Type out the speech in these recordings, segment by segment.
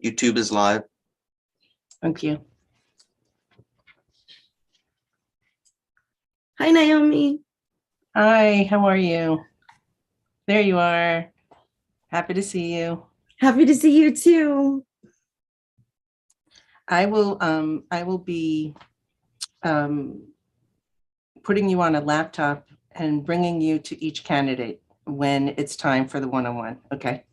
YouTube is live. Thank you. Hi, Naomi. Hi, how are you? There you are. Happy to see you. Happy to see you too. I will be putting you on a laptop and bringing you to each candidate when it's time for the one-on-one, okay?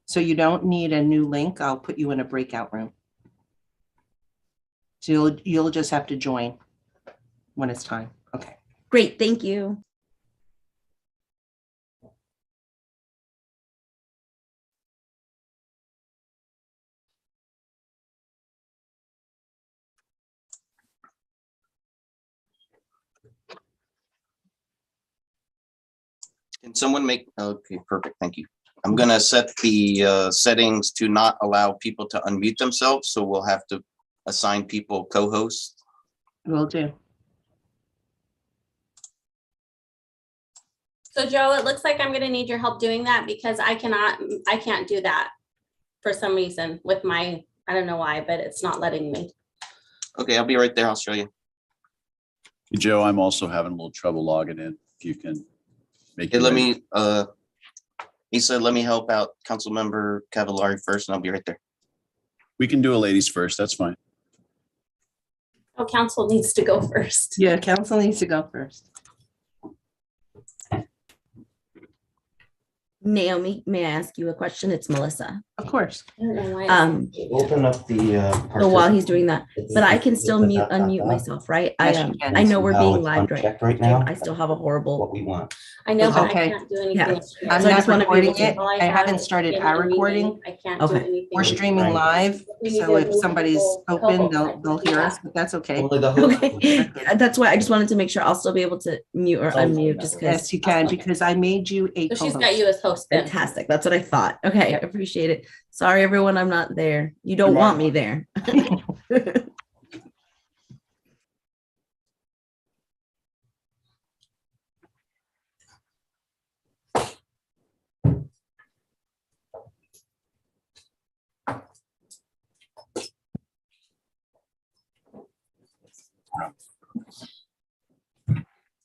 So you don't need a new link. I'll put you in a breakout room. So you'll just have to join when it's time, okay? Great, thank you. Can someone make, okay, perfect, thank you. I'm gonna set the settings to not allow people to unmute themselves, so we'll have to assign people co-hosts. Will do. So Joe, it looks like I'm gonna need your help doing that because I can't do that for some reason with my, I don't know why, but it's not letting me. Okay, I'll be right there, I'll show you. Joe, I'm also having a little trouble logging in. If you can make Okay, it. let me, Lisa, let me help out Councilmember Cavallari first, and I'll be right there. We can do a ladies first. That's fine. Oh, council needs to go first. Yeah, council needs to go first. Naomi, may I ask you a question? It's Melissa. Of course. I don't know why it's- Open up the. So while he's doing that, but I can still unmute myself, right? Yes, you can. I know we're being live Checked right now. I still have a horrible. What we want. I know, but Okay. I can't do anything. Yeah. else. I'm So I not just wanna be able recording to- it. All I have haven't is started in our a meeting. recording. I can't do Okay. anything. We're streaming Right. live, We need so to if move somebody's people open, co-host. they'll hear us, but that's okay. Only the host. Okay, that's why I just wanted to make sure I'll still be able to mute or unmute just because. Yes, you can, because I made you a So she's got co-host. you as host then. Fantastic. That's what I thought. Okay, I appreciate it. Sorry, everyone, I'm not there. You don't want me there.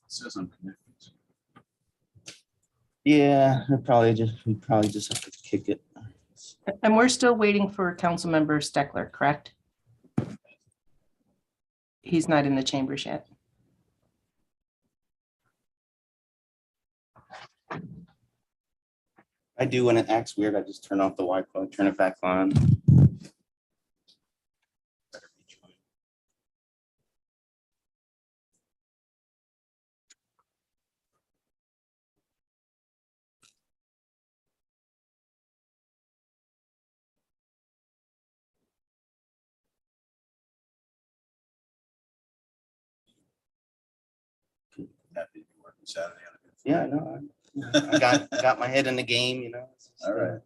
Says I'm connected. Yeah, we probably just have to kick it. And we're still waiting for Councilmember Steckler, correct? He's not in the chambers yet. I do when it acts weird. I just turn off the Wi-Fi, turn it back on. Happy to be working Saturday on it. Yeah, I know. I got my head in the game, you know. All right.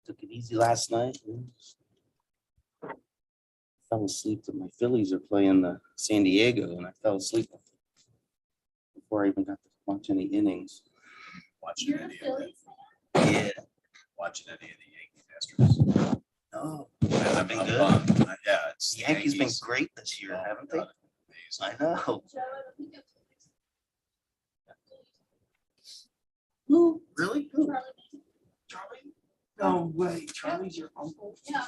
Took it easy last night. Fell asleep that my Phillies are playing the San Diego, and I fell asleep before I even got to watch any innings. Watching any of the, Yeah. watching any of the Yankees Astros. Oh, I've been good. Yeah, it's the Yankees been great this year, haven't they? I know. Who? Really? Who? Charlie? No way. Charlie's your uncle? Yeah.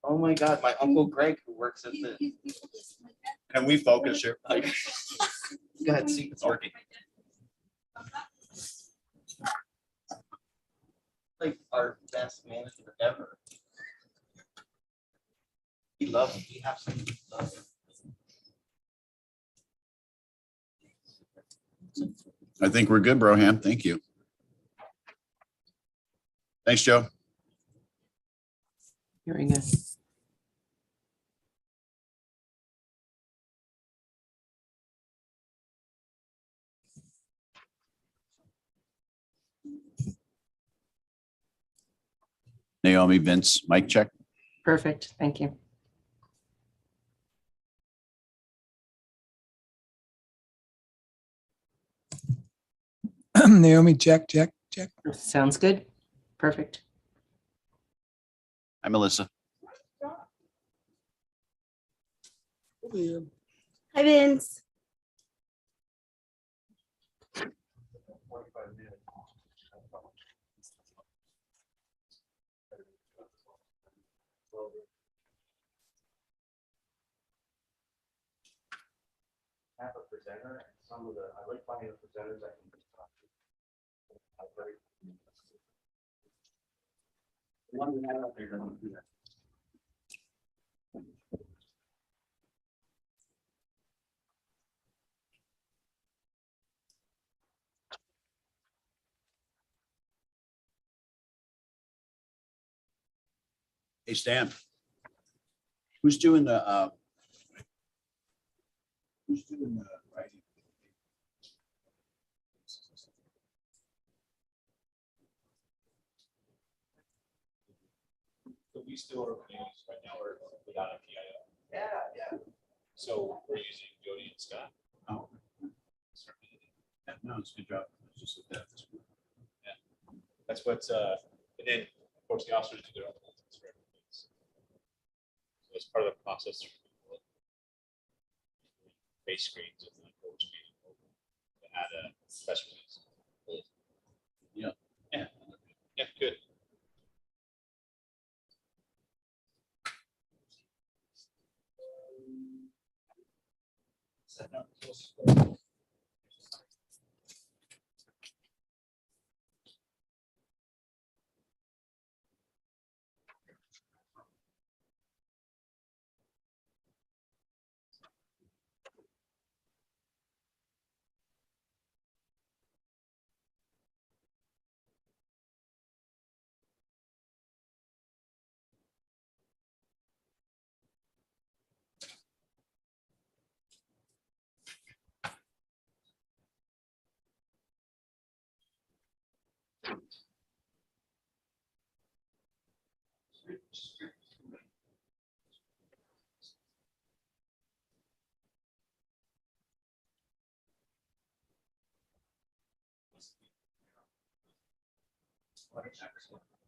Oh my God, my uncle Greg, who works at the. Can we focus here? Go ahead, see if it's working. Like our best manager ever. We love him. We absolutely love him. I think we're good, Broham. Thank you. Thanks, Joe. Here we go. Naomi, Vince, mic check. Perfect, thank you. Naomi, check. Sounds good. Perfect. Hi, Melissa. Hi, Vince. Have a presenter and some of the, I like finding the presenters I can talk to. The one we had out there doesn't do that. Hey, Stan. Who's doing the writing? But we still are use right now, we're without a PIO. Yeah. So we're using Jody and Scott. Oh. Yeah, no, it's a good job. It's just like that. That's what's, and then, of course, the officers do their own bulletins for everything. So it's part of the process. Base screens and then forward screen to add a press release. Yeah. Yeah, yeah, good.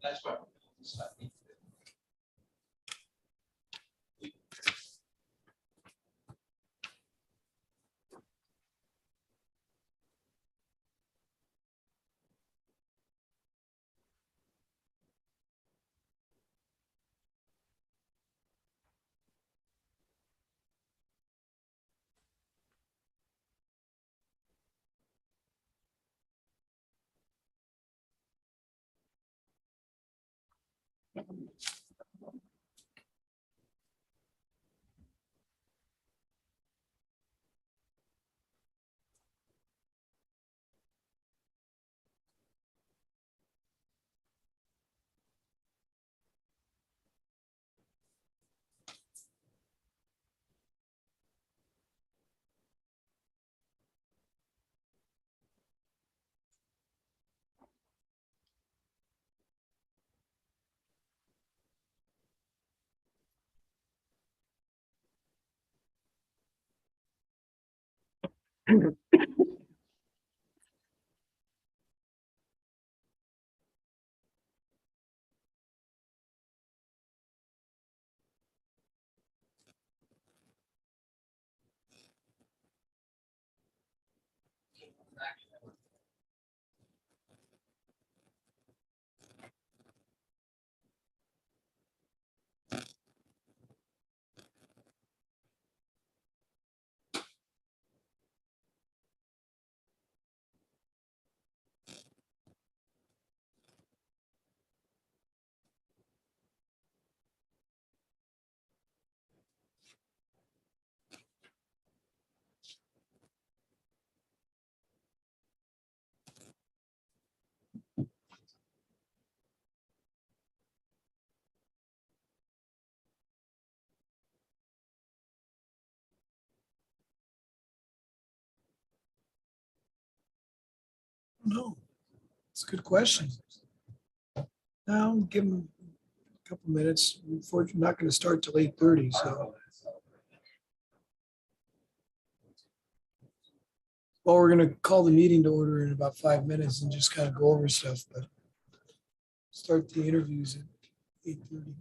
That's what. No, it's a good question. Now, give them a couple minutes. Unfortunately, not going to start till 8:30, so. Well, we're going to call the meeting to order in about 5 minutes and just kind of go over stuff, but start the interviews at 8:30.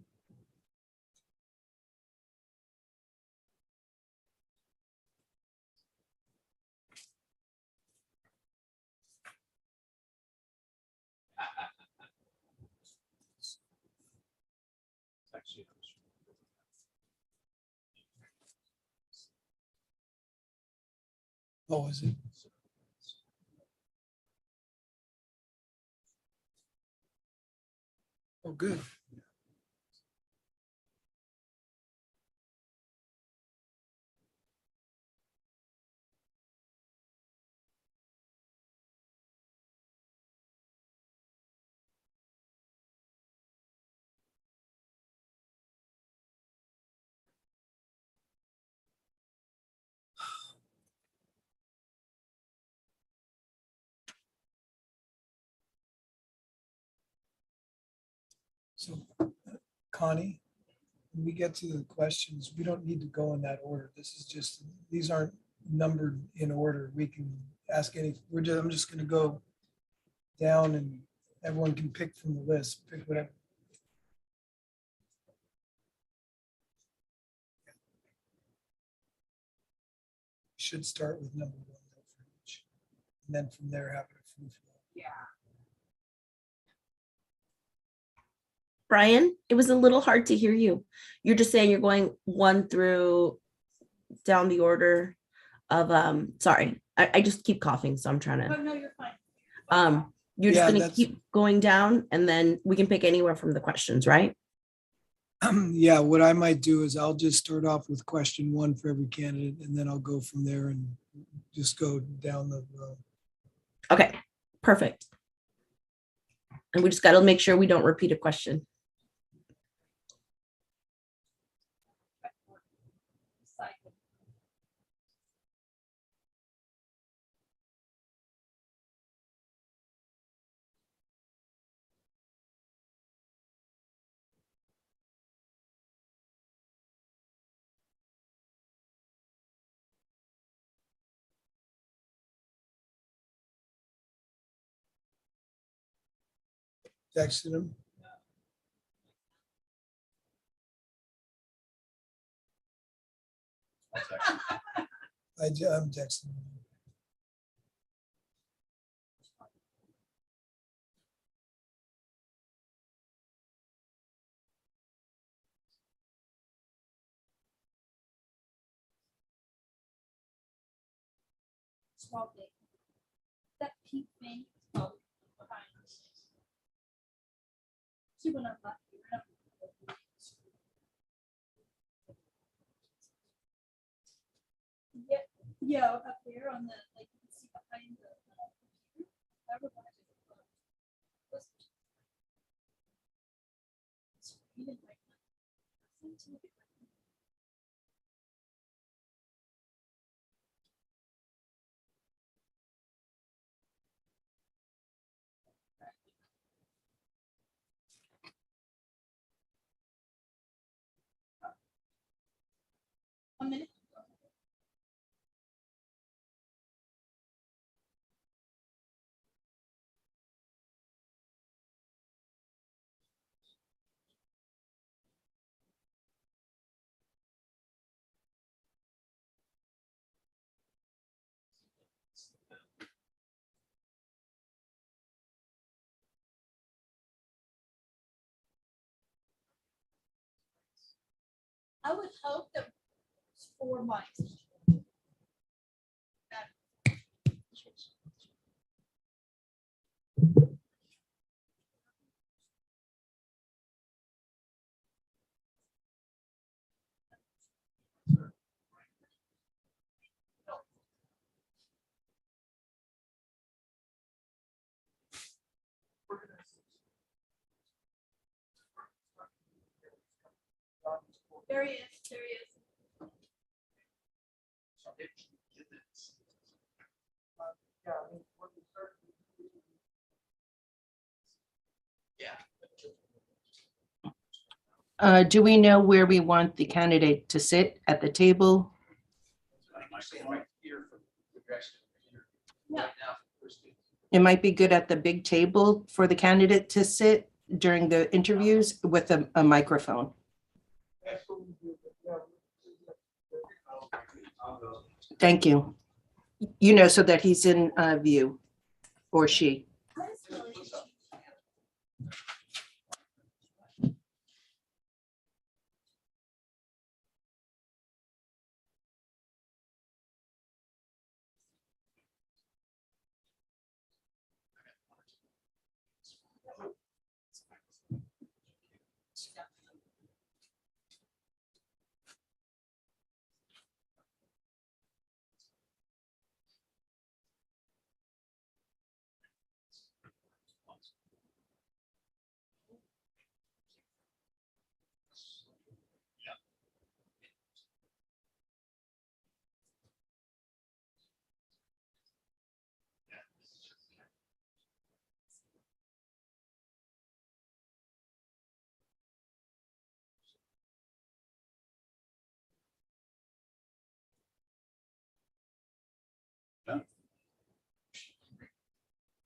It's actually- Oh, is it? Oh, good. So Connie, when we get to the questions, we don't need to go in that order. This is just, these aren't numbered in order. We can ask any, I'm just gonna go down and everyone can pick from the list, pick whatever. Should start with number one though for each. And then from there have it a free flow. Brian, it was a little hard to hear you. You're just saying you're going 1 through down the order of, sorry, I just keep coughing, so I'm trying to. No, you're fine. You're just Yeah, gonna that's- keep going down and then we can pick anywhere from the questions, right? Yeah, what I might do is I'll just start off with question one for every candidate and then I'll go from there and just go down the row. Okay, perfect. And we just gotta make sure we don't repeat a question. Texted him. I'm texting him. Small thing. That pink thing is probably behind us. See when I'm not here. Yeah, yeah, up there on the, like, you can see behind the. Computer. That reminds me of, screen and like, listen to it. A minute. I would hope that it's 4 mics. There he is, there he is. Do we know where we want the candidate to sit at the table? Yeah. It might be good at the big table for the candidate to sit during the interviews with a microphone. Thank you. You know, so that he's in view, or she.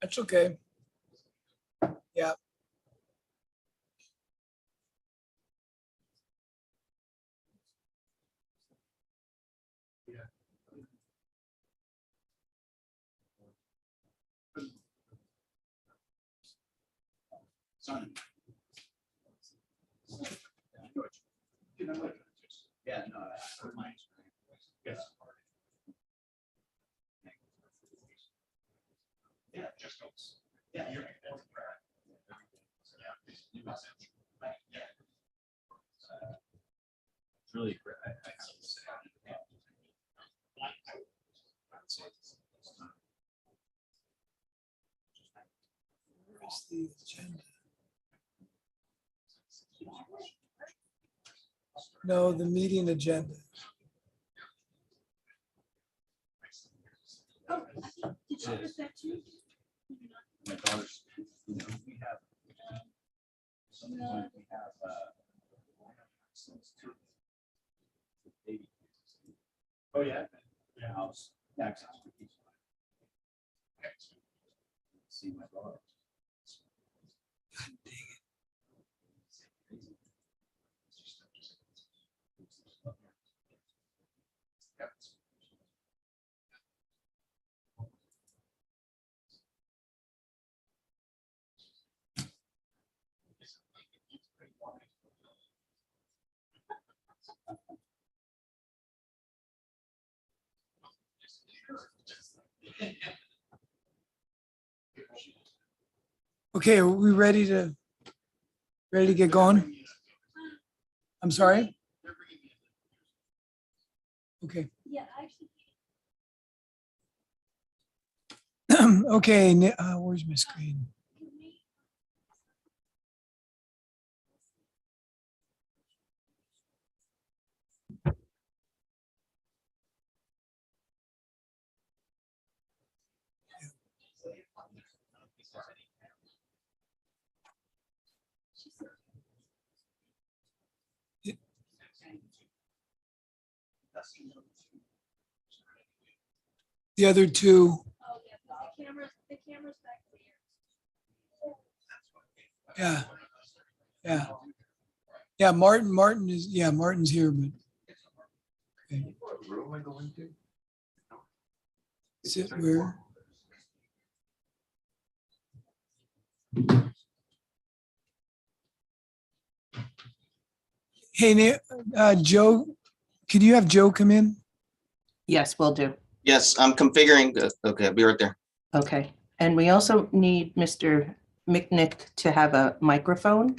That's okay. Yeah. Yeah, no. Yes. Yeah, just goes. Yeah, you're. It's really great. Where's the agenda? No, the meeting agenda. My daughter's, you know, we have. Sometimes we have, baby. Oh, yeah. Yeah. House. Access to each one. See my daughter. Okay, are we ready to get going? I'm sorry? Okay. Yeah, actually. Okay, where's my screen? The other two, Oh, yeah, but the camera's back there. yeah. Yeah. Yeah, Martin's here, but. Okay. Sit where? Hey, Joe, could you have Joe come in? Yes, will do. Yes, I'm configuring. Okay, I'll be right there. Okay. And we also need Mr. McNick to have a microphone.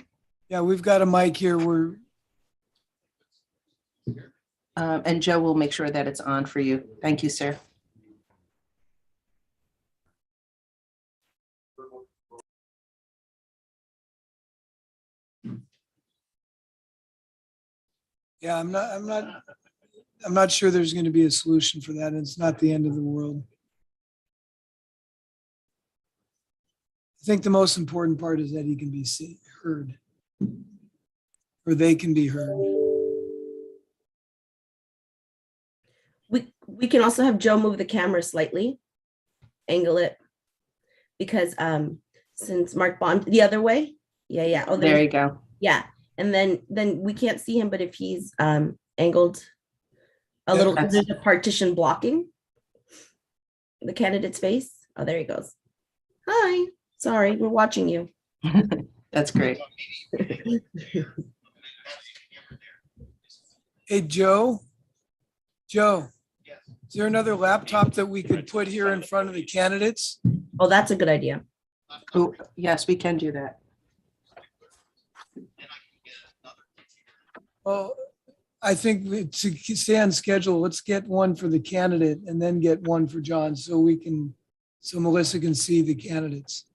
Yeah, we've got a mic here. And Joe will make sure that it's on for you. Thank you, sir. Yeah, I'm not sure there's going to be a solution for that. It's not the end of the world. I think the most important part is that he can be heard, or they can be heard. We can also have Joe move the camera slightly, angle it, because since Mark bombed the other way, Yeah. Oh, There there's, you go. yeah. And then we can't see him, but if he's angled a Yeah, little, that's- there's a partition blocking the candidate's face. Oh, there he goes. Hi. Sorry, we're watching you. That's great. Hey, Joe? Joe? Is there another laptop that we could put here in front of the candidates? Oh, that's a good idea. Oh, yes, we can do that. Well, I think to stay on schedule, let's get one for the candidate and then get one for John so Melissa can see the candidates.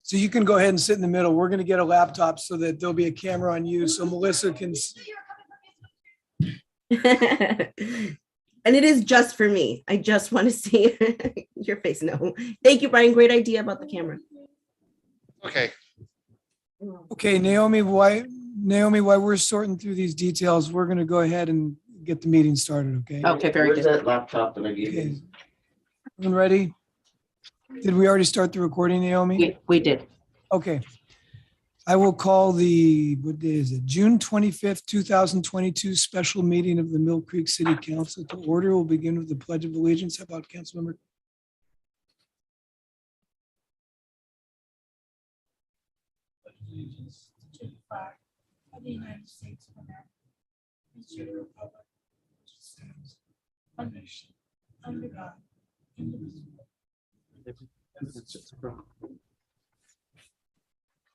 So you can go ahead and sit in the middle. We're going to get a laptop so that there'll be a camera on you so Melissa can. And it is just for me. I just want to see your face. No. Thank you, Brian. Great idea about the camera. Okay, Okay, Naomi, while we're sorting through these details, we're going to go ahead and get the meeting started, okay? Okay, very Where's good. that laptop that I gave Okay. you? Everyone ready? Did we already start the recording, Naomi? We did. Okay. I will call what day is it? June 25th, 2022 special meeting of the Mill Creek City Council to order. We'll begin with the Pledge of Allegiance. How about Councilmember? Allegiance to the flag of the United States of America, and to the republic which stands one nation under God, indivisible.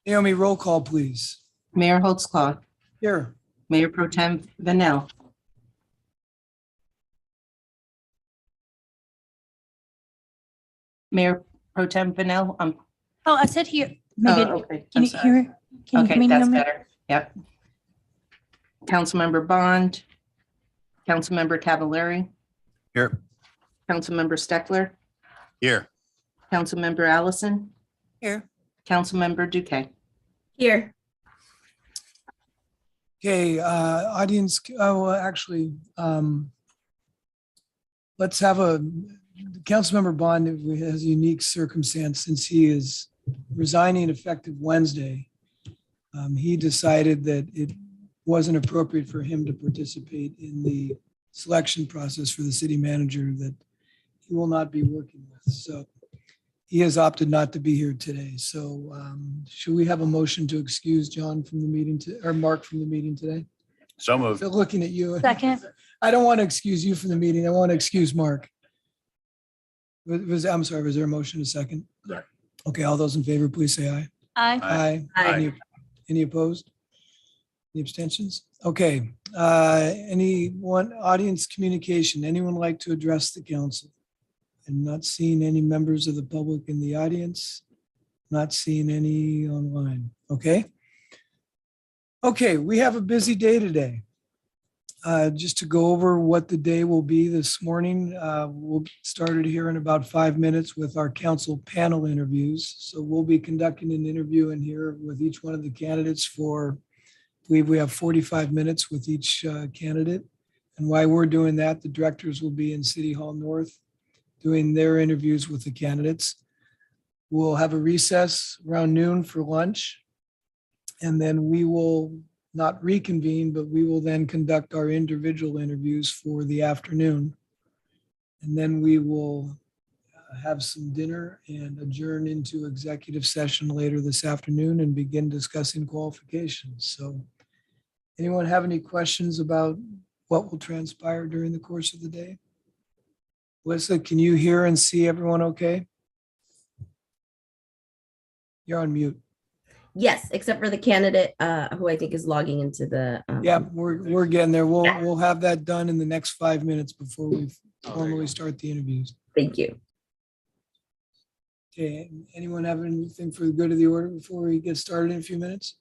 Naomi, roll call, please. Mayor Holtzclaw, Here. Mayor Pro Tem Vanel. Mayor Pro Tem Vanel, Oh, I said here. oh, Maybe, okay, can I'm you sorry. hear? Can you Okay, hear me, that's Naomi? better. Yep. Councilmember Bond, Councilmember Cavallari, Here. Councilmember Steckler, here. Councilmember Allison, Here. Councilmember Duque. Here. Okay, audience, well, actually, let's have Councilmember Bond has a unique circumstance since he is resigning effective Wednesday. He decided that it wasn't appropriate for him to participate in the selection process for the city manager that he will not be working with. So he has opted not to be here today. So should we have a motion to excuse John from the meeting or Mark from the meeting today? So moved. So looking at you. Second. I don't want to excuse you from the meeting. I want to excuse Mark. I'm sorry, was there a motion a second? Yeah. Okay, all those in favor, please say aye. Aye. Aye. Aye. Any opposed? Any abstentions? Okay, anyone, audience communication, anyone like to address the council? I'm not seeing any members of the public in the audience, not seeing any online, okay? Okay, we have a busy day today. Just to go over what the day will be this morning, we'll get started here in about 5 minutes with our council panel interviews. So we'll be conducting an interview in here with each one of the candidates for, I believe we have 45 minutes with each candidate. And while we're doing that, the directors will be in City Hall North doing their interviews with the candidates. We'll have a recess around noon for lunch. And then we will not reconvene, but we will then conduct our individual interviews for the afternoon. And then we will have some dinner and adjourn into executive session later this afternoon and begin discussing qualifications. So anyone have any questions about what will transpire during the course of the day? Melissa, can you hear and see everyone okay? You're on mute. Yes, except for the candidate who I think is logging into the. Yeah, we're getting there. We'll have that done in the next 5 minutes before we formally start the interviews. Thank you. Okay, anyone have anything for the good of the order before we get started in a few minutes?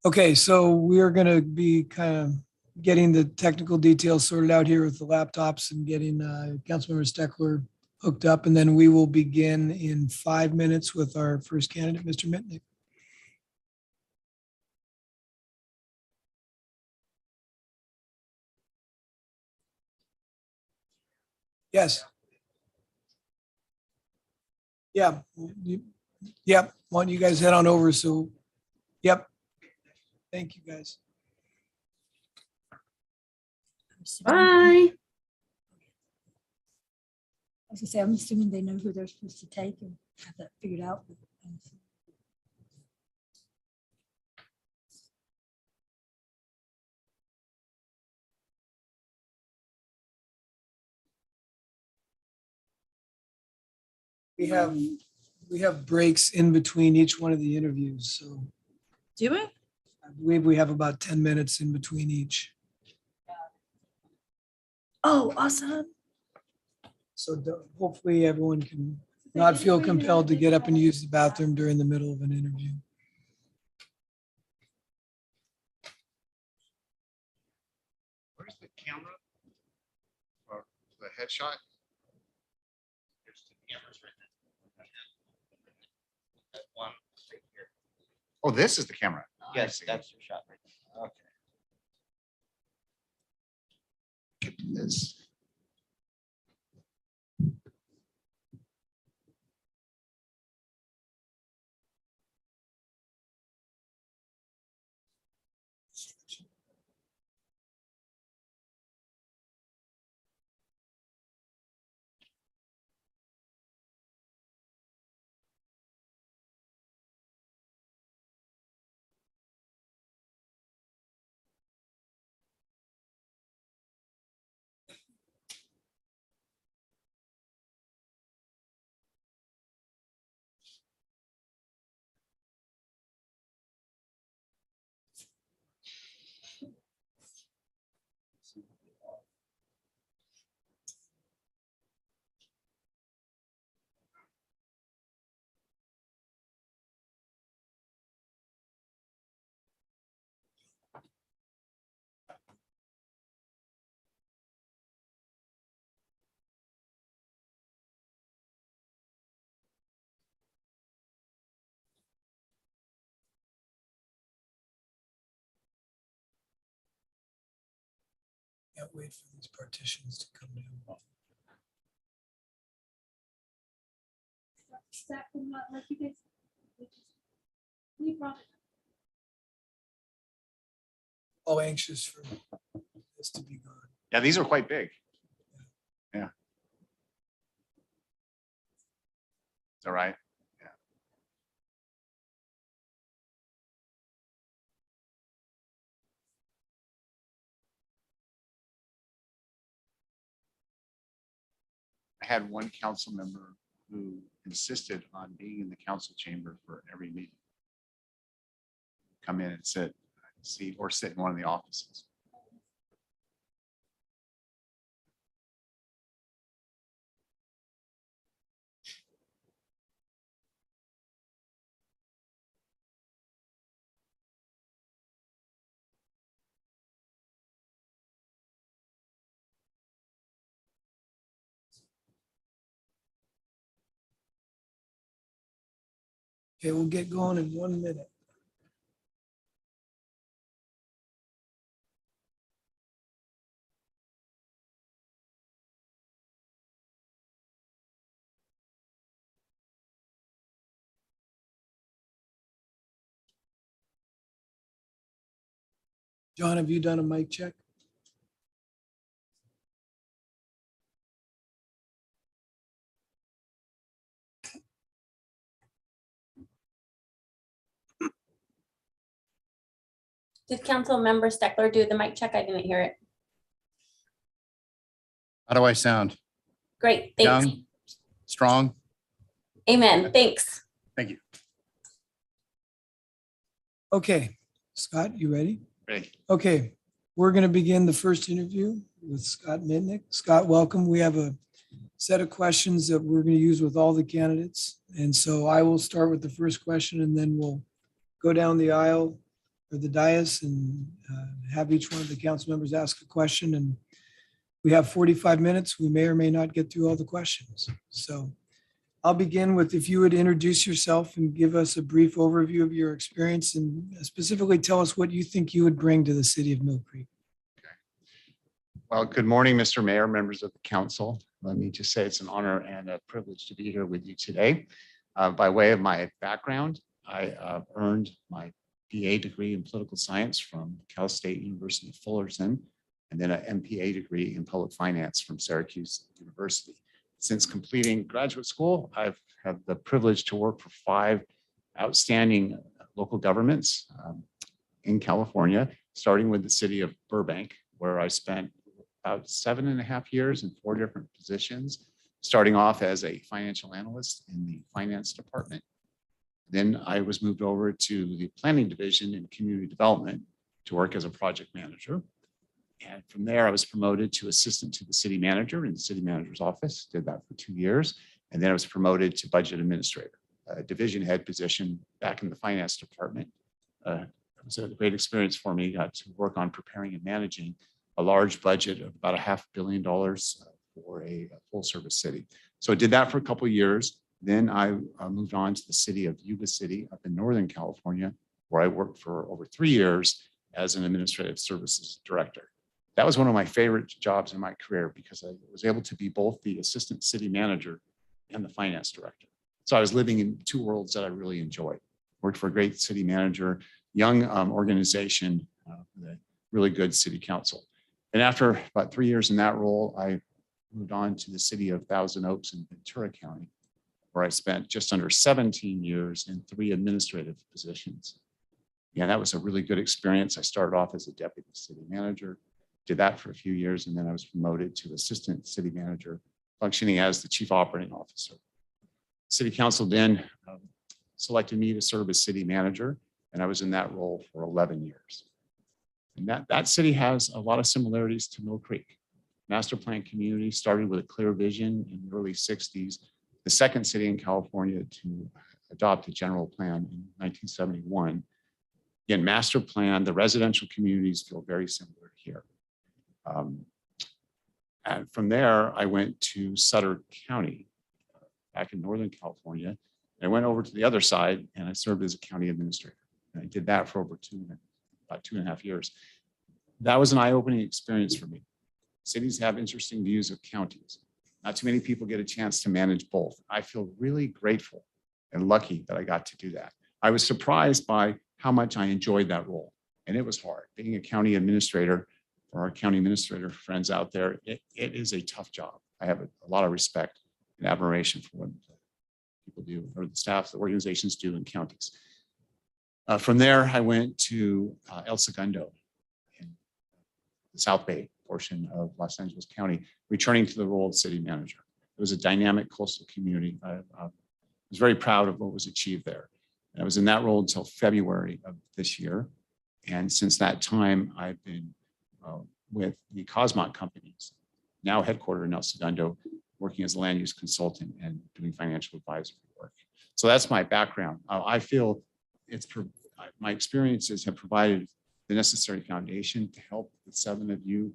Okay, so we are going to be kind of getting the technical details sorted out here with the laptops and getting Councilmember Steckler hooked up, and then we will begin in 5 minutes with our first candidate, Mr. Mitnick. Yes. Yeah, Yep, why don't you guys head on over, so, yep. Thank you, guys. Bye. I was gonna say, I'm assuming they know who they're supposed to take and have that figured out. We have breaks in between each one of the interviews, so Do we? I believe we have about 10 minutes in between each. Oh, awesome. So hopefully everyone can not feel compelled to get up and use the bathroom during the middle of an interview. Where's the camera? Or the headshot? There's two cameras right there. That one right here. Oh, this is the camera. I see. your shot right there. Okay. Get to this. Can't wait for these partitions to come down. Stack them up like you guys. We brought it. All anxious for this to be gone. Yeah, these are quite big. Yeah. It's all right. Yeah. I had one council member who insisted on being in the council chamber for every meeting. Come in and sit, see, or sit in one of the offices. Okay, we'll get going in 1 minute. John, have you done a mic check? Did Council Member Steckler do the mic check? I didn't hear it. How do I sound? Great, thanks. Young? Strong? Amen, thanks. Thank you. Okay, Scott, you ready? Ready. Okay, we're going to begin the first interview with Scott Mitnick. Scott, welcome. We have a set of questions that we're going to use with all the candidates. And so I will start with the first question and then we'll go down the aisle or the dais and have each one of the council members ask a question. And we have 45 minutes. We may or may not get through all the questions. So I'll begin with if you would introduce yourself and give us a brief overview of your experience and specifically tell us what you think you would bring to the city of Mill Creek. Well, good morning, Mr. Mayor, members of the council. Let me just say it's an honor and a privilege to be here with you today. By way of my background, I earned my BA degree in political science from Cal State University Fullerton, and then an MPA degree in public finance from Syracuse University. Since completing graduate school, I've had the privilege to work for 5 outstanding local governments in California, starting with the city of Burbank, where I spent about 7.5 years in 4 different positions, starting off as a financial analyst in the finance department. Then I was moved over to the planning division in community development to work as a project manager. And from there, I was promoted to assistant to the city manager in the city manager's office, did that for 2 years. And then I was promoted to budget administrator, a division head position back in the finance department. It was a great experience for me. Got to work on preparing and managing a large budget of about $500 million for a full service city. So I did that for a couple of years. Then I moved on to the city of Yuba City up in Northern California, where I worked for over 3 years as an administrative services director. That was one of my favorite jobs in my career because I was able to be both the assistant city manager and the finance director. So I was living in 2 worlds that I really enjoyed. Worked for a great city manager, young organization, with a really good city council. And after about 3 years in that role, I moved on to the city of Thousand Oaks in Ventura County, where I spent just under 17 years in 3 administrative positions. Yeah, that was a really good experience. I started off as a deputy city manager, did that for a few years, and then I was promoted to assistant city manager, functioning as the chief operating officer. City council then selected me to serve as city manager, and I was in that role for 11 years. And that city has a lot of similarities to Mill Creek. Master plan community started with a clear vision in the early 60s, the second city in California to adopt a general plan in 1971. Again, master plan, the residential communities feel very similar here. And from there, I went to Sutter County back in Northern California. And I went over to the other side and I served as a county administrator. And I did that for over about 2.5 years. That was an eye-opening experience for me. Cities have interesting views of counties. Not too many people get a chance to manage both. I feel really grateful and lucky that I got to do that. I was surprised by how much I enjoyed that role. And it was hard. Being a county administrator, for our county administrator friends out there, it is a tough job. I have a lot of respect and admiration for what people do, or the staff, the organizations do in counties. From there, I went to El Segundo in the South Bay portion of Los Angeles County, returning to the role of city manager. It was a dynamic coastal community. I was very proud of what was achieved there. And I was in that role until February of this year. And since that time, I've been with the Cosmont companies, now headquartered in El Segundo, working as a land use consultant and doing financial advisory work. So that's my background. I feel my experiences have provided the necessary foundation to help the 7 of you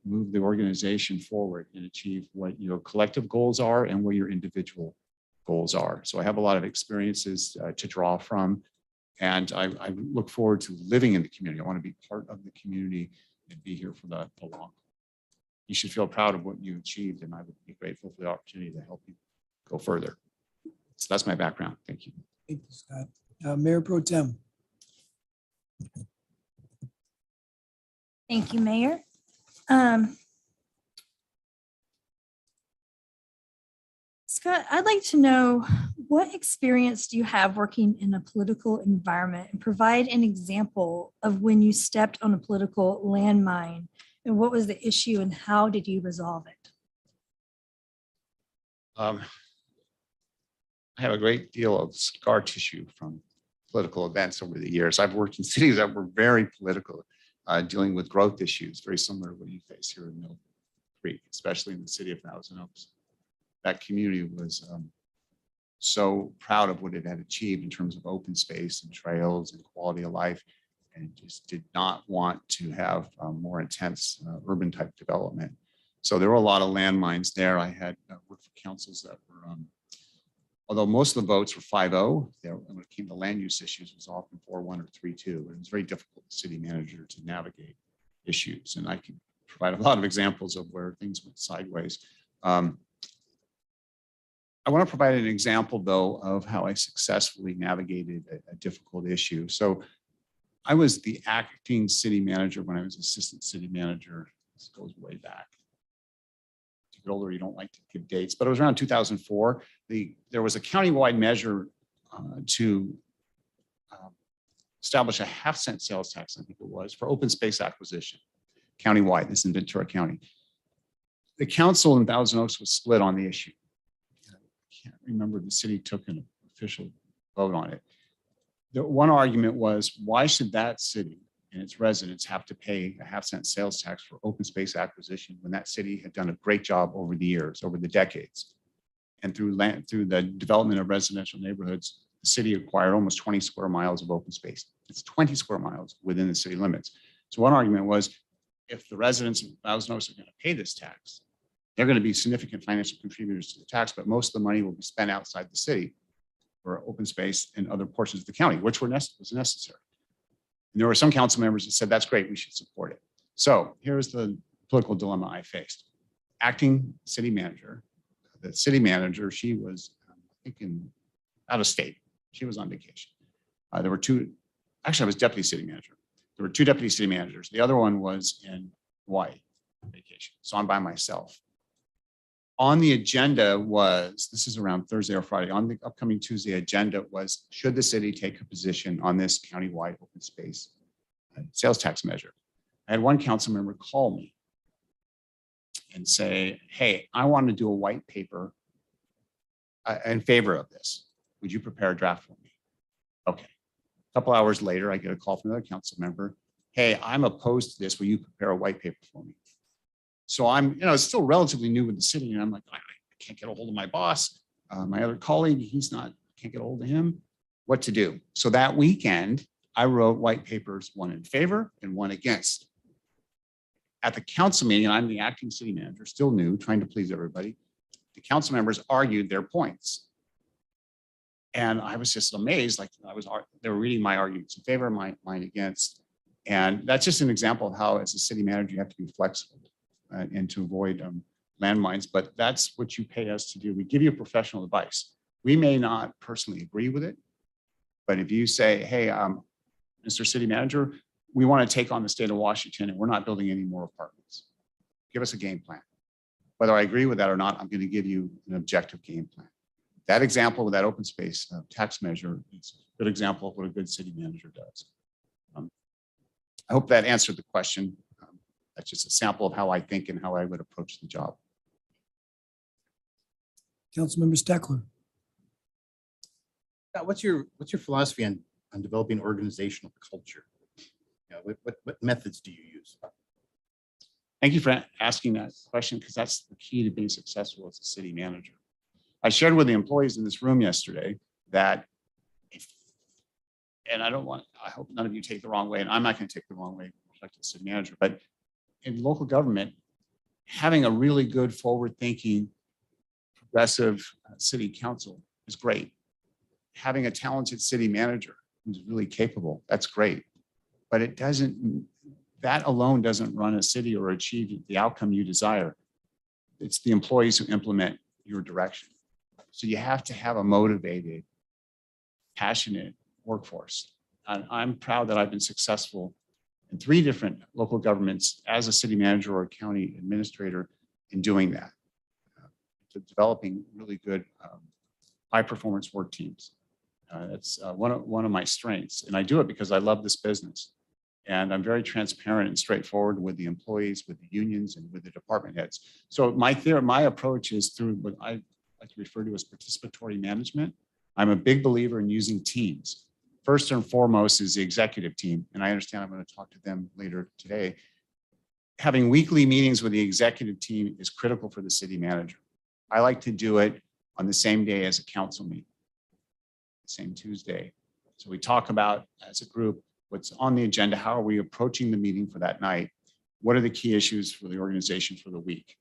move the organization forward and achieve what your collective goals are and what your individual goals are. So I have a lot of experiences to draw from, and I look forward to living in the community. I want to be part of the community and be here for the long haul. You should feel proud of what you achieved, and I would be grateful for the opportunity to help you go further. So that's my background. Thank you. Thank you, Scott. Mayor Pro Tem. Thank you, Mayor. Scott, I'd like to know, what experience do you have working in a political environment, and provide an example of when you stepped on a political landmine, and what was the issue and how did you resolve it? I have a great deal of scar tissue from political events over the years. I've worked in cities that were very political, dealing with growth issues, very similar to what you face here in Mill Creek, especially in the city of Thousand Oaks. That community was so proud of what it had achieved in terms of open space and trails and quality of life, and just did not want to have more intense urban type development. So there were a lot of landmines there. I had worked for councils that were, although most of the votes were 5-0, when it came to land use issues, it was often 4-1 or 3-2. And it was very difficult for the city manager to navigate issues. And I can provide a lot of examples of where things went sideways. I want to provide an example, though, of how I successfully navigated a difficult issue. So I was the acting city manager when I was assistant city manager. This goes way back. As you get older, you don't like to give dates, but it was around 2004. There was a countywide measure to establish a half-cent sales tax, I think it was, for open space acquisition, countywide. This is in Ventura County. The council in Thousand Oaks was split on the issue. I can't remember if the city took an official vote on it. The one argument was, why should that city and its residents have to pay a half-cent sales tax for open space acquisition when that city had done a great job over the years, over the decades? And through the development of residential neighborhoods, the city acquired almost 20 square miles of open space. It's 20 square miles within the city limits. So one argument was, if the residents of Thousand Oaks are going to pay this tax, they're going to be significant financial contributors to the tax, but most of the money will be spent outside the city for open space and other portions of the county, which was necessary. And there were some council members that said, that's great, we should support it. So here's the political dilemma I faced. Acting city manager, the city manager, she was, I think, out of state. She was on vacation. There were two, actually I was deputy city manager. There were two deputy city managers. The other one was in Hawaii on vacation. So I'm by myself. On the agenda was, this is around Thursday or Friday, on the upcoming Tuesday agenda was, should the city take a position on this countywide open space sales tax measure? I had one council member call me and say, hey, I want to do a white paper in favor of this. Would you prepare a draft for me? Okay. A couple hours later, I get a call from another council member. Hey, I'm opposed to this. Will you prepare a white paper for me? So I'm, still relatively new with the city, and I'm like, I can't get a hold of my boss. My other colleague, can't get a hold of him. What to do? So that weekend, I wrote white papers, one in favor and one against. At the council meeting, I'm the acting city manager, still new, trying to please everybody. The council members argued their points. And I was just amazed, they were reading my arguments in favor, mine against. And that's just an example of how, as a city manager, you have to be flexible and to avoid landmines, but that's what you pay us to do. We give you professional advice. We may not personally agree with it, but if you say, hey, Mr. City Manager, we want to take on the state of Washington and we're not building any more apartments. Give us a game plan. Whether I agree with that or not, I'm going to give you an objective game plan. That example of that open space tax measure is a good example of what a good city manager does. I hope that answered the question. That's just a sample of how I think and how I would approach the job. Councilmember Steckler. What's your philosophy on developing organizational culture? What methods do you use? Thank you for asking that question, because that's the key to being successful as a city manager. I shared with the employees in this room yesterday that I hope none of you take the wrong way, and I'm not going to take the wrong way with respect to the city manager, but in local government, having a really good forward-thinking, progressive city council is great. Having a talented city manager who's really capable, that's great. But that alone doesn't run a city or achieve the outcome you desire. It's the employees who implement your direction. So you have to have a motivated, passionate workforce. And I'm proud that I've been successful in 3 different local governments as a city manager or a county administrator in doing that, developing really good high performance work teams. That's one of my strengths. And I do it because I love this business. And I'm very transparent and straightforward with the employees, with the unions, and with the department heads. So my approach is through what I like to refer to as participatory management. I'm a big believer in using teams. First and foremost is the executive team, and I understand I'm going to talk to them later today. Having weekly meetings with the executive team is critical for the city manager. I like to do it on the same day as a council meeting, same Tuesday. So we talk about, as a group, what's on the agenda, how are we approaching the meeting for that night? What are the key issues for the organization for the week?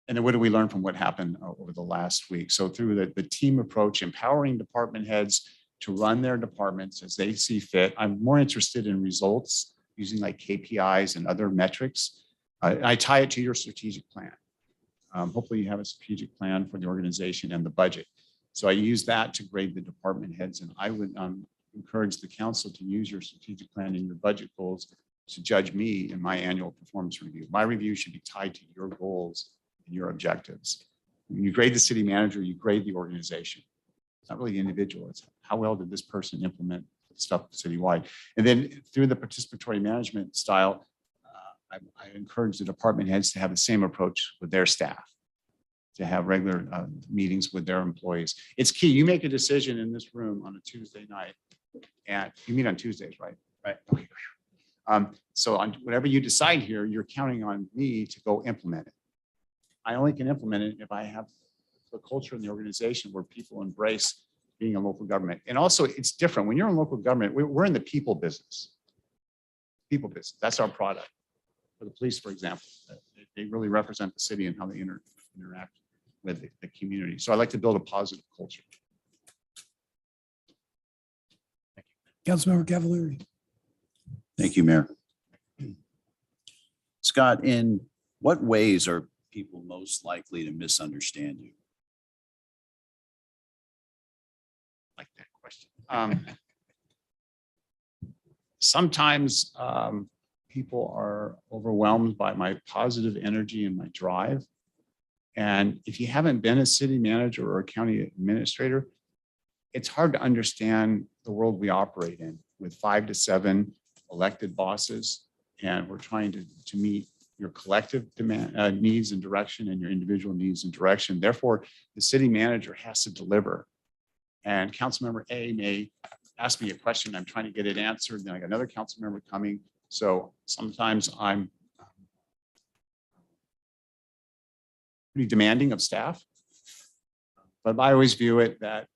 And then what do we learn from what happened over the last week? So through the team approach, empowering department heads to run their departments as they see fit. I'm more interested in results using like KPIs and other metrics. I tie it to your strategic plan. Hopefully you have a strategic plan for the organization and the budget. So I use that to grade the department heads, and I would encourage the council to use your strategic plan and your budget goals to judge me in my annual performance review. My review should be tied to your goals and your objectives. When you grade the city manager, you grade the organization. It's not really the individual. It's how well did this person implement stuff citywide. And then through the participatory management style, I encourage the department heads to have the same approach with their staff, to have regular meetings with their employees. It's key. You make a decision in this room on a Tuesday night, and you meet on Tuesdays, right? Right. Okay. So on whatever you decide here, you're counting on me to go implement it. I only can implement it if I have the culture in the organization where people embrace being a local government. And also it's different. When you're in local government, we're in the people business. People business, that's our product. For the police, for example, they really represent the city and how they interact with the community. So I like to build a positive culture. Councilmember Cavalieri. Thank you, Mayor. Scott, in what ways are people most likely to misunderstand you? Like that question. Sometimes people are overwhelmed by my positive energy and my drive. And if you haven't been a city manager or a county administrator, it's hard to understand the world we operate in with 5 to 7 elected bosses. And we're trying to meet your collective demand, needs and direction and your individual needs and direction. Therefore, the city manager has to deliver. And Councilmember A may ask me a question, I'm trying to get it answered. Then I got another council member coming. So sometimes I'm pretty demanding of staff, but I always view it that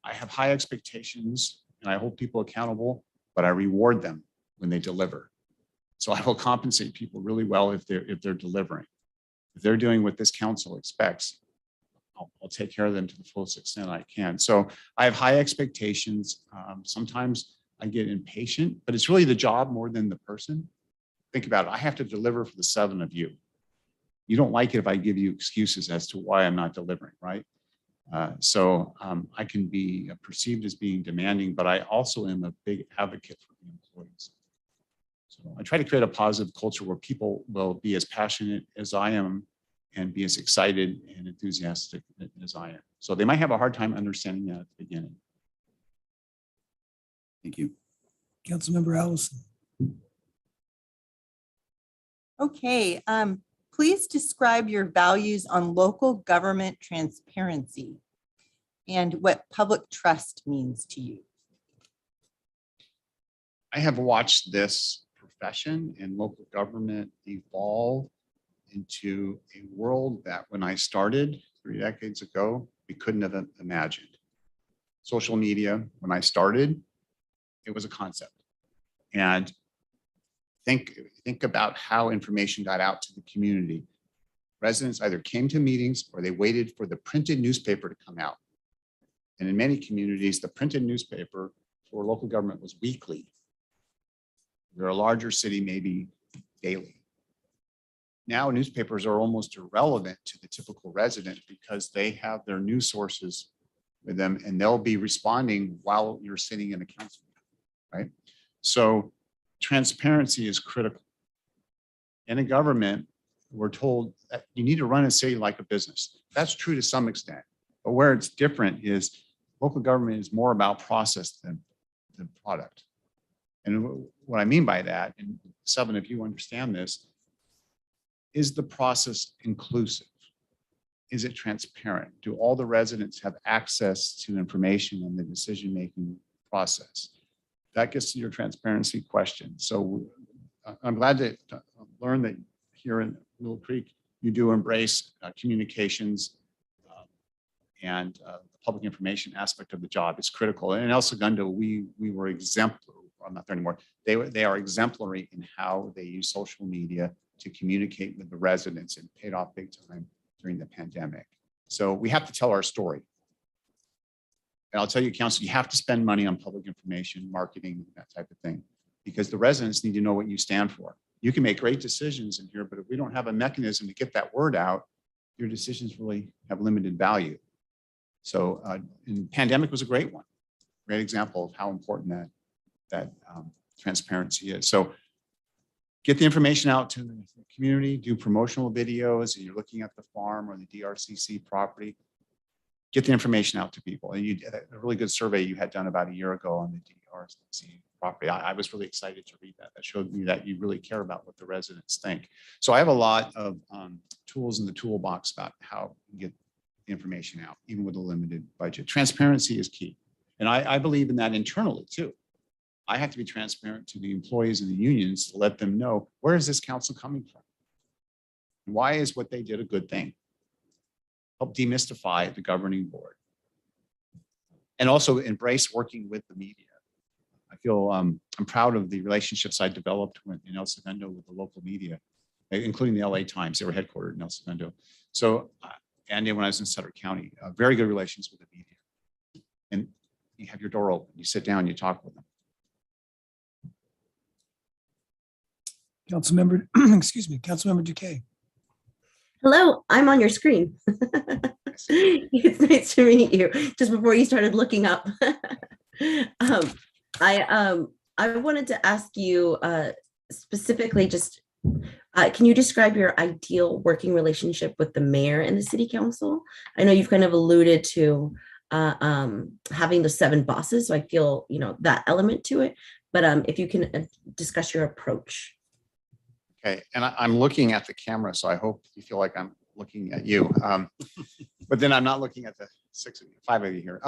I have high expectations and I hold people accountable, but I reward them when they deliver. So I will compensate people really well if they're delivering. If they're doing what this council expects, I'll take care of them to the fullest extent I can. So I have high expectations. Sometimes I get impatient, but it's really the job more than the person. Think about it. I have to deliver for the 7 of you. You don't like it if I give you excuses as to why I'm not delivering, right? So I can be perceived as being demanding, but I also am a big advocate for the employees. So I try to create a positive culture where people will be as passionate as I am and be as excited and enthusiastic as I am. So they might have a hard time understanding that at the beginning. Thank you. Councilmember Allison. Okay, please describe your values on local government transparency and what public trust means to you. I have watched this profession and local government evolve into a world that when I started 3 decades ago, we couldn't have imagined. Social media, when I started, it was a concept. And think about how information got out to the community. Residents either came to meetings or they waited for the printed newspaper to come out. And in many communities, the printed newspaper for local government was weekly. You're a larger city, maybe daily. Now newspapers are almost irrelevant to the typical resident because they have their news sources with them and they'll be responding while you're sitting in a council meeting, right? So transparency is critical. In a government, we're told that you need to run a city like a business. That's true to some extent, but where it's different is local government is more about process than product. And what I mean by that, and 7 of you understand this, is the process inclusive? Is it transparent? Do all the residents have access to information in the decision-making process? That gets to your transparency question. So I'm glad to learn that here in Mill Creek, you do embrace communications and the public information aspect of the job is critical. And in El Segundo, we were exemplary. I'm not there anymore. They are exemplary in how they use social media to communicate with the residents and paid off big time during the pandemic. So we have to tell our story. And I'll tell you, council, you have to spend money on public information, marketing, that type of thing, because the residents need to know what you stand for. You can make great decisions in here, but if we don't have a mechanism to get that word out, your decisions really have limited value. So and pandemic was a great one, great example of how important that transparency is. So get the information out to the community, do promotional videos, and you're looking at the farm or the DRCC property. Get the information out to people. And you did a really good survey you had done about a year ago on the DRCC property. I was really excited to read that. That showed me that you really care about what the residents think. So I have a lot of tools in the toolbox about how to get the information out, even with a limited budget. Transparency is key. And I believe in that internally too. I have to be transparent to the employees and the unions to let them know, where is this council coming from? Why is what they did a good thing? Help demystify the governing board. And also embrace working with the media. I feel I'm proud of the relationships I developed in El Segundo with the local media, including the LA Times. They were headquartered in El Segundo. So, and then when I was in Sutter County, very good relations with the media. And you have your door open, you sit down, you talk with them. Councilmember, excuse me, Councilmember Duque. Hello, I'm on your screen. It's nice to meet you. Just before you started looking up. I wanted to ask you specifically just, can you describe your ideal working relationship with the mayor and the city council? I know you've kind of alluded to having the 7 bosses, so I feel, that element to it. But if you can discuss your approach. Okay, and I'm looking at the camera, so I hope you feel like I'm looking at you. But then I'm not looking at the 5 of you here.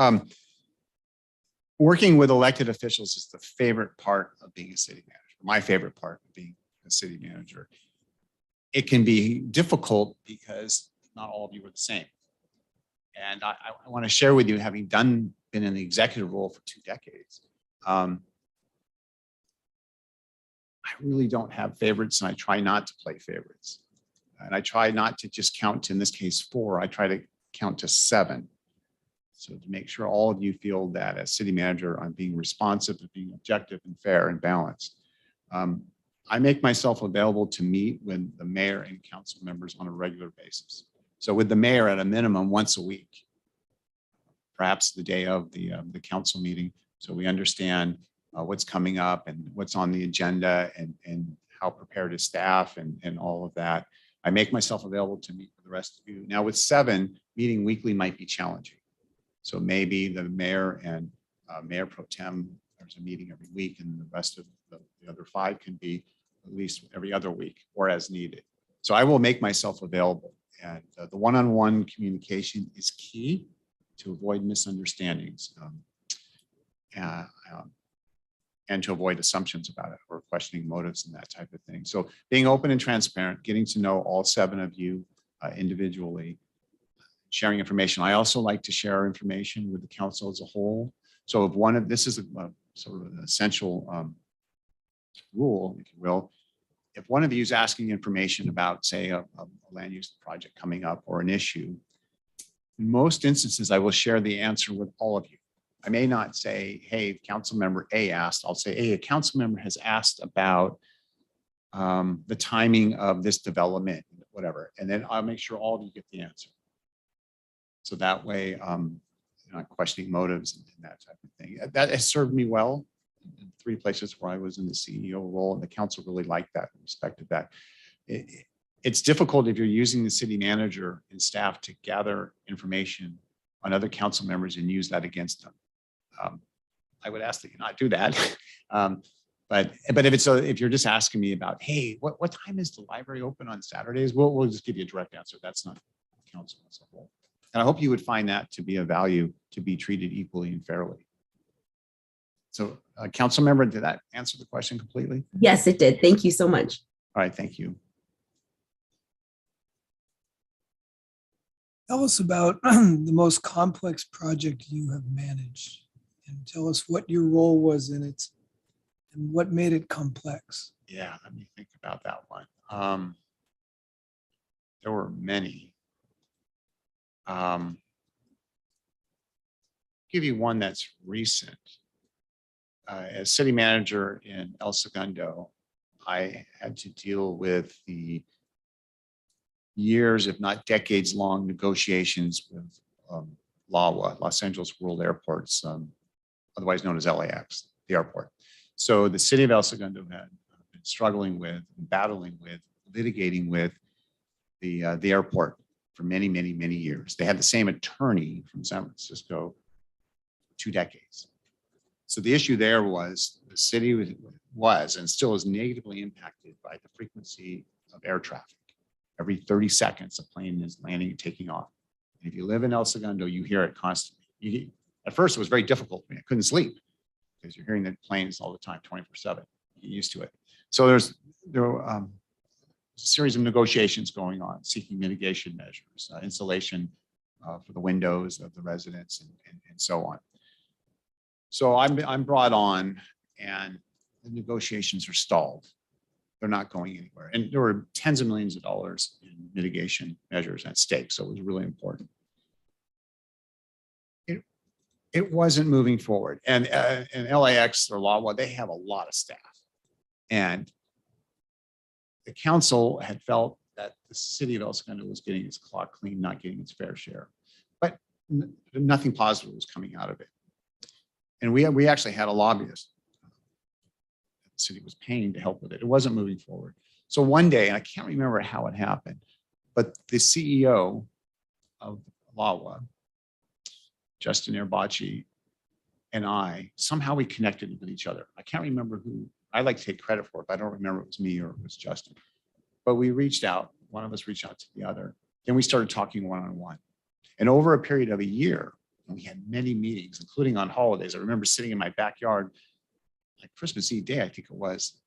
Working with elected officials is the favorite part of being a city manager. My favorite part of being a city manager. It can be difficult because not all of you are the same. And I want to share with you, having been in the executive role for 2 decades, I really don't have favorites, and I try not to play favorites. And I try not to just count to, in this case, 4. I try to count to 7. So to make sure all of you feel that as city manager, I'm being responsive and being objective and fair and balanced. I make myself available to meet with the mayor and council members on a regular basis. So with the mayor at a minimum once a week, perhaps the day of the council meeting, so we understand what's coming up and what's on the agenda and how prepared is staff and all of that. I make myself available to meet with the rest of you. Now with 7, meeting weekly might be challenging. So maybe the mayor and Mayor Pro Tem, there's a meeting every week, and the rest of the other 5 can be at least every other week or as needed. So I will make myself available. And the one-on-one communication is key to avoid misunderstandings and to avoid assumptions about it or questioning motives and that type of thing. So being open and transparent, getting to know all 7 of you individually, sharing information. I also like to share information with the council as a whole. So if this is a sort of an essential rule, if you will, if one of you is asking information about, say, a land use project coming up or an issue, in most instances, I will share the answer with all of you. I may not say, hey, council member A asked. I'll say, hey, a council member has asked about the timing of this development, whatever. And then I'll make sure all of you get the answer. So that way, you're not questioning motives and that type of thing. That has served me well in 3 places where I was in the CEO role, and the council really liked that and respected that. It's difficult if you're using the city manager and staff to gather information on other council members and use that against them. I would ask that you not do that. But if you're just asking me about, hey, what time is the library open on Saturdays? We'll just give you a direct answer. That's not council as a whole. And I hope you would find that to be a value to be treated equally and fairly. So council member, did that answer the question completely? Yes, it did. Thank you so much. All right, thank you. Tell us about the most complex project you have managed, and tell us what your role was in it and what made it complex. Yeah, let me think about that one. There were many. Give you one that's recent. As city manager in El Segundo, I had to deal with the years, if not decades long negotiations with LAWA, Los Angeles World Airports, otherwise known as LAX, the airport. So the city of El Segundo had been struggling with, battling with, litigating with the airport for many, many, many years. They had the same attorney from San Francisco for 2 decades. So the issue there was the city was and still is negatively impacted by the frequency of air traffic. Every 30 seconds, a plane is landing and taking off. And if you live in El Segundo, you hear it constantly. At first, it was very difficult for me. I couldn't sleep because you're hearing the planes all the time, 24/7. Get used to it. So there were a series of negotiations going on, seeking mitigation measures, insulation for the windows of the residents, and so on. So I'm brought on, and the negotiations are stalled. They're not going anywhere. And there were tens of millions of dollars in mitigation measures at stake. So it was really important. It wasn't moving forward. And LAX or LAWA, they have a lot of staff. And the council had felt that the city of El Segundo was getting its clock clean, not getting its fair share. But nothing positive was coming out of it. And we actually had a lobbyist the city was paying to help with it. It wasn't moving forward. So one day, and I can't remember how it happened, but the CEO of LAWA, Justin Erbacci, and I, somehow we connected with each other. I can't remember who. I like to take credit for it, but I don't remember if it was me or it was Justin. But we reached out. One of us reached out to the other. Then we started talking one-on-one. And over a period of a year, and we had many meetings, including on holidays. I remember sitting in my backyard, like Christmas Eve day, I think it was,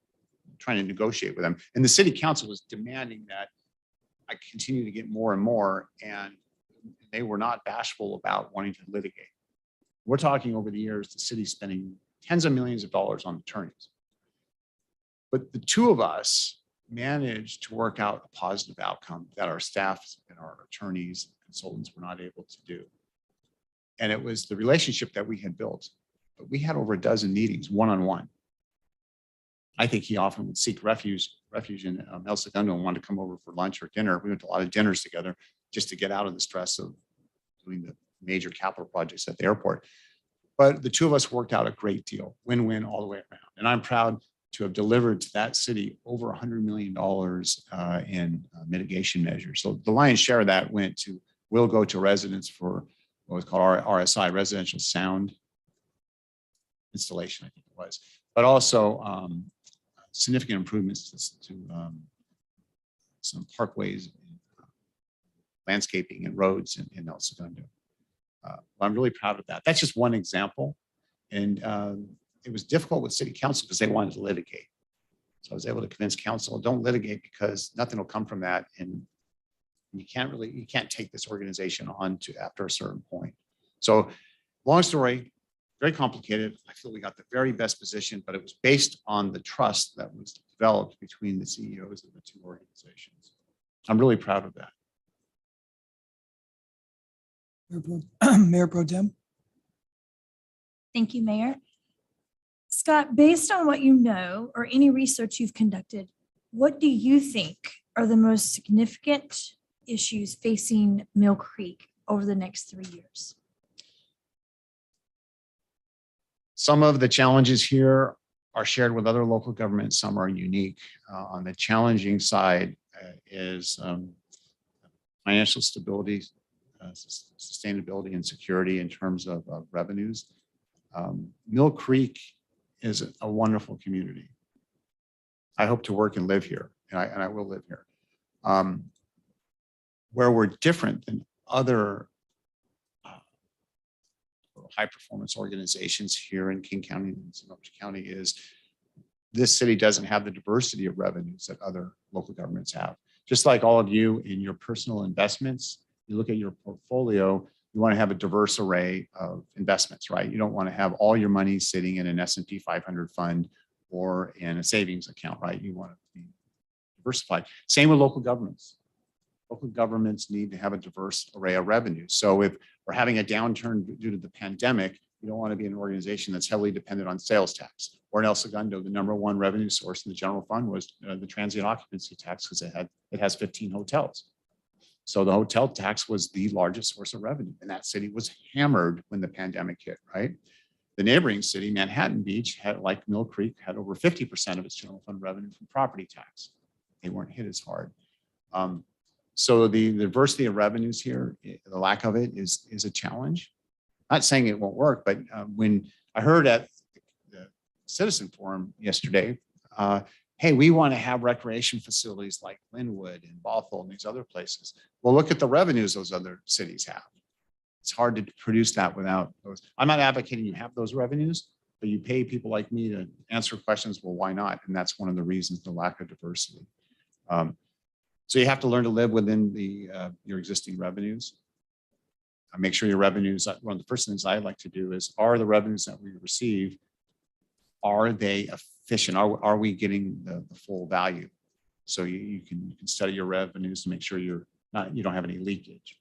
trying to negotiate with them. And the city council was demanding that I continue to get more and more. And they were not bashful about wanting to litigate. We're talking over the years, the city's spending tens of millions of dollars on attorneys. But the two of us managed to work out a positive outcome that our staff and our attorneys and consultants were not able to do. And it was the relationship that we had built. But we had over a dozen meetings, one-on-one. I think he often would seek refuge in El Segundo and wanted to come over for lunch or dinner. We went to a lot of dinners together just to get out of the stress of doing the major capital projects at the airport. But the two of us worked out a great deal, win-win all the way around. And I'm proud to have delivered to that city over $100 million in mitigation measures. So the lion's share of that will go to residents for what was called RSI, residential sound installation, I think it was, but also significant improvements to some parkways, landscaping and roads in El Segundo. I'm really proud of that. That's just one example. And it was difficult with city council because they wanted to litigate. So I was able to convince council, don't litigate because nothing will come from that. And you can't take this organization on to after a certain point. So long story, very complicated. I feel we got the very best position, but it was based on the trust that was developed between the CEOs of the two organizations. I'm really proud of that. Mayor Pro Tem. Thank you, Mayor. Scott, based on what you know or any research you've conducted, what do you think are the most significant issues facing Mill Creek over the next 3 years? Some of the challenges here are shared with other local governments. Some are unique. On the challenging side is financial stability, sustainability, and security in terms of revenues. Mill Creek is a wonderful community. I hope to work and live here, and I will live here. Where we're different than other high performance organizations here in King County and Sonoma County is this city doesn't have the diversity of revenues that other local governments have. Just like all of you in your personal investments, you look at your portfolio, you want to have a diverse array of investments, right? You don't want to have all your money sitting in an S&P 500 fund or in a savings account, right? You want to be diversified. Same with local governments. Local governments need to have a diverse array of revenues. So if we're having a downturn due to the pandemic, you don't want to be an organization that's heavily dependent on sales tax. Or in El Segundo, the #1 revenue source in the general fund was the transient occupancy tax because it has 15 hotels. So the hotel tax was the largest source of revenue, and that city was hammered when the pandemic hit, right? The neighboring city, Manhattan Beach, had, like Mill Creek, had over 50% of its general fund revenue from property tax. They weren't hit as hard. So the diversity of revenues here, the lack of it is a challenge. Not saying it won't work, but when I heard at the Citizen Forum yesterday, hey, we want to have recreation facilities like Linwood and Bothell and these other places. Well, look at the revenues those other cities have. It's hard to produce that without those. I'm not advocating you have those revenues, but you pay people like me to answer questions. Well, why not? And that's one of the reasons, the lack of diversity. So you have to learn to live within your existing revenues. Make sure your revenues, one of the first things I like to do is, are the revenues that we receive, are they efficient? Are we getting the full value? So you can study your revenues to make sure you don't have any leakage.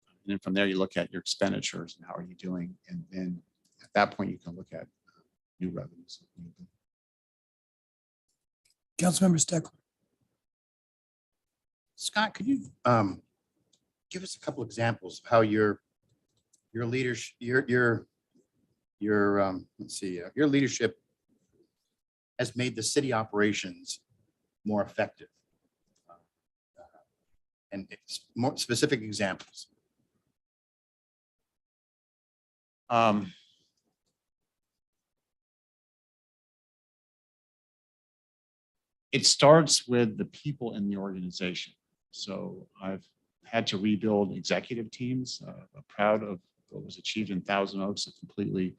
And then from there, you look at your expenditures and how are you doing? And then at that point, you can look at new revenues. Councilmember Steckler. Scott, could you give us a couple examples of how your leadership, your leadership has made the city operations more effective? And it's more specific examples. It starts with the people in the organization. So I've had to rebuild executive teams. I'm proud of what was achieved in Thousand Oaks. I completely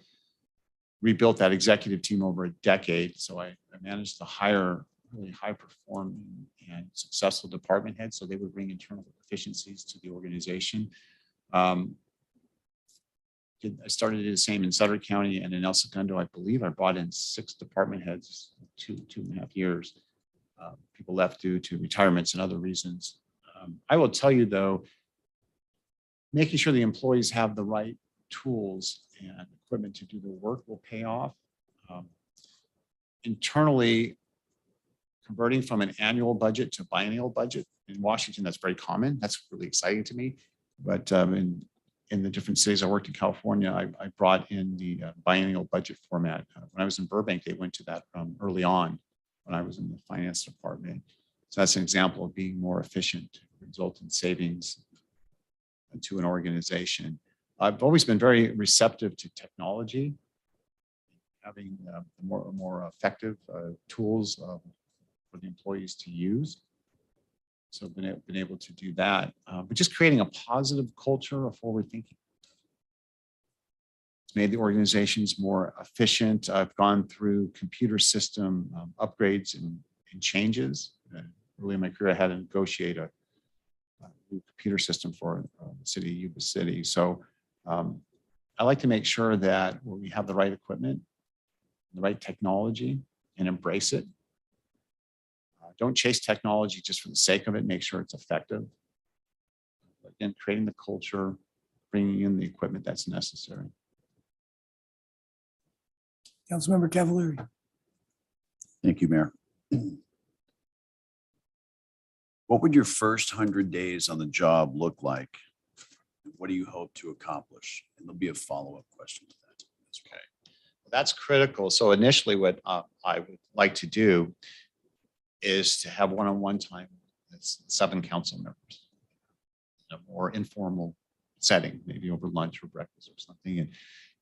rebuilt that executive team over a decade. So I managed to hire really high performing and successful department heads so they would bring internal efficiencies to the organization. I started to do the same in Sutter County and in El Segundo. I believe I brought in 6 department heads, 2.5 years. People left due to retirements and other reasons. I will tell you though, making sure the employees have the right tools and equipment to do the work will pay off. Internally, converting from an annual budget to biennial budget in Washington, that's very common. That's really exciting to me. But in the different cities I worked in California, I brought in the biennial budget format. When I was in Burbank, they went to that early on when I was in the finance department. So that's an example of being more efficient, result in savings to an organization. I've always been very receptive to technology, having more effective tools for the employees to use. So I've been able to do that, but just creating a positive culture of forward thinking. It's made the organizations more efficient. I've gone through computer system upgrades and changes. Early in my career, I had to negotiate a new computer system for the city of Yuba City. So I like to make sure that we have the right equipment, the right technology, and embrace it. Don't chase technology just for the sake of it. Make sure it's effective. Again, creating the culture, bringing in the equipment that's necessary. Councilmember Cavalieri. Thank you, Mayor. What would your first 100 days on the job look like? What do you hope to accomplish? And there'll be a follow-up question to that. Okay, that's critical. So initially what I would like to do is to have one-on-one time with 7 council members in a more informal setting, maybe over lunch or breakfast or something,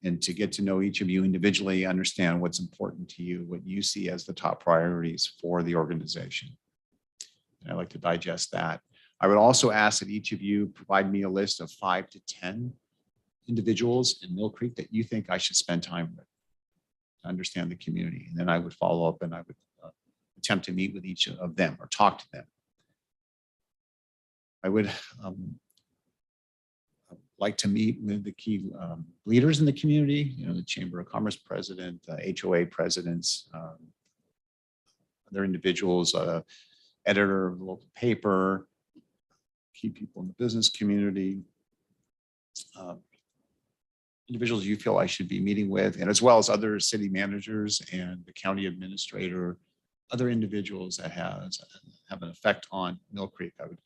and to get to know each of you individually, understand what's important to you, what you see as the top priorities for the organization. And I like to digest that. I would also ask that each of you provide me a list of 5 to 10 individuals in Mill Creek that you think I should spend time with to understand the community. And then I would follow up and I would attempt to meet with each of them or talk to them. I would like to meet with the key leaders in the community, you know, the Chamber of Commerce president, HOA presidents, other individuals, editor of the local paper, key people in the business community, individuals you feel I should be meeting with, and as well as other city managers and the county administrator, other individuals that have an effect on Mill Creek. I would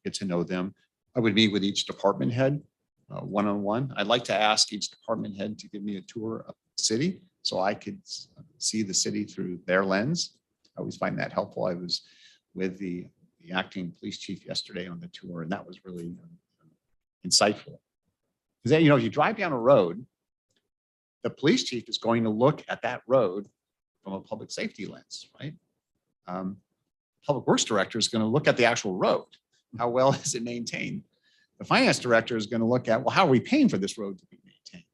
get to know them. I would meet with each department head one-on-one. I'd like to ask each department head to give me a tour of the city so I could see the city through their lens. I always find that helpful. I was with the acting police chief yesterday on the tour, and that was really insightful. Because then, if you drive down a road, the police chief is going to look at that road from a public safety lens, right? Public Works Director is going to look at the actual road. How well is it maintained? The finance director is going to look at, well, how are we paying for this road to be maintained?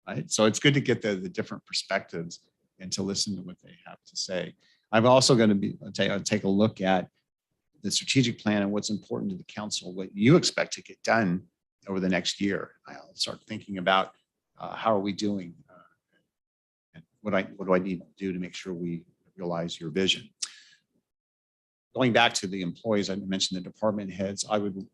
Right. So it's good to get the different perspectives and to listen to what they have to say. I'm also going to take a look at the strategic plan and what's important to the council, what you expect to get done over the next year. I'll start thinking about how are we doing and what do I need to do to make sure we realize your vision. Going back to the employees, I mentioned the department heads. I would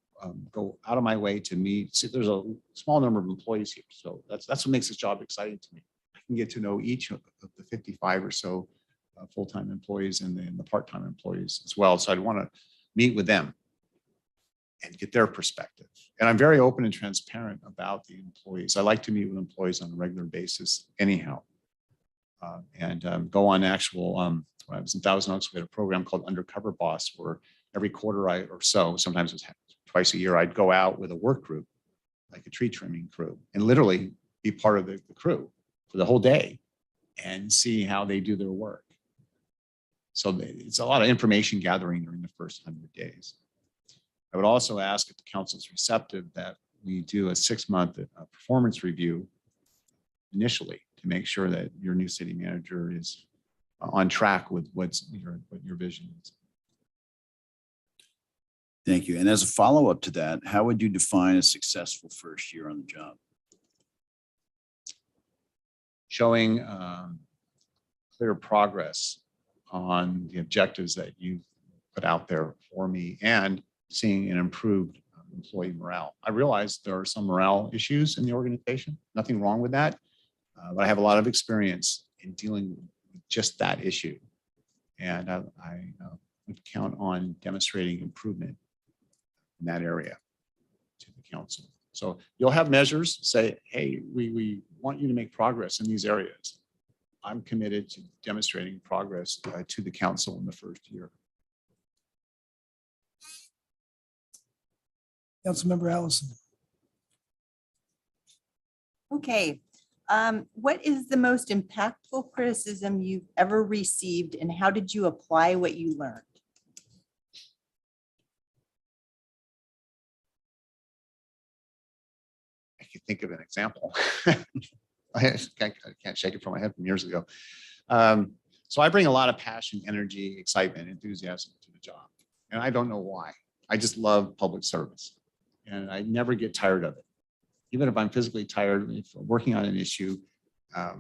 go out of my way to meet. See, there's a small number of employees here, so that's what makes this job exciting to me. I can get to know each of the 55 or so full-time employees and the part-time employees as well. So I'd want to meet with them and get their perspective. And I'm very open and transparent about the employees. I like to meet with employees on a regular basis anyhow. And go on actual, when I was in Thousand Oaks, we had a program called Undercover Boss, where every quarter or so, sometimes it was twice a year, I'd go out with a work group, like a tree trimming crew, and literally be part of the crew for the whole day and see how they do their work. So it's a lot of information gathering during the first 100 days. I would also ask if the council's receptive that we do a 6-month performance review initially to make sure that your new city manager is on track with what your vision is. Thank you. And as a follow-up to that, how would you define a successful first year on the job? Showing clear progress on the objectives that you've put out there for me and seeing an improved employee morale. I realize there are some morale issues in the organization. Nothing wrong with that. But I have a lot of experience in dealing with just that issue. And I would count on demonstrating improvement in that area to the council. So you'll have measures say, hey, we want you to make progress in these areas. I'm committed to demonstrating progress to the council in the first year. Councilmember Allison. Okay. What is the most impactful criticism you've ever received, and how did you apply what you learned? I can think of an example. I can't shake it from my head from years ago. So I bring a lot of passion, energy, excitement, enthusiasm to the job. And I don't know why. I just love public service. And I never get tired of it. Even if I'm physically tired of working on an issue, I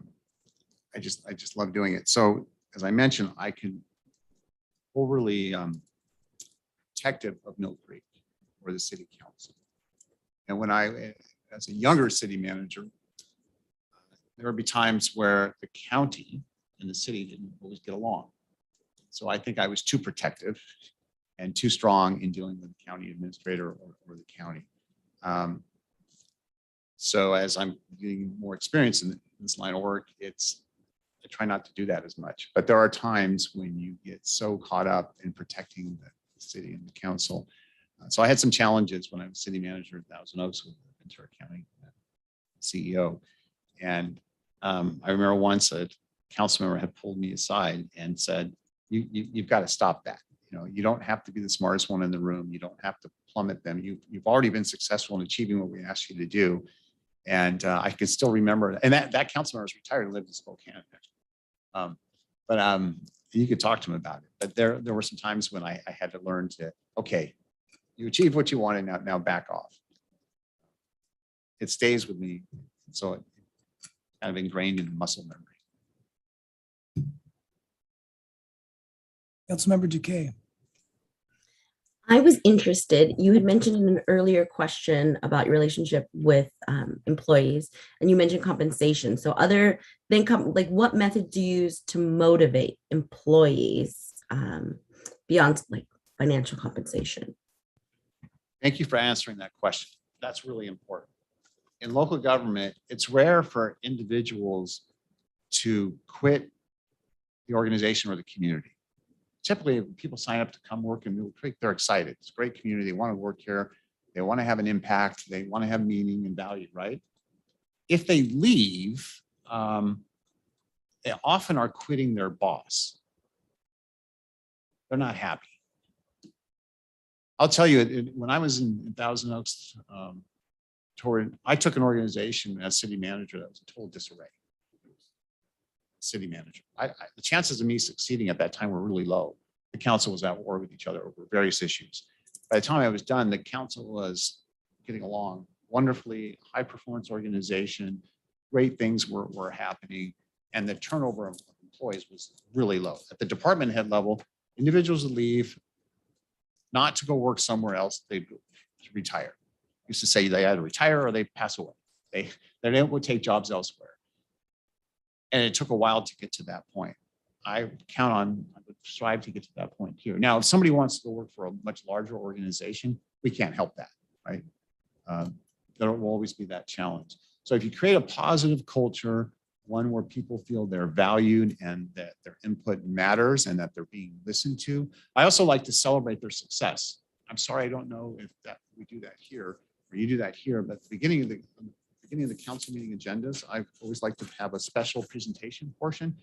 just love doing it. So as I mentioned, I can overly protective of Mill Creek or the city council. And when I, as a younger city manager, there would be times where the county and the city didn't always get along. So I think I was too protective and too strong in dealing with the county administrator or the county. So as I'm getting more experience in this line of work, I try not to do that as much. But there are times when you get so caught up in protecting the city and the council. So I had some challenges when I was city manager at Thousand Oaks with the Ventura County CEO. And I remember once a council member had pulled me aside and said, you've got to stop that. You don't have to be the smartest one in the room. You don't have to plummet them. You've already been successful in achieving what we asked you to do. And I can still remember, and that council member is retired and lived in Spokane. But you could talk to him about it. But there were some times when I had to learn to, okay, you achieved what you wanted, now back off. It stays with me. So it's kind of ingrained in muscle memory. Councilmember Duque. I was interested, you had mentioned in an earlier question about your relationship with employees, and you mentioned compensation. So other than what method do you use to motivate employees beyond like financial compensation? Thank you for answering that question. That's really important. In local government, it's rare for individuals to quit the organization or the community. Typically, when people sign up to come work in Mill Creek, they're excited. It's a great community. They want to work here. They want to have an impact. They want to have meaning and value, right? If they leave, they often are quitting their boss. They're not happy. I'll tell you, when I was in Thousand Oaks, I took an organization as city manager that was in total disarray. City manager. The chances of me succeeding at that time were really low. The council was at war with each other over various issues. By the time I was done, the council was getting along wonderfully, high performance organization, great things were happening, and the turnover of employees was really low. At the department head level, individuals would leave not to go work somewhere else, they retire. Used to say they either retire or they pass away. They would take jobs elsewhere. And it took a while to get to that point. I would strive to get to that point here. Now, if somebody wants to go work for a much larger organization, we can't help that, right? There will always be that challenge. So if you create a positive culture, one where people feel they're valued and that their input matters and that they're being listened to. I also like to celebrate their success. I'm sorry, I don't know if we do that here or you do that here, but at the beginning of the council meeting agendas, I always like to have a special presentation portion.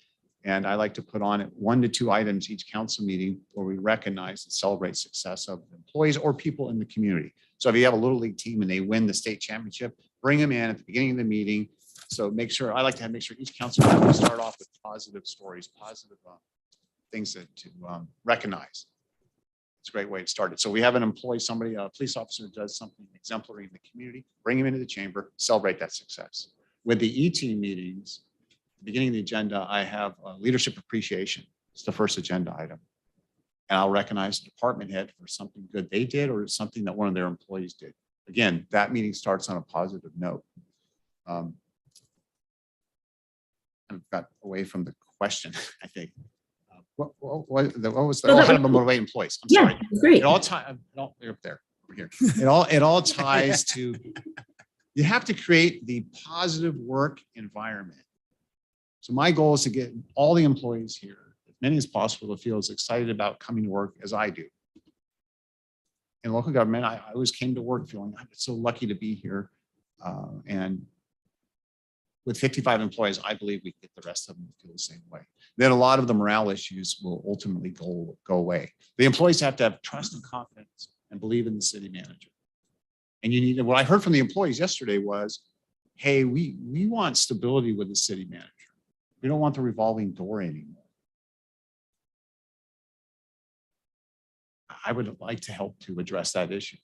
And I like to put on it 1 to 2 items each council meeting where we recognize and celebrate success of employees or people in the community. So if you have a little league team and they win the state championship, bring them in at the beginning of the meeting. So I like to make sure each council meeting start off with positive stories, positive things to recognize. It's a great way to start it. So we have an employee, a police officer does something exemplary in the community, bring him into the chamber, celebrate that success. With the E-team meetings, beginning of the agenda, I have leadership appreciation. It's the first agenda item. And I'll recognize the department head for something good they did or something that one of their employees did. Again, that meeting starts on a positive note. I got away from the question, I think. What was how to motivate employees? I'm sorry. Great. It all ties. You're up there, over here. It all ties to. You have to create the positive work environment. So my goal is to get all the employees here, as many as possible, to feel as excited about coming to work as I do. In local government, I always came to work feeling I'm so lucky to be here, and with 55 employees, I believe we get the rest of them to feel the same way. Then a lot of the morale issues will ultimately go away. The employees have to have trust and confidence and believe in the city manager. And what I heard from the employees yesterday was, hey, we want stability with the city manager. We don't want the revolving door anymore. I would like to help to address that issue.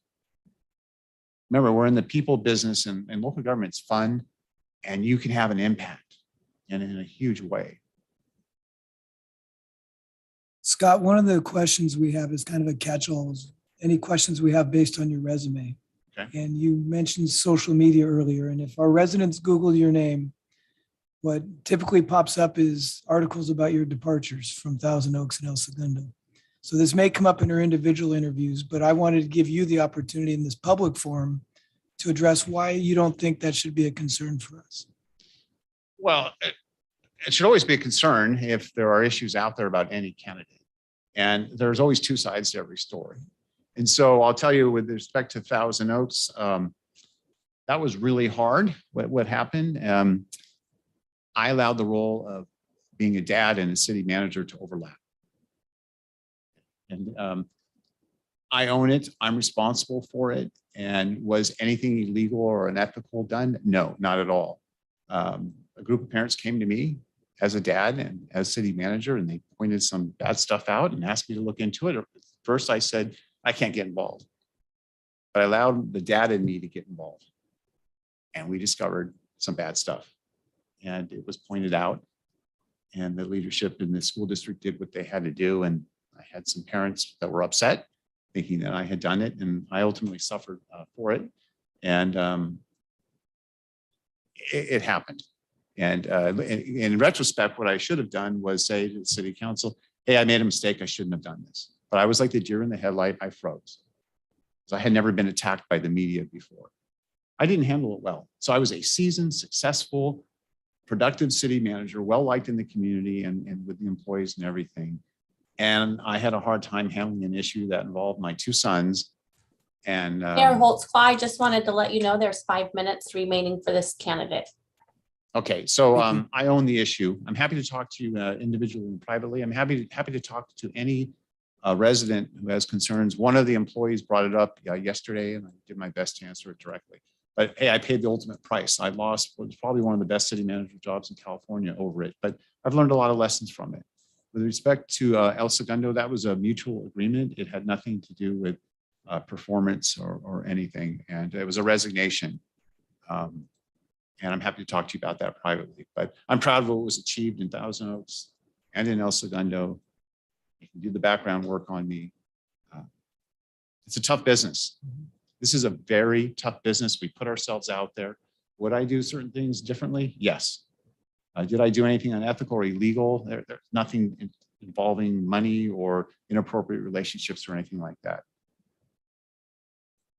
Remember, we're in the people business and local government's fun. And you can have an impact and in a huge way. Scott, one of the questions we have is kind of a catch-all. Any questions we have based on your resume? Okay. And you mentioned social media earlier. And if our residents Google your name, what typically pops up is articles about your departures from Thousand Oaks and El Segundo. So this may come up in our individual interviews, but I wanted to give you the opportunity in this public forum to address why you don't think that should be a concern for us. Well, it should always be a concern if there are issues out there about any candidate. And there's always 2 sides to every story. And so I'll tell you with respect to Thousand Oaks, that was really hard, what happened. I allowed the role of being a dad and a city manager to overlap. And I own it. I'm responsible for it. And was anything illegal or unethical done? No, not at all. A group of parents came to me as a dad and as city manager, and they pointed some bad stuff out and asked me to look into it. First, I said, I can't get involved. But I allowed the dad in me to get involved. And we discovered some bad stuff. And it was pointed out. And the leadership in the school district did what they had to do. And I had some parents that were upset, thinking that I had done it, and I ultimately suffered for it. And it happened. And in retrospect, what I should have done was say to the city council, hey, I made a mistake. I shouldn't have done this. But I was like the deer in the headlight. I froze. because I had never been attacked by the media before. I didn't handle it well. So I was a seasoned, successful, productive city manager, well-liked in the community and with the employees and everything. And I had a hard time handling an issue that involved my two sons. And Mayor Holtzclaw, I just wanted to let you know there's 5 minutes remaining for this candidate. okay, so I own the issue. I'm happy to talk to you individually and privately. I'm happy to talk to any resident who has concerns. One of the employees brought it up yesterday, and I did my best to answer it directly. But hey, I paid the ultimate price. I lost what was probably one of the best city manager jobs in California over it, but I've learned a lot of lessons from it. With respect to El Segundo, that was a mutual agreement. It had nothing to do with performance or anything, and it was a resignation. And I'm happy to talk to you about that privately, but I'm proud of what was achieved in Thousand Oaks and in El Segundo. You can do the background work on me. It's a tough business. This is a very tough business. We put ourselves out there. Would I do certain things differently? Yes. Did I do anything unethical or illegal? There's nothing involving money or inappropriate relationships or anything like that.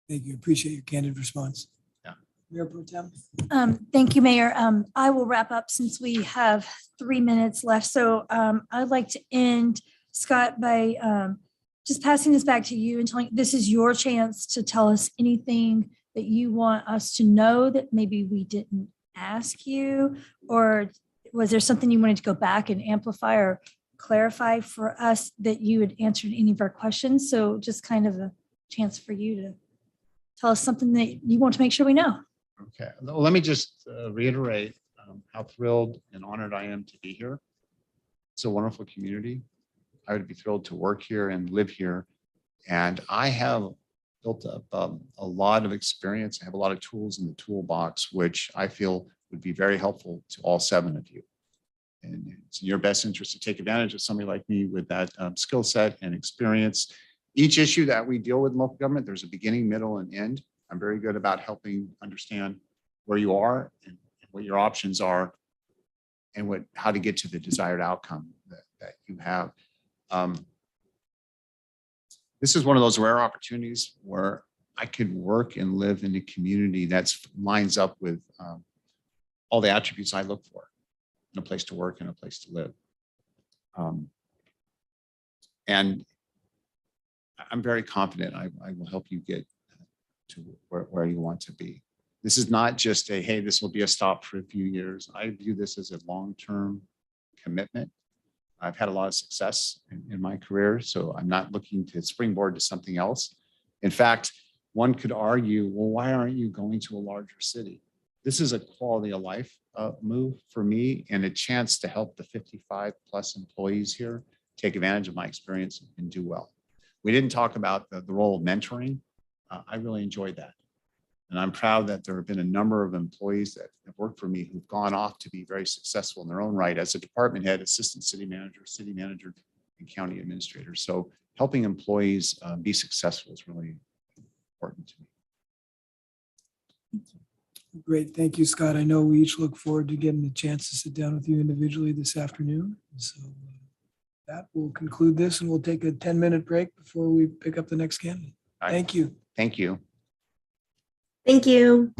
Thank you. Appreciate your candid response. Yeah. Mayor Pro Tem. Thank you, Mayor. I will wrap up since we have 3 minutes left. So I'd like to end, Scott, by just passing this back to you and telling, this is your chance to tell us anything that you want us to know that maybe we didn't ask you, or was there something you wanted to go back and amplify or clarify for us that you had answered any of our questions? So just kind of a chance for you to tell us something that you want to make sure we know. Okay, well, let me just reiterate how thrilled and honored I am to be here. It's a wonderful community. I would be thrilled to work here and live here. And I have built up a lot of experience. I have a lot of tools in the toolbox, which I feel would be very helpful to all 7 of you. And it's in your best interest to take advantage of somebody like me with that skill set and experience. Each issue that we deal with in local government, there's a beginning, middle, and end. I'm very good about helping understand where you are and what your options are and how to get to the desired outcome that you have. This is one of those rare opportunities where I could work and live in a community that lines up with all the attributes I look for in a place to work and a place to live. And I'm very confident I will help you get to where you want to be. This is not just a, hey, this will be a stop for a few years. I view this as a long-term commitment. I've had a lot of success in my career, so I'm not looking to springboard to something else. In fact, one could argue, well, why aren't you going to a larger city? This is a quality of life move for me and a chance to help the 55 plus employees here take advantage of my experience and do well. We didn't talk about the role of mentoring. I really enjoyed that. And I'm proud that there have been a number of employees that have worked for me who've gone off to be very successful in their own right as a department head, assistant city manager, and county administrator. So helping employees be successful is really important to me. Great. Thank you, Scott. I know we each look forward to getting the chance to sit down with you individually this afternoon. So that will conclude this, and we'll take a 10-minute break before we pick up the next candidate. Thank you. Thank you. Thank you.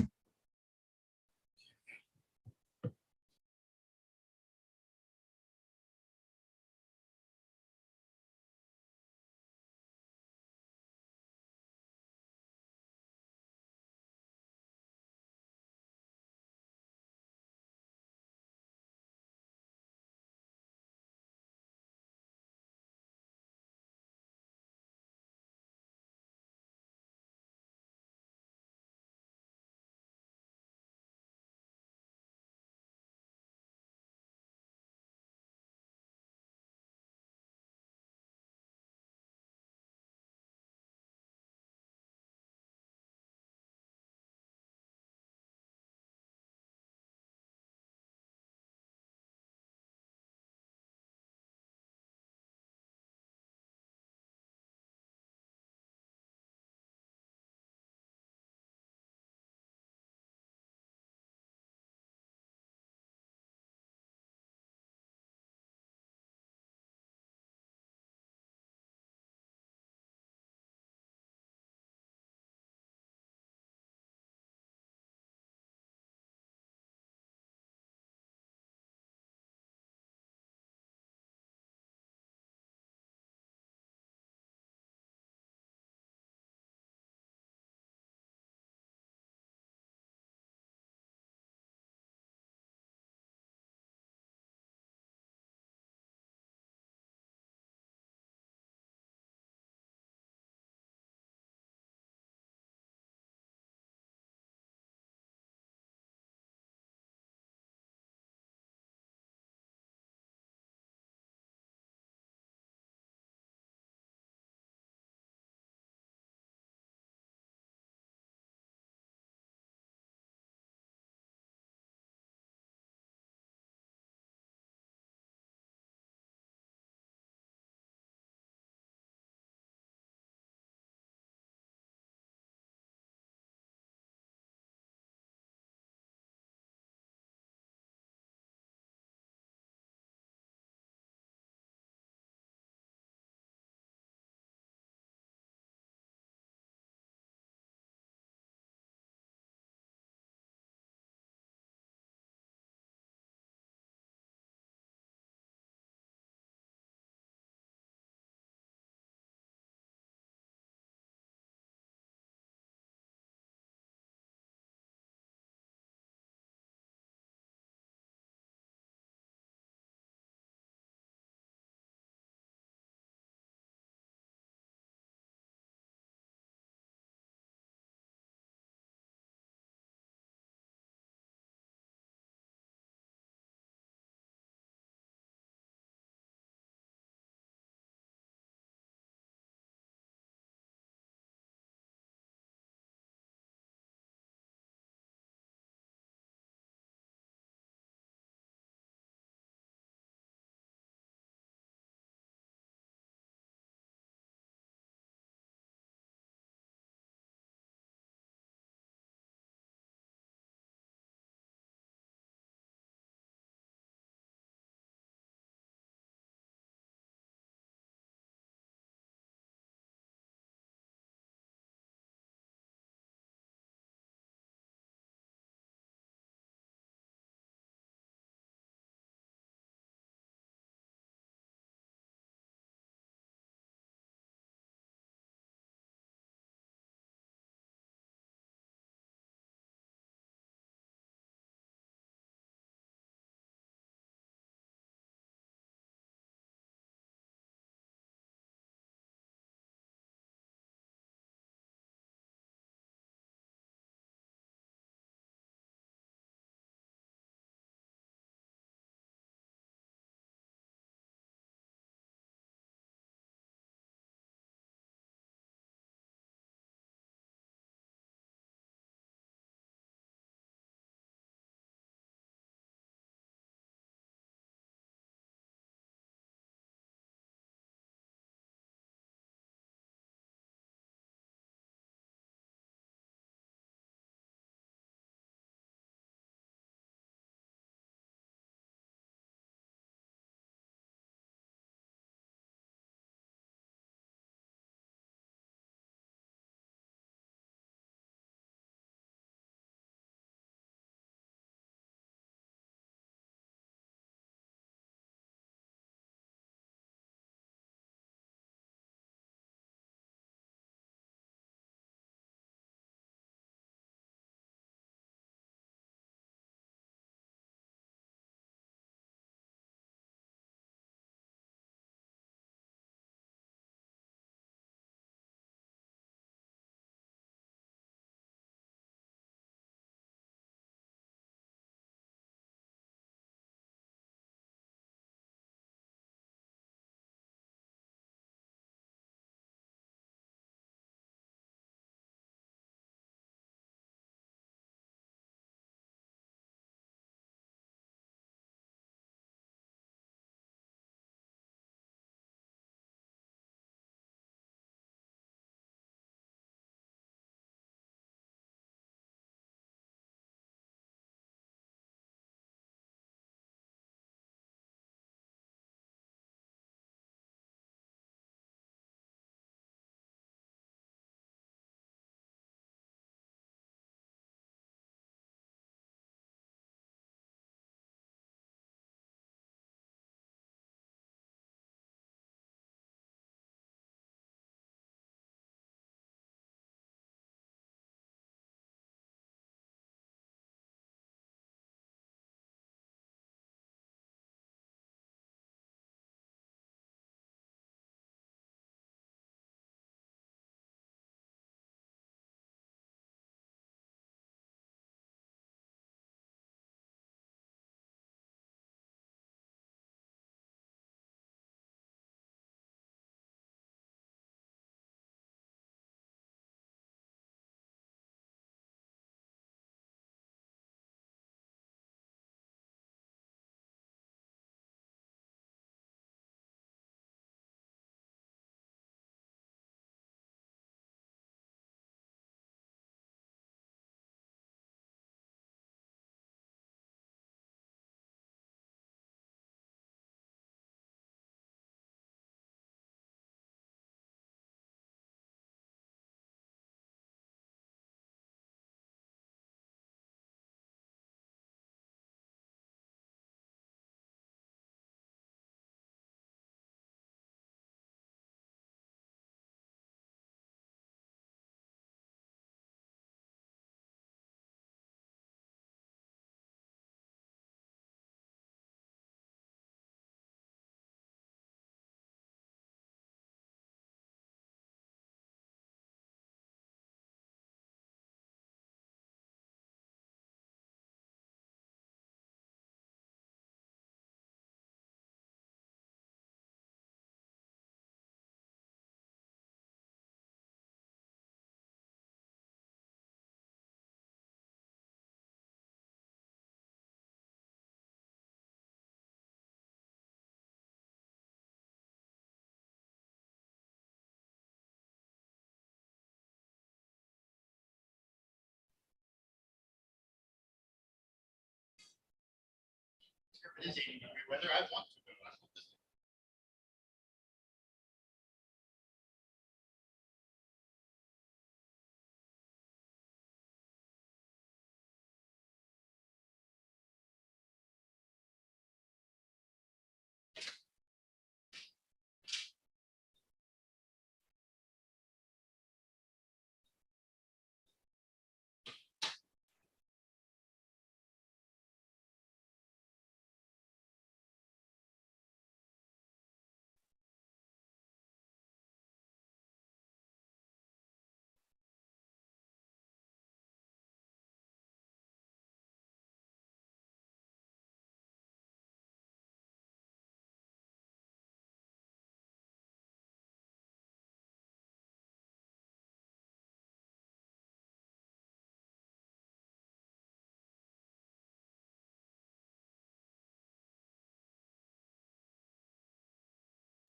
This ain't gonna be weather I want to go. I want this.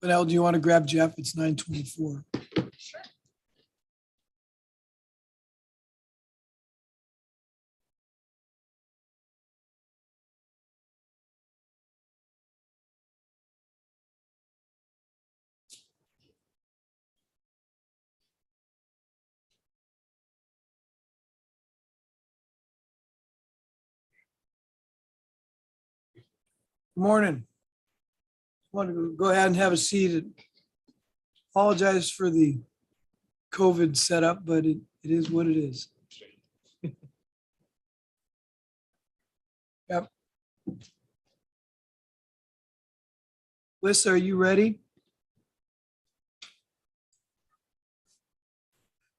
But Al, do you want to grab Jeff? It's 9:24. Morning. Want to go ahead and have a seat. Apologize for the COVID setup, but it is what it is. Yep. Lisa, are you ready?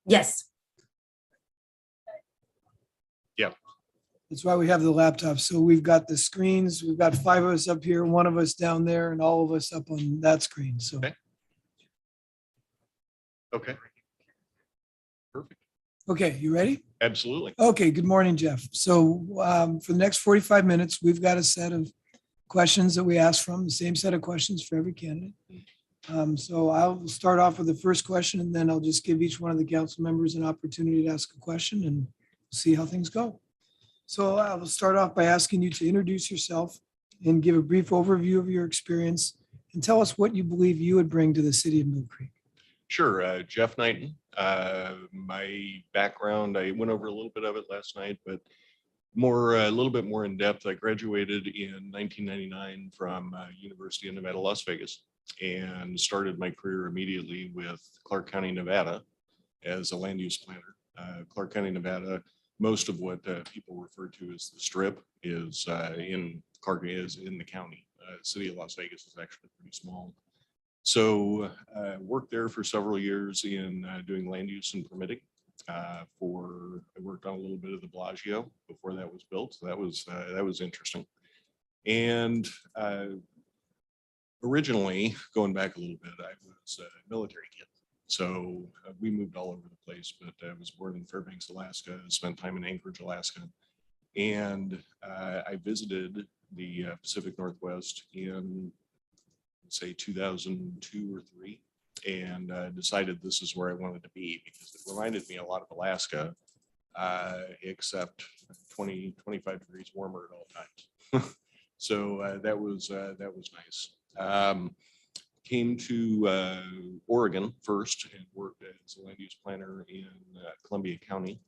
Yes. That's why we have the laptop. So we've got the screens. We've got 5 of us up here, 1 of us down there, and all of us up on that screen. So, Okay. Okay. Perfect. okay, you ready? Absolutely. Okay, good morning, Jeff. So for the next 45 minutes, we've got a set of questions that we ask from, the same set of questions for every candidate. So I'll start off with the first question, and then I'll just give each one of the council members an opportunity to ask a question and see how things go. So I will start off by asking you to introduce yourself and give a brief overview of your experience and tell us what you believe you would bring to the city of Mill Creek. Sure. Jeff Knighton. My background, I went over a little bit of it last night, but a little bit more in depth. I graduated in 1999 from University of Nevada, Las Vegas, and started my career immediately with Clark County, Nevada as a land use planner. Clark County, Nevada, most of what people refer to as the Strip is in the county. City of Las Vegas is actually pretty small. So worked there for several years in doing land use and permitting. I worked on a little bit of the Bellagio before that was built. So that was interesting. And originally, going back a little bit, I was a military kid. So we moved all over the place, but I was born in Fairbanks, Alaska, spent time in Anchorage, Alaska. And I visited the Pacific Northwest in, say, 2002 or 3, and decided this is where I wanted to be because it reminded me a lot of Alaska, except 20, 25 degrees warmer at all times. So that was nice. Came to Oregon first and worked as a land use planner in Columbia County,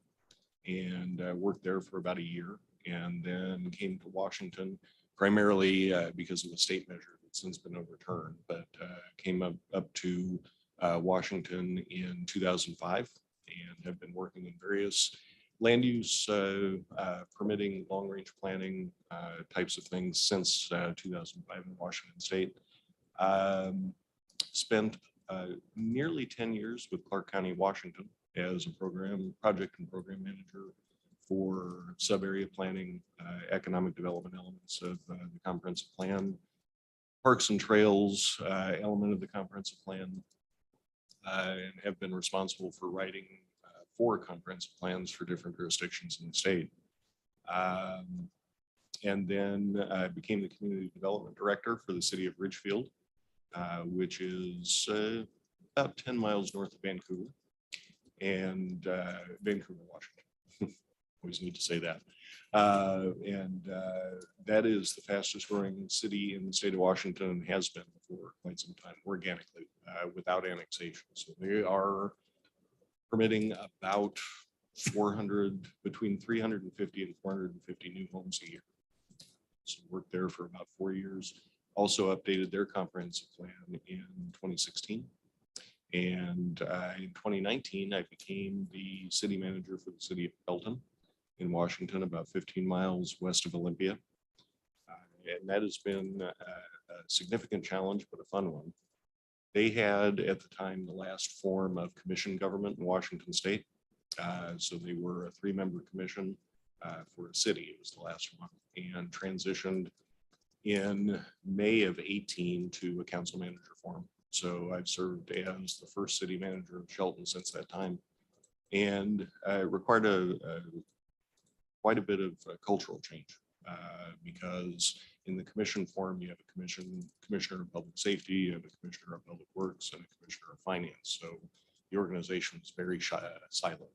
and worked there for about a year, and then came to Washington primarily because of a state measure that's since been overturned, but came up to Washington in 2005 and have been working in various land use permitting, long range planning types of things since 2005 in Washington State. Spent nearly 10 years with Clark County, Washington as a project and program manager for sub-area planning, economic development elements of the comprehensive plan, parks and trails element of the comprehensive plan, and have been responsible for writing 4 comprehensive plans for different jurisdictions in the state. And then I became the community development director for the city of Ridgefield, which is about 10 miles north of Vancouver, and Vancouver, Washington. Always need to say that. That is the fastest growing city in the state of Washington and has been for quite some time organically, without annexation. So they are permitting about 400, between 350 and 450 new homes a year. So worked there for about 4 years. Also updated their comprehensive plan in 2016. And in 2019, I became the city manager for the city of Belton in Washington, about 15 miles west of Olympia. And that has been a significant challenge, but a fun one. They had at the time the last form of commission government in Washington state. So they were a 3-member commission for a city. It was the last one, and transitioned in May of 18 to a council manager form. So I've served as the first city manager of Shelton since that time, and required quite a bit of cultural change because in the commission form, you have a commissioner of public safety, you have a commissioner of public works, and a commissioner of finance. So the organization was very silent.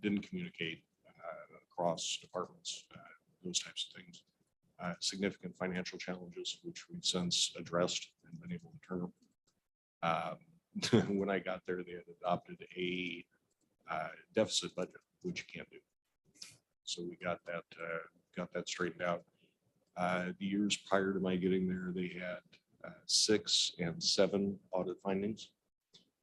Didn't communicate across departments, those types of things. Significant financial challenges, which we've since addressed and been able to turn. When I got there, they had adopted a deficit budget, which you can't do. So we got that straightened out. The years prior to my getting there, they had 6 and 7 audit findings.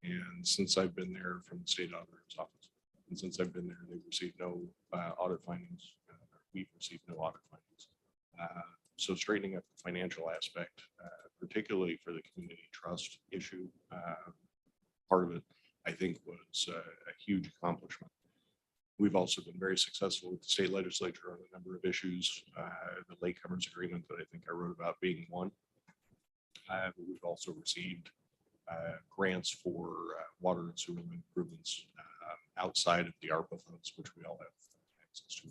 And since I've been there from the state auditor's office, and since I've been there, they've received no audit findings. We've received no audit findings. So straightening up the financial aspect, particularly for the community trust issue, part of it, I think, was a huge accomplishment. We've also been very successful with the state legislature on a number of issues. The latecomers agreement that I think I wrote about being one. We've also received grants for water and sewer improvements outside of the ARPA funds, which we all have access to.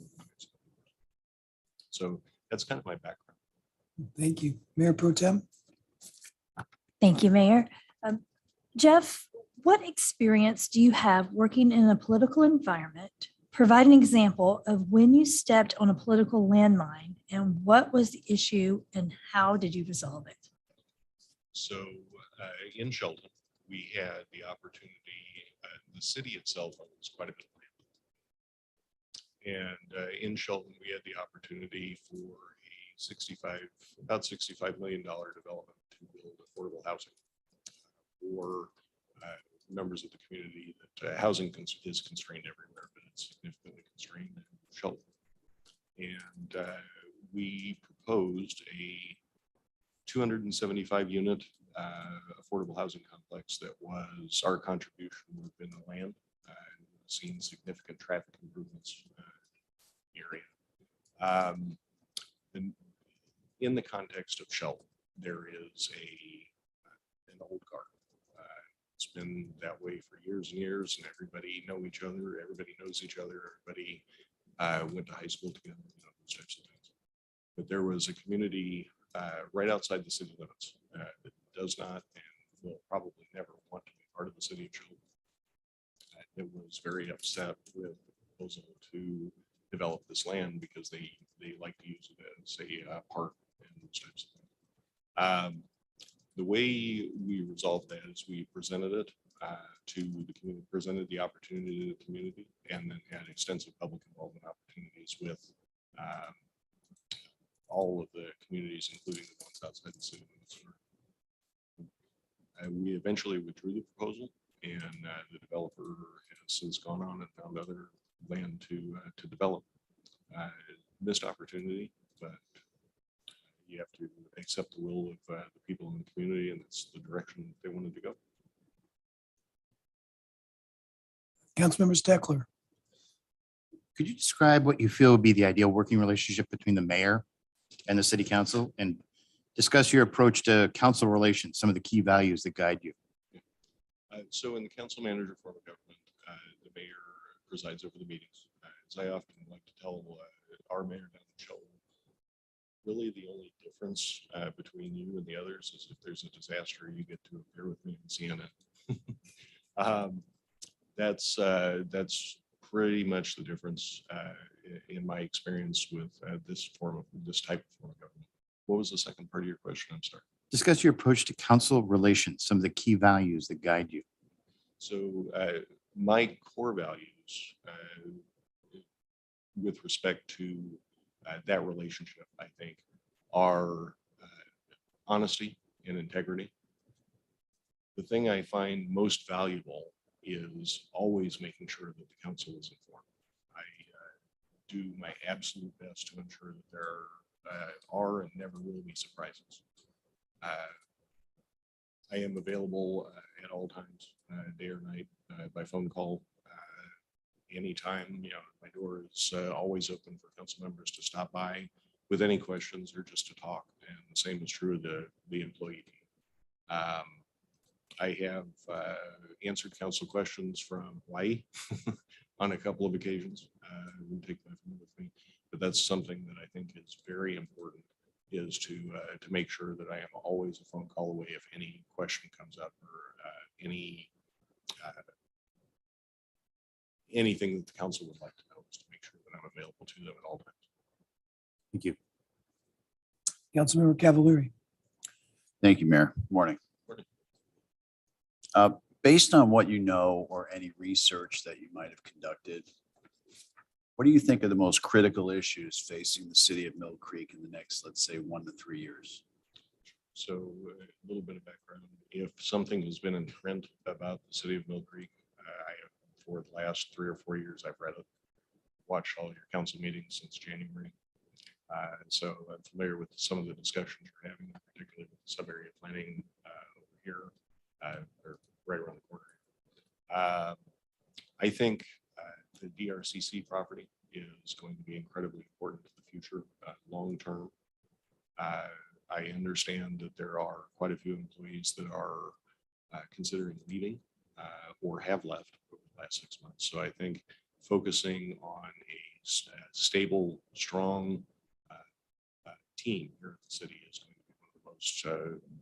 So that's kind of my background. Thank you. Mayor Pro Tem? Thank you, Mayor. Jeff, what experience do you have working in a political environment? Provide an example of when you stepped on a political landmine and what was the issue and how did you resolve it? So in Shelton, we had the opportunity, the city itself owns quite a bit of land. And in Shelton, we had the opportunity for about $65 million development to build affordable housing for members of the community. That housing is constrained everywhere, but it's significantly constrained in Shelton. And we proposed a 275 unit affordable housing complex that was our contribution within the land. Seen significant traffic improvements in the area. And in the context of Shelton, there is an old guard. It's been that way for years and years, and everybody know each other. Everybody knows each other. Everybody went to high school together, those types of things. But there was a community right outside the city limits that does not and will probably never want to be part of the city of Shelton. It was very upset with the proposal to develop this land because they like to use it as a park and those types of things. The way we resolved that is we presented it to the community, presented the opportunity to the community, and then had extensive public involvement opportunities with all of the communities, including the ones outside the city limits. We eventually withdrew the proposal, and the developer has since gone on and found other land to develop. Missed opportunity, but you have to accept the will of the people in the community, and it's the direction they wanted to go. Councilmember Steckler. Could you describe what you feel would be the ideal working relationship between the mayor and the city council, and discuss your approach to council relations, some of the key values that guide you? So in the council manager form of government, the mayor presides over the meetings. As I often like to tell our mayor down in Shelton, really the only difference between you and the others is if there's a disaster, you get to appear with me on CNN. That's pretty much the difference in my experience with this type of form of government. What was the second part of your question? I'm sorry. Discuss your approach to council relations, some of the key values that guide you. So my core values with respect to that relationship, I think, are honesty and integrity. The thing I find most valuable is always making sure that the council is informed. I do my absolute best to ensure that there are and never will be surprises. I am available at all times, day or night, by phone call, anytime. You know, my door is always open for council members to stop by with any questions or just to talk. And the same is true of the employee team. I have answered council questions from Hawaii on a couple of occasions. I wouldn't take my phone with me, but that's something that I think is very important, is to make sure that I am always a phone call away if any question comes up or anything that the council would like to know, is to make sure that I'm available to them at all times. Thank you. Councilmember Cavallari. Thank you, Mayor. Morning. Morning. Based on what you know or any research that you might have conducted, what do you think are the most critical issues facing the city of Mill Creek in the next, let's say, 1 to 3 years? So a little bit of background. If something has been in print about the city of Mill Creek, I have, for the last 3 or 4 years, I've read it, watched all your council meetings since January. So I'm familiar with some of the discussions you're having, particularly with the sub-area planning over here, or right around the corner. I think the DRCC property is going to be incredibly important to the future, long-term. I understand that there are quite a few employees that are considering leaving or have left over the last 6 months. So I think focusing on a stable, strong team here at the city is going to be one of the most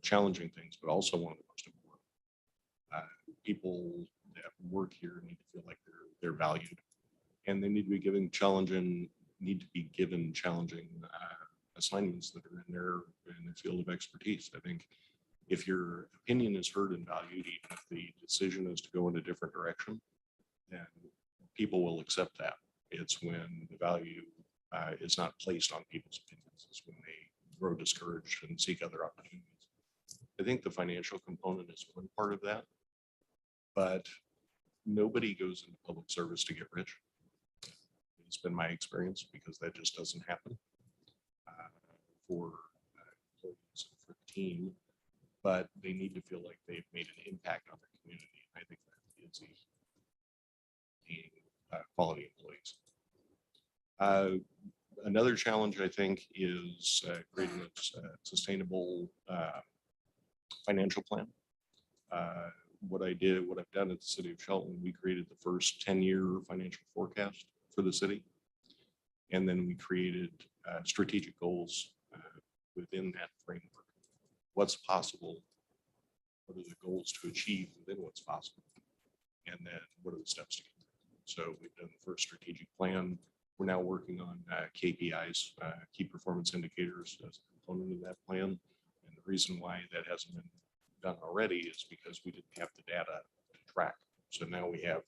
challenging things, but also one of the most important. People that work here need to feel like they're valued, and they need to be given challenging assignments that are in their field of expertise. I think if your opinion is heard and valued, even if the decision is to go in a different direction, then people will accept that. It's when the value is not placed on people's opinions, it's when they grow discouraged and seek other opportunities. I think the financial component is one part of that, but nobody goes into public service to get rich. It's been my experience, because that just doesn't happen for employees, for the team, but they need to feel like they've made an impact on their community. I think that is being quality employees. Another challenge, I think, is creating a sustainable financial plan. What I've done at the city of Shelton, we created the first 10-year financial forecast for the city. And then we created strategic goals within that framework. What's possible? What are the goals to achieve within what's possible? And then what are the steps to get there? So we've done the first strategic plan. We're now working on KPIs, key performance indicators, as a component of that plan. And the reason why that hasn't been done already is because we didn't have the data to track. So now we have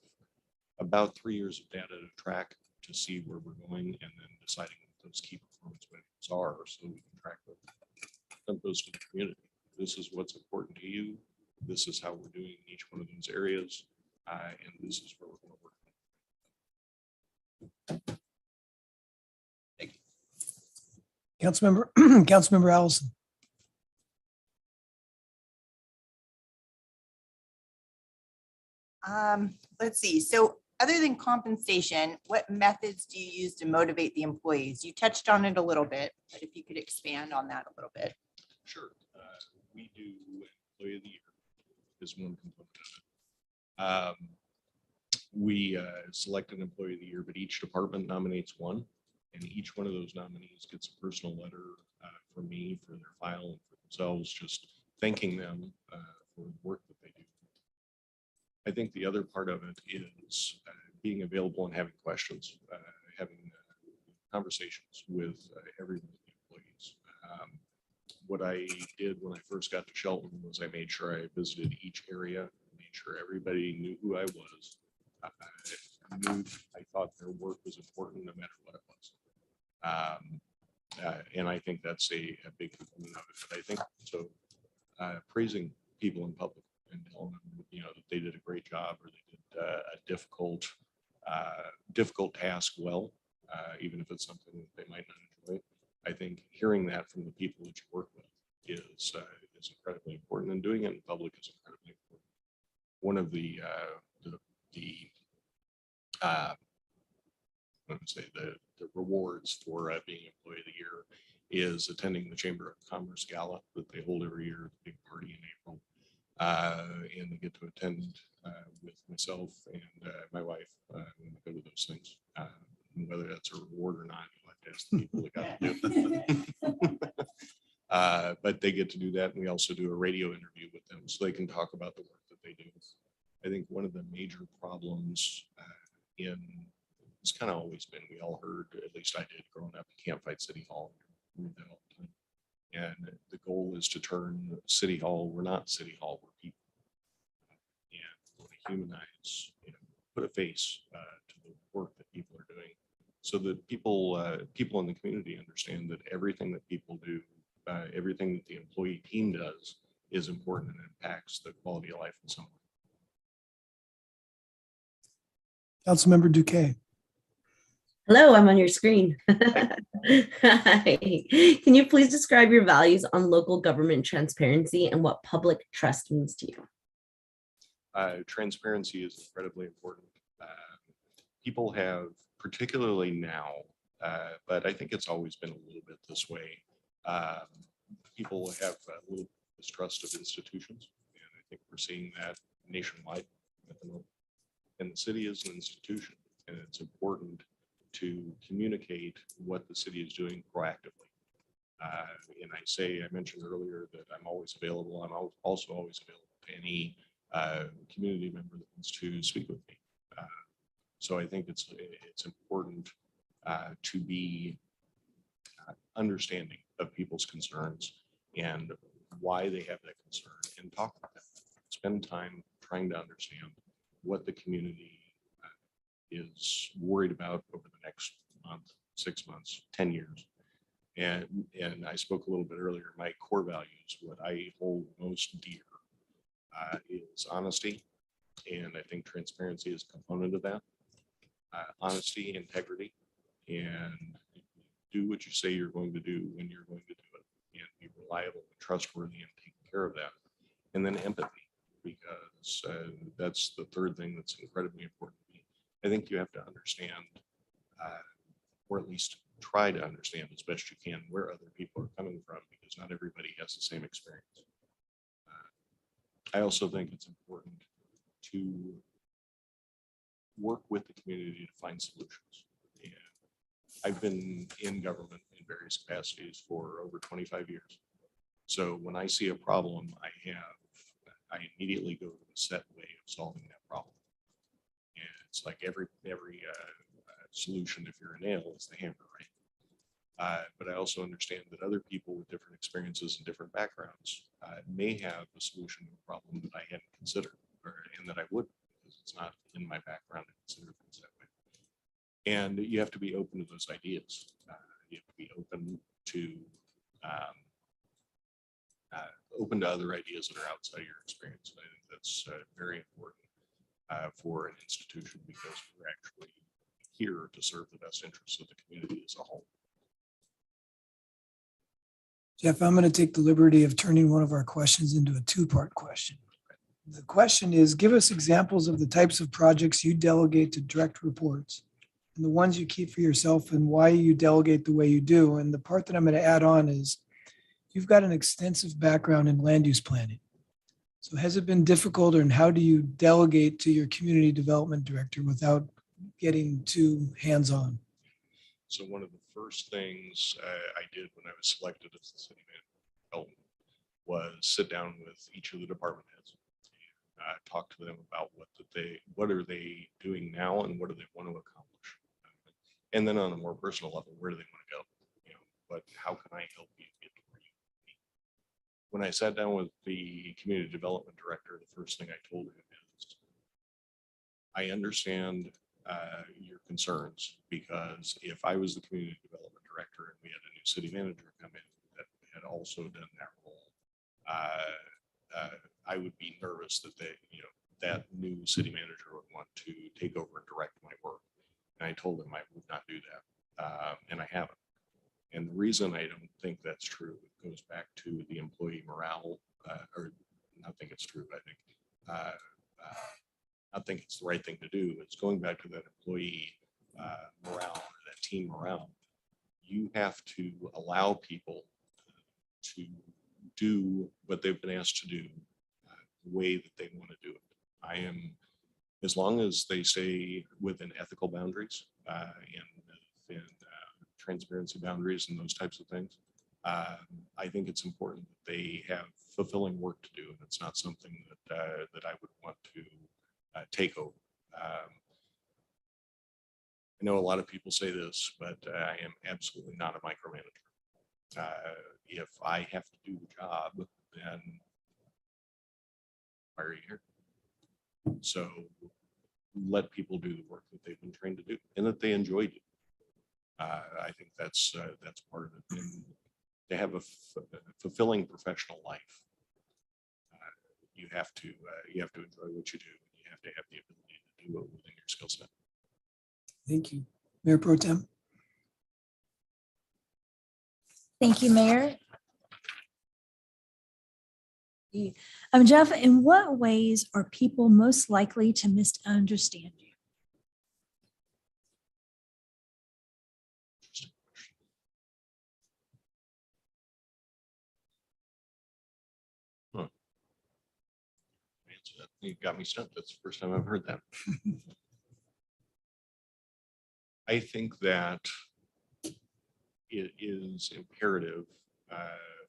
about 3 years of data to track to see where we're going, and then deciding what those key performance measures are, so we can track them, send those to the community. This is what's important to you. This is how we're doing in each one of those areas, and this is where we're going to work. Councilmember Allison. Let's see. So other than compensation, what methods do you use to motivate the employees? You touched on it a little bit, but if you could expand on that a little bit. Sure. We do Employee of the Year is one component of it. We select an Employee of the Year, but each department nominates one, and each one of those nominees gets a personal letter from me for their file and for themselves, just thanking them for the work that they do. I think the other part of it is being available and having questions, having conversations with every one of the employees. What I did when I first got to Shelton was I made sure I visited each area, made sure everybody knew who I was. I thought their work was important no matter what it was. And I think that's a big component of it. But I think so praising people in public and telling them, that they did a great job or they did a difficult task well, even if it's something that they might not enjoy. I think hearing that from the people that you work with is incredibly important, and doing it in public is incredibly important. One of the rewards for being Employee of the Year is attending the Chamber of Commerce Gala that they hold every year, the big party in April. And they get to attend with myself and my wife when we go to those things. Whether that's a reward or not, you'll have to ask the people that got to do it. But they get to do that. And we also do a radio interview with them so they can talk about the work that they do. I think one of the major problems it's kind of always been, we all heard, at least I did growing up, you can't fight City Hall. Heard that all the time. And the goal is to turn City Hall, we're not City Hall, we're people. And we want to humanize, put a face to the work that people are doing so that people in the community understand that everything that people do, everything that the employee team does is important and impacts the quality of life in some way. Councilmember Duque. Hello, I'm on your screen. Hi. Can you please describe your values on local government transparency and what public trust means to you? Transparency is incredibly important. People have, particularly now, but I think it's always been a little bit this way. People have a little distrust of institutions, and I think we're seeing that nationwide at the moment. And the city is an institution, and it's important to communicate what the city is doing proactively. And I mentioned earlier that I'm always available. I'm also always available to any community member that wants to speak with me. So I think it's important to be understanding of people's concerns and why they have that concern and talk about that. Spend time trying to understand what the community is worried about over the next month, 6 months, 10 years. And I spoke a little bit earlier, my core values, what I hold most dear is honesty. And I think transparency is a component of that. Honesty, integrity, and do what you say you're going to do when you're going to do it, and be reliable and trustworthy and taking care of that. And then empathy, because that's the third thing that's incredibly important to me. I think you have to understand, or at least try to understand as best you can where other people are coming from, because not everybody has the same experience. I also think it's important to work with the community to find solutions. And I've been in government in various capacities for over 25 years. So when I see a problem, I immediately go to a set way of solving that problem. And it's like every solution, if you're a nail, is the hammer, right? But I also understand that other people with different experiences and different backgrounds may have a solution to a problem that I hadn't considered, and that I would, because it's not in my background to consider things that way. And you have to be open to those ideas. You have to be open to other ideas that are outside your experience. I think that's very important for an institution, because we're actually here to serve the best interests of the community as a whole. Jeff, I'm going to take the liberty of turning one of our questions into a two-part question. The question is, give us examples of the types of projects you delegate to direct reports and the ones you keep for yourself and why you delegate the way you do. And the part that I'm going to add on is, you've got an extensive background in land use planning. So has it been difficult, and how do you delegate to your community development director without getting too hands-on? So one of the first things I did when I was selected as the city manager was sit down with each of the department heads talk to them about what are they doing now and what do they want to accomplish. And then on a more personal level, where do they want to go? You know, but how can I help you get to where you want to be? When I sat down with the community development director, the first thing I told him is, I understand your concerns, because if I was the community development director and we had a new city manager come in that had also done that role, I would be nervous that that new city manager would want to take over and direct my work. And I told him I would not do that, and I haven't. And the reason I don't think that's true, it goes back to the employee morale, or not think it's true. I think it's the right thing to do. It's going back to that employee morale, or that team morale. You have to allow people to do what they've been asked to do the way that they want to do it. I am, as long as they stay within ethical boundaries and transparency boundaries and those types of things, I think it's important that they have fulfilling work to do, and it's not something that I would want to take over. I know a lot of people say this, but I am absolutely not a micromanager. If I have to do the job, then why are you here? So let people do the work that they've been trained to do and that they enjoy doing. I think that's part of it. And to have a fulfilling professional life, you have to enjoy what you do. You have to have the ability to do it within your skill set. Thank you. Mayor Pro Tem. Thank you, Mayor. Jeff, in what ways are people most likely to misunderstand you? You got me stumped. That's the first time I've heard that. I think that it is imperative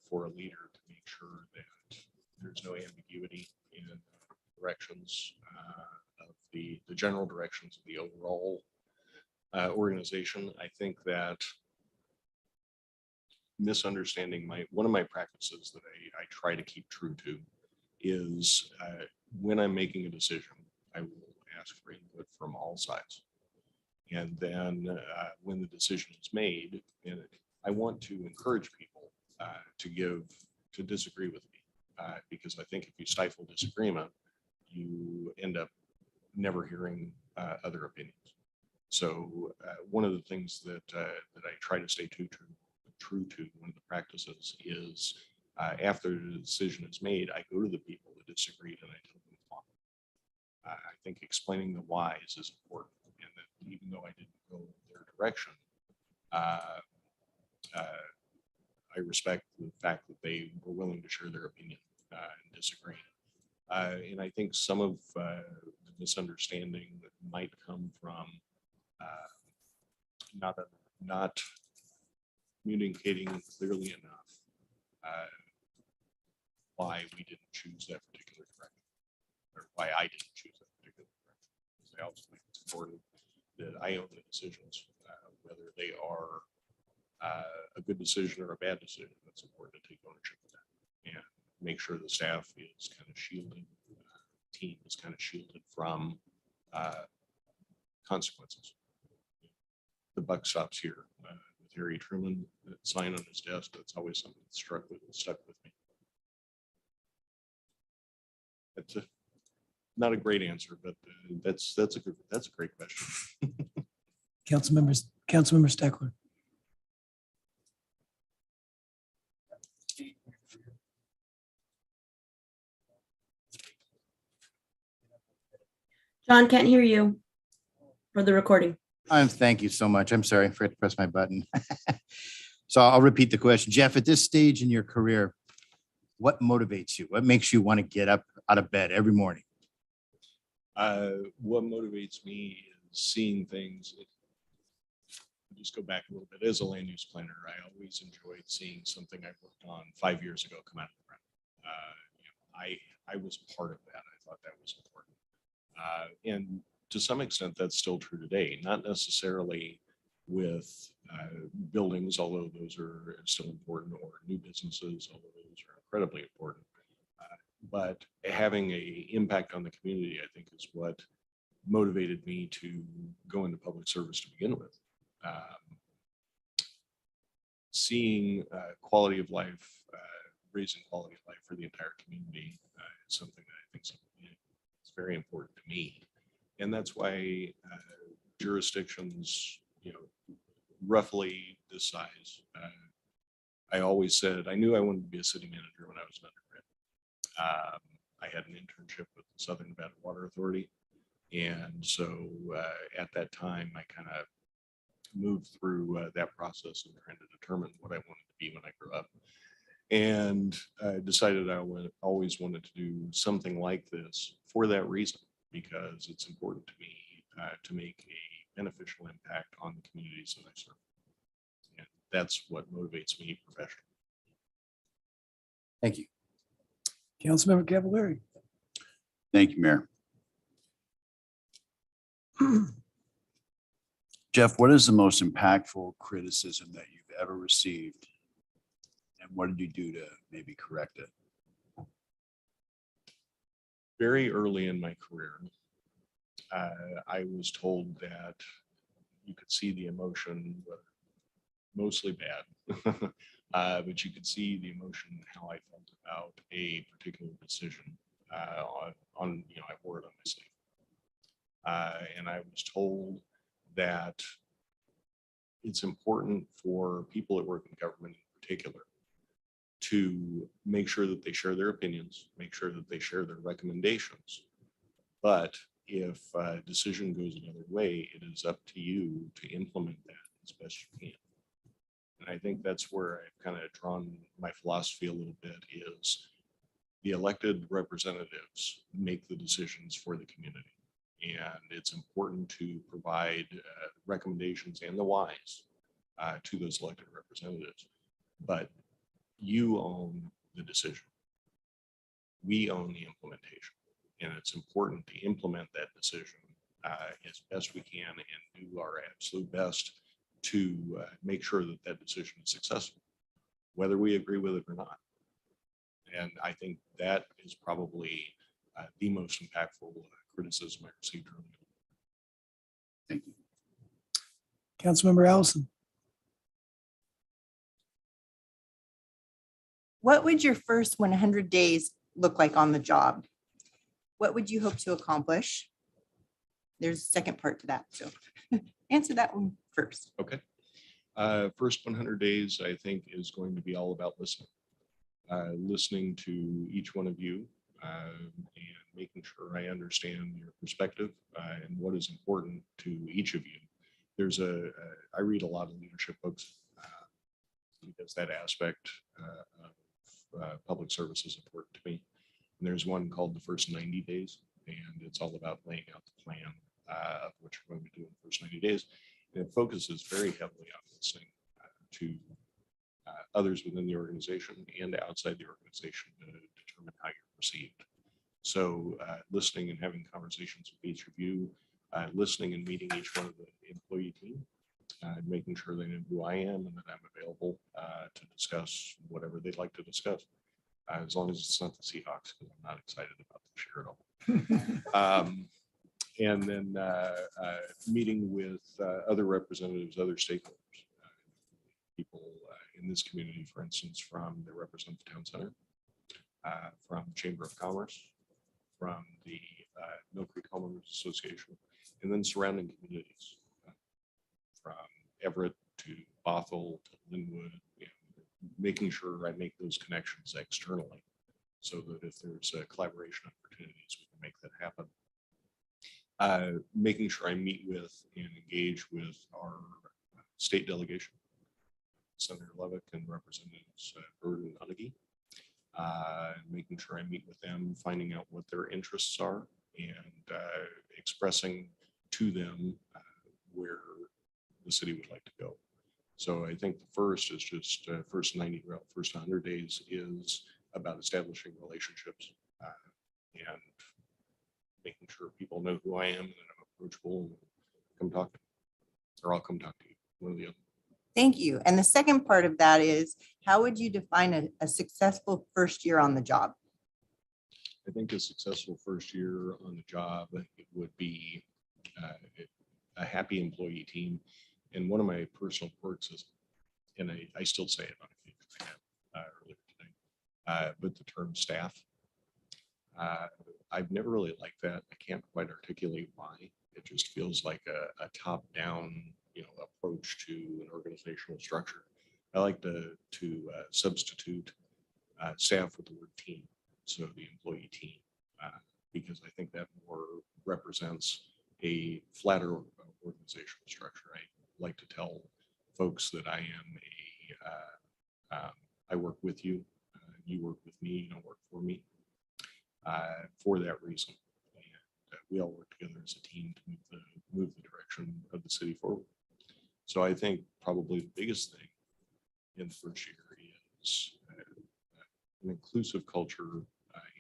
for a leader to make sure that there's no ambiguity in directions of the general directions of the overall organization. I think that misunderstanding, one of my practices that I try to keep true to is when I'm making a decision, I will ask for input from all sides. And then when the decision is made, and I want to encourage people to disagree with me, because I think if you stifle disagreement, you end up never hearing other opinions. So one of the things that I try to stay true to, one of the practices is after the decision is made, I go to the people that disagreed and I tell them why. I think explaining the whys is important, and that even though I didn't go their direction, I respect the fact that they were willing to share their opinion and disagree. And I think some of the misunderstanding that might come from not communicating clearly enough why we didn't choose that particular direction, or why I didn't choose that particular direction. Because I also think it's important that I own the decisions, whether they are a good decision or a bad decision. It's important to take ownership of that and make sure the staff is kind of shielded, team is kind of shielded from consequences. The buck stops here. With Harry Truman, that sign on his desk, that's always something that stuck with me. That's not a great answer, but that's a great question. Councilmember Steckler. John, can't hear you for the recording. Thank you so much. I'm sorry, I forgot to press my button. So I'll repeat the question. Jeff, at this stage in your career, what motivates you? What makes you want to get up out of bed every morning? What motivates me is seeing things. Just go back a little bit. As a land use planner, I always enjoyed seeing something I worked on 5 years ago come out of the ground. I was part of that. I thought that was important. And to some extent, that's still true today, not necessarily with buildings, although those are still important, or new businesses, although those are incredibly important. But having an impact on the community, I think, is what motivated me to go into public service to begin with. Seeing quality of life, raising quality of life for the entire community is something that I think is very important to me. And that's why jurisdictions, roughly this size, I always said I knew I wanted to be a city manager when I was an undergrad. I had an internship with the Southern Nevada Water Authority. And so at that time, I kind of moved through that process of trying to determine what I wanted to be when I grew up. And I decided I always wanted to do something like this for that reason, because it's important to me to make a beneficial impact on the communities that I serve. And that's what motivates me professionally. Thank you. Councilmember Cavallari. Thank you, Mayor. Jeff, what is the most impactful criticism that you've ever received? And what did you do to maybe correct it? Very early in my career, I was told that you could see the emotion, mostly bad, but you could see the emotion, how I felt about a particular decision on I wore it on my sleeve. And I was told that it's important for people that work in government in particular to make sure that they share their opinions, make sure that they share their recommendations. But if a decision goes another way, it is up to you to implement that as best you can. And I think that's where I've kind of drawn my philosophy a little bit, is the elected representatives make the decisions for the community. And it's important to provide recommendations and the whys to those elected representatives. But you own the decision. We own the implementation. And it's important to implement that decision as best we can and do our absolute best to make sure that that decision is successful, whether we agree with it or not. And I think that is probably the most impactful criticism I received early on. Thank you. Councilmember Allison. What would your first 100 days look like on the job? What would you hope to accomplish? There's a second part to that, so answer that one first. Okay. First 100 days, I think, is going to be all about listening. Listening to each one of you and making sure I understand your perspective and what is important to each of you. I read a lot of leadership books because that aspect of public service is important to me. And there's one called The First 90 Days, and it's all about laying out the plan of what you're going to do in the first 90 days. And it focuses very heavily on listening to others within the organization and outside the organization to determine how you're perceived. So listening and having conversations with each of you, listening and meeting each one of the employee team, making sure they know who I am and that I'm available to discuss whatever they'd like to discuss. As long as it's not the Seahawks, because I'm not excited about the share at all. And then meeting with other representatives, other stakeholders, people in this community, for instance, from the Representative Town Center, from Chamber of Commerce, from the Mill Creek Homeowners Association, and then surrounding communities, from Everett to Bothell to Linwood, making sure I make those connections externally so that if there's collaboration opportunities, we can make that happen. Making sure I meet with and engage with our state delegation, Senator Levick and Representatives Bird and Unagi, making sure I meet with them, finding out what their interests are and expressing to them where the city would like to go. So I think the first is just first 100 days is about establishing relationships and making sure people know who I am and that I'm approachable and come talk to me. Or I'll come talk to you, one or the other. Thank you. And the second part of that is, how would you define a successful first year on the job? I think a successful first year on the job, it would be a happy employee team. And one of my personal quirks is, and I still say it on occasion, I have earlier today, but the term staff. I've never really liked that. I can't quite articulate why. It just feels like a top-down, approach to an organizational structure. I like to substitute staff with the word team, so the employee team, because I think that more represents a flatter organizational structure. I like to tell folks that I am I work with you, you work with me, you don't work for me. For that reason, and we all work together as a team to move the direction of the city forward. So I think probably the biggest thing in the first year is an inclusive culture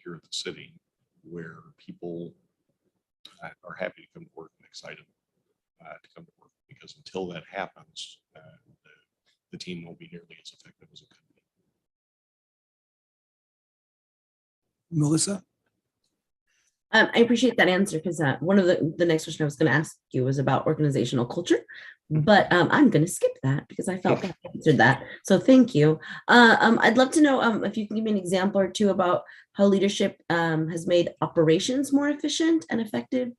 here at the city, where people are happy to come to work and excited to come to work, because until that happens, the team won't be nearly as effective as it could be. Melissa? I appreciate that answer, because one of the next question I was going to ask you was about organizational culture, but I'm going to skip that because I felt that I answered that. So thank you. I'd love to know if you can give me an example or two about how leadership has made operations more efficient and effective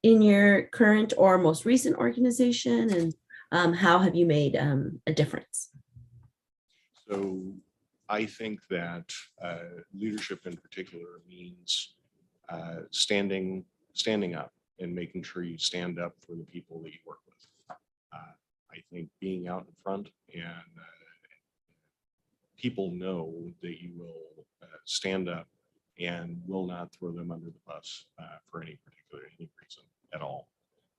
in your current or most recent organization, and how have you made a difference? So I think that leadership in particular means standing up and making sure you stand up for the people that you work with. I think being out in front and people know that you will stand up and will not throw them under the bus for any reason at all.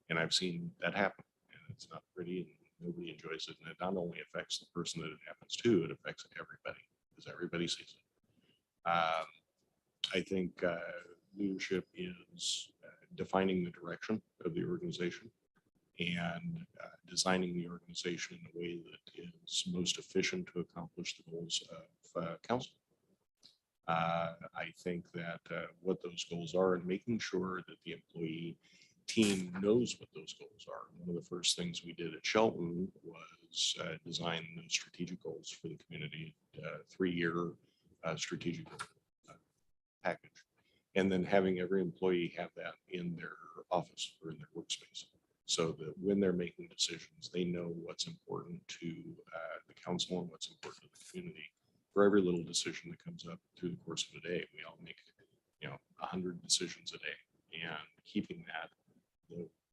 And I've seen that happen, and it's not pretty, and nobody enjoys it. And it not only affects the person that it happens to, it affects everybody, because everybody sees it. I think leadership is defining the direction of the organization and designing the organization in a way that is most efficient to accomplish the goals of council. I think that what those goals are, and making sure that the employee team knows what those goals are. One of the first things we did at Shelton was design those strategic goals for the community, 3-year strategic package. And then having every employee have that in their office or in their workspace, so that when they're making decisions, they know what's important to the council and what's important to the community. For every little decision that comes up through the course of a day, we all make 100 decisions a day, and keeping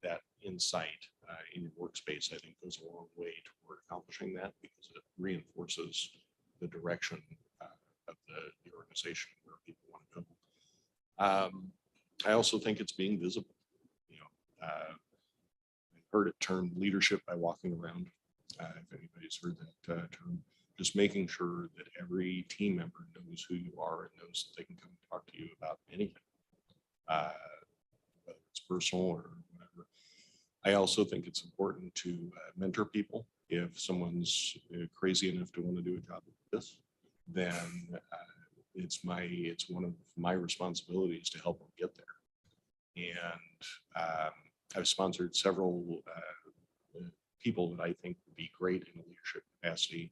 that insight in your workspace, I think, goes a long way toward accomplishing that, because it reinforces the direction of the organization where people want to go. I also think it's being visible. I've heard it termed leadership by walking around. If anybody's heard that term, just making sure that every team member knows who you are and knows that they can come and talk to you about anything, whether it's personal or whatever. I also think it's important to mentor people. If someone's crazy enough to want to do a job like this, then it's one of my responsibilities to help them get there. And I've sponsored several people that I think would be great in a leadership capacity.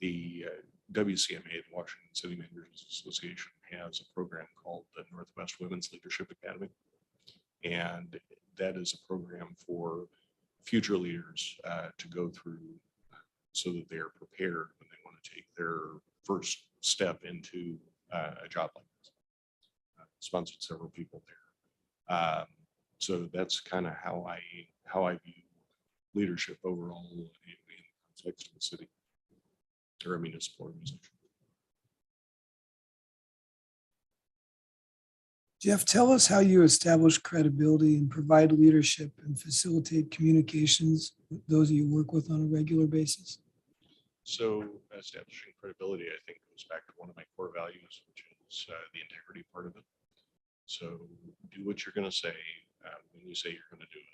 The WCMA, the Washington City Managers Association, has a program called the Northwest Women's Leadership Academy. And that is a program for future leaders to go through so that they are prepared when they want to take their first step into a job like this. Sponsored several people there. So that's kind of how I view leadership overall in the context of the city or a municipal organization. Jeff, tell us how you establish credibility and provide leadership and facilitate communications with those you work with on a regular basis. So establishing credibility, I think, goes back to one of my core values, which is the integrity part of it. So do what you're going to say when you say you're going to do it.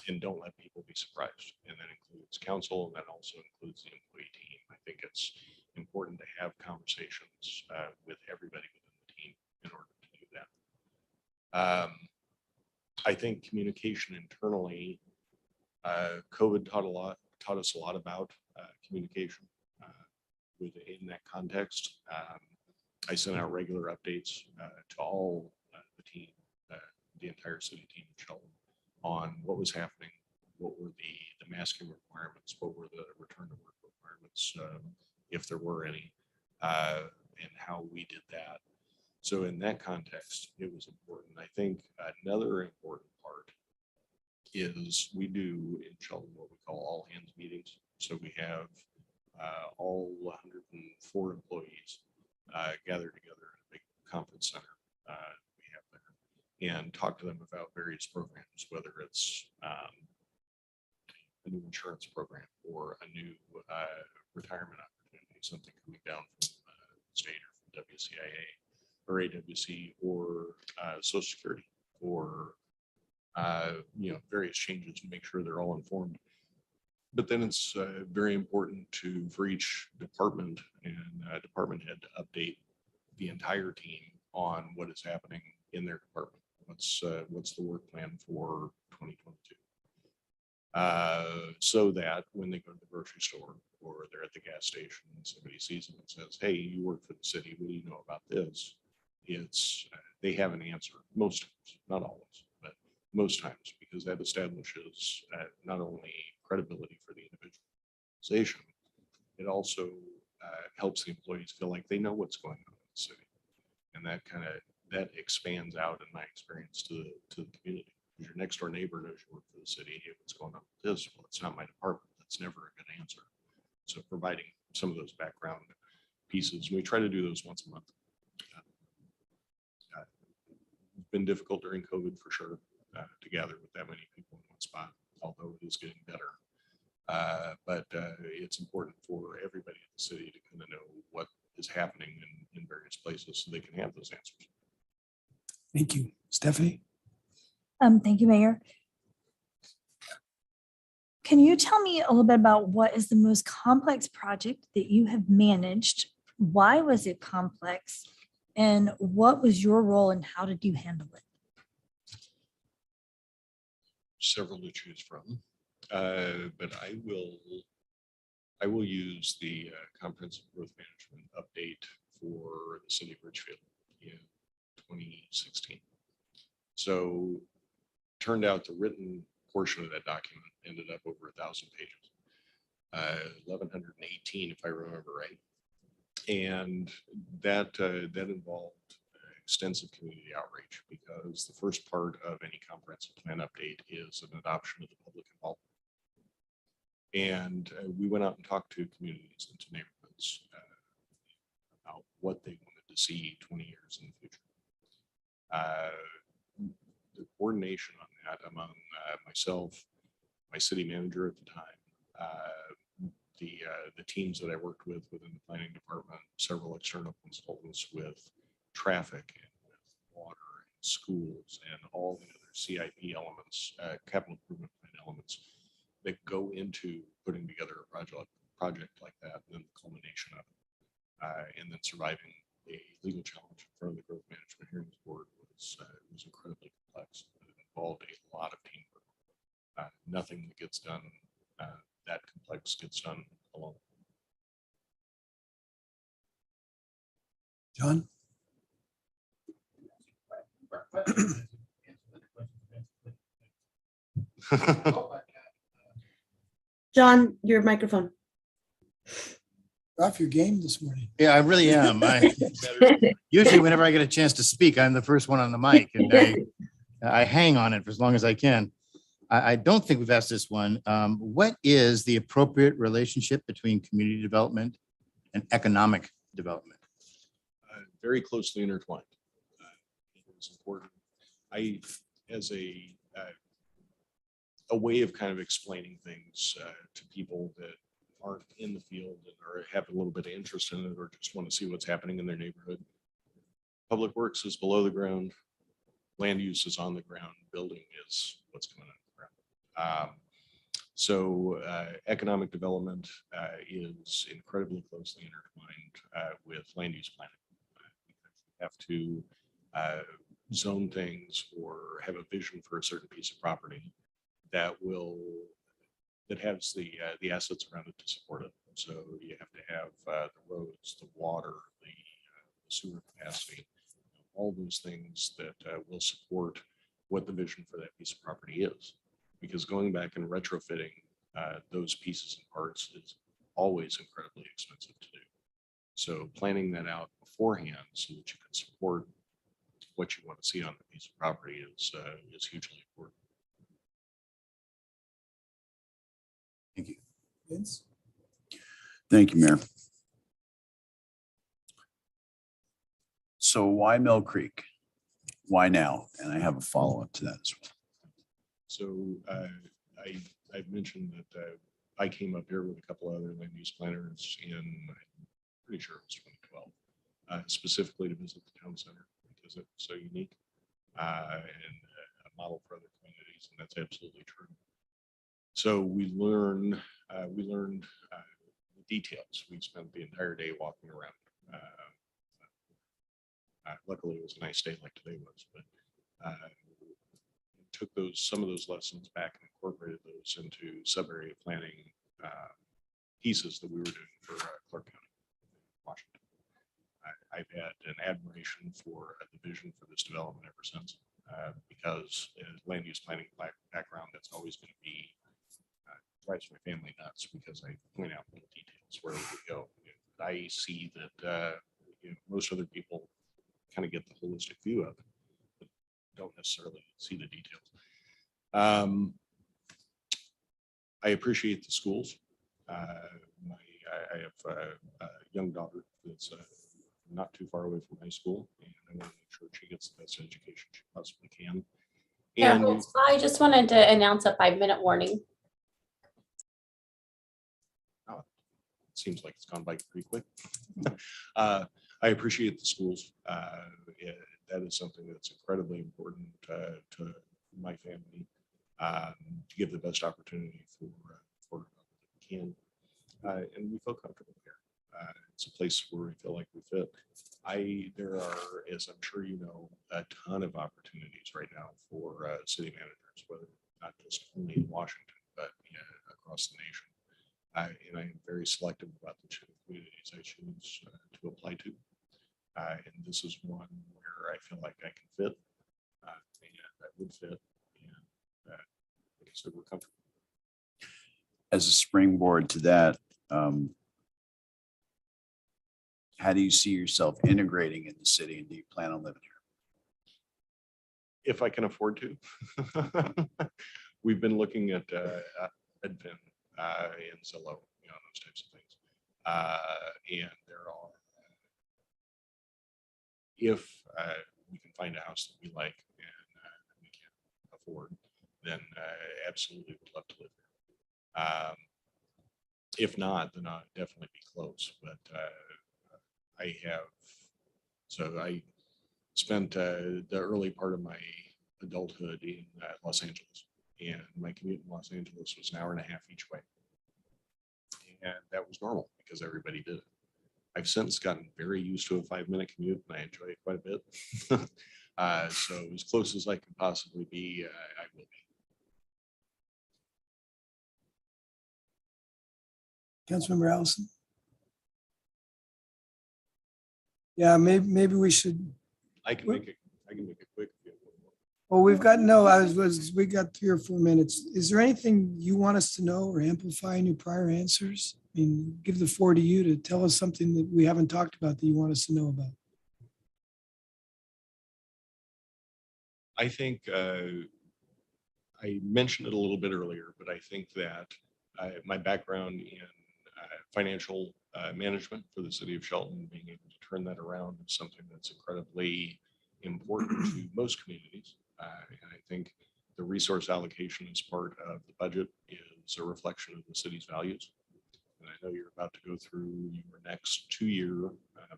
And don't let people be surprised. And that includes council, and that also includes the employee team. I think it's important to have conversations with everybody within the team in order to do that. I think communication internally, COVID taught us a lot about communication within that context. I sent out regular updates to all the team, the entire city team in Shelton, on what was happening, what were the masking requirements, what were the return to work requirements, if there were any, and how we did that. So in that context, it was important. I think another important part is we do in Shelton what we call all hands meetings. So we have all 104 employees gather together in a big conference center we have there and talk to them about various programs, whether it's a new insurance program or a new retirement opportunity, something coming down from the state or from WCIA or AWC or Social Security or various changes to make sure they're all informed. But then it's very important for each department and department head to update the entire team on what is happening in their department. What's the work plan for 2022? So that when they go to the grocery store or they're at the gas station and somebody sees them and says, "Hey, you work for the city. What do you know about this?" It's they have an answer most times, not always, but most times, because that establishes not only credibility for the individualization, it also helps the employees feel like they know what's going on in the city, and that expands out, in my experience, to the community. Your next door neighbor knows you work for the city. Hey, what's going on with this? Well, it's not my department. That's never a good answer. So providing some of those background pieces, and we try to do those once a month. It's been difficult during COVID for sure to gather with that many people in one spot, although it is getting better. But it's important for everybody in the city to kind of know what is happening in various places so they can have those answers. Thank you. Stephanie? Thank you, Mayor. Can you tell me a little bit about what is the most complex project that you have managed? Why was it complex? And what was your role and how did you handle it? Several to choose from, but I will use the comprehensive growth management update for the city of Richfield in 2016. So turned out the written portion of that document ended up over 1,000 pages, 1,118 if I remember right, and that involved extensive community outreach, because the first part of any comprehensive plan update is an adoption of the public involvement. And we went out and talked to communities and to neighborhoods about what they wanted to see 20 years in the future. The coordination on that among myself, my city manager at the time, the teams that I worked with within the planning department, several external consultants with traffic and with water and schools and all the other CIP elements, capital improvement plan elements that go into putting together a project like that, and then the culmination of it, and then surviving a legal challenge in front of the growth management hearings board was incredibly complex. It involved a lot of teamwork. Nothing that gets done that complex gets done alone. John? John, your microphone. Off your game this morning. Yeah, I really am. Usually whenever I get a chance to speak, I'm the first one on the mic, and I hang on it for as long as I can. I don't think we've asked this one. What is the appropriate relationship between community development and economic development? Very closely intertwined. It was important. As a way of kind of explaining things to people that aren't in the field and or have a little bit of interest in it or just want to see what's happening in their neighborhood. Public Works is below the ground. Land use is on the ground. Building is what's going on the ground. So economic development is incredibly closely intertwined with land use planning. You have to zone things or have a vision for a certain piece of property that has the assets around it to support it. So you have to have the roads, the water, the sewer capacity, all those things that will support what the vision for that piece of property is. Because going back and retrofitting those pieces and parts is always incredibly expensive to do. So planning that out beforehand so that you can support what you want to see on the piece of property is hugely important. Thank you. Vince? Thank you, Mayor. So why Mill Creek? Why now? And I have a follow-up to that as well. So I've mentioned that I came up here with a couple other land use planners in, I'm pretty sure it was 2012, specifically to visit the town center because it's so unique and a model for other communities, and that's absolutely true. So we learned the details. We spent the entire day walking around. Luckily, it was a nice day like today was, but took some of those lessons back and incorporated those into sub-area planning pieces that we were doing for Clark County, Washington. I've had an admiration for the vision for this development ever since, because land use planning background, that's always going to be drives my family nuts because I point out little details where we could go. I see that most other people kind of get the holistic view of it, but don't necessarily see the details. I appreciate the schools. I have a young daughter that's not too far away from high school, and I want to make sure she gets the best education she possibly can. Yeah, And I just wanted to announce a 5-minute warning. seems like it's gone by pretty quick. I appreciate the schools. That is something that's incredibly important to my family, to give the best opportunity for we can. And we feel comfortable here. It's a place where we feel like we fit. There are, as I'm sure you know, a ton of opportunities right now for city managers, whether not just only in Washington, but across the nation. And I am very selective about the communities I choose to apply to. And this is one where I feel like I can fit, and I would fit, and like I said, we're comfortable. As a springboard to that, how do you see yourself integrating in the city, and do you plan on living here? If I can afford to. We've been looking at Advent and Zillow, those types of things. And there are, if we can find a house that we like and we can afford, then absolutely would love to live here. If not, then I'll definitely be close. But I spent the early part of my adulthood in Los Angeles, and my commute in Los Angeles was an hour and a half each way. And that was normal because everybody did it. I've since gotten very used to a 5-minute commute, and I enjoy it quite a bit. So as close as I can possibly be, I will be. Councilmember Allison? Yeah, maybe we should, I can make it quick. well, we got 3 or 4 minutes. Is there anything you want us to know or amplify in your prior answers? I mean, give the floor to you to tell us something that we haven't talked about that you want us to know about. I think I mentioned it a little bit earlier, but I think that my background in financial management for the city of Shelton, being able to turn that around is something that's incredibly important to most communities. And I think the resource allocation as part of the budget is a reflection of the city's values. And I know you're about to go through your next 2-year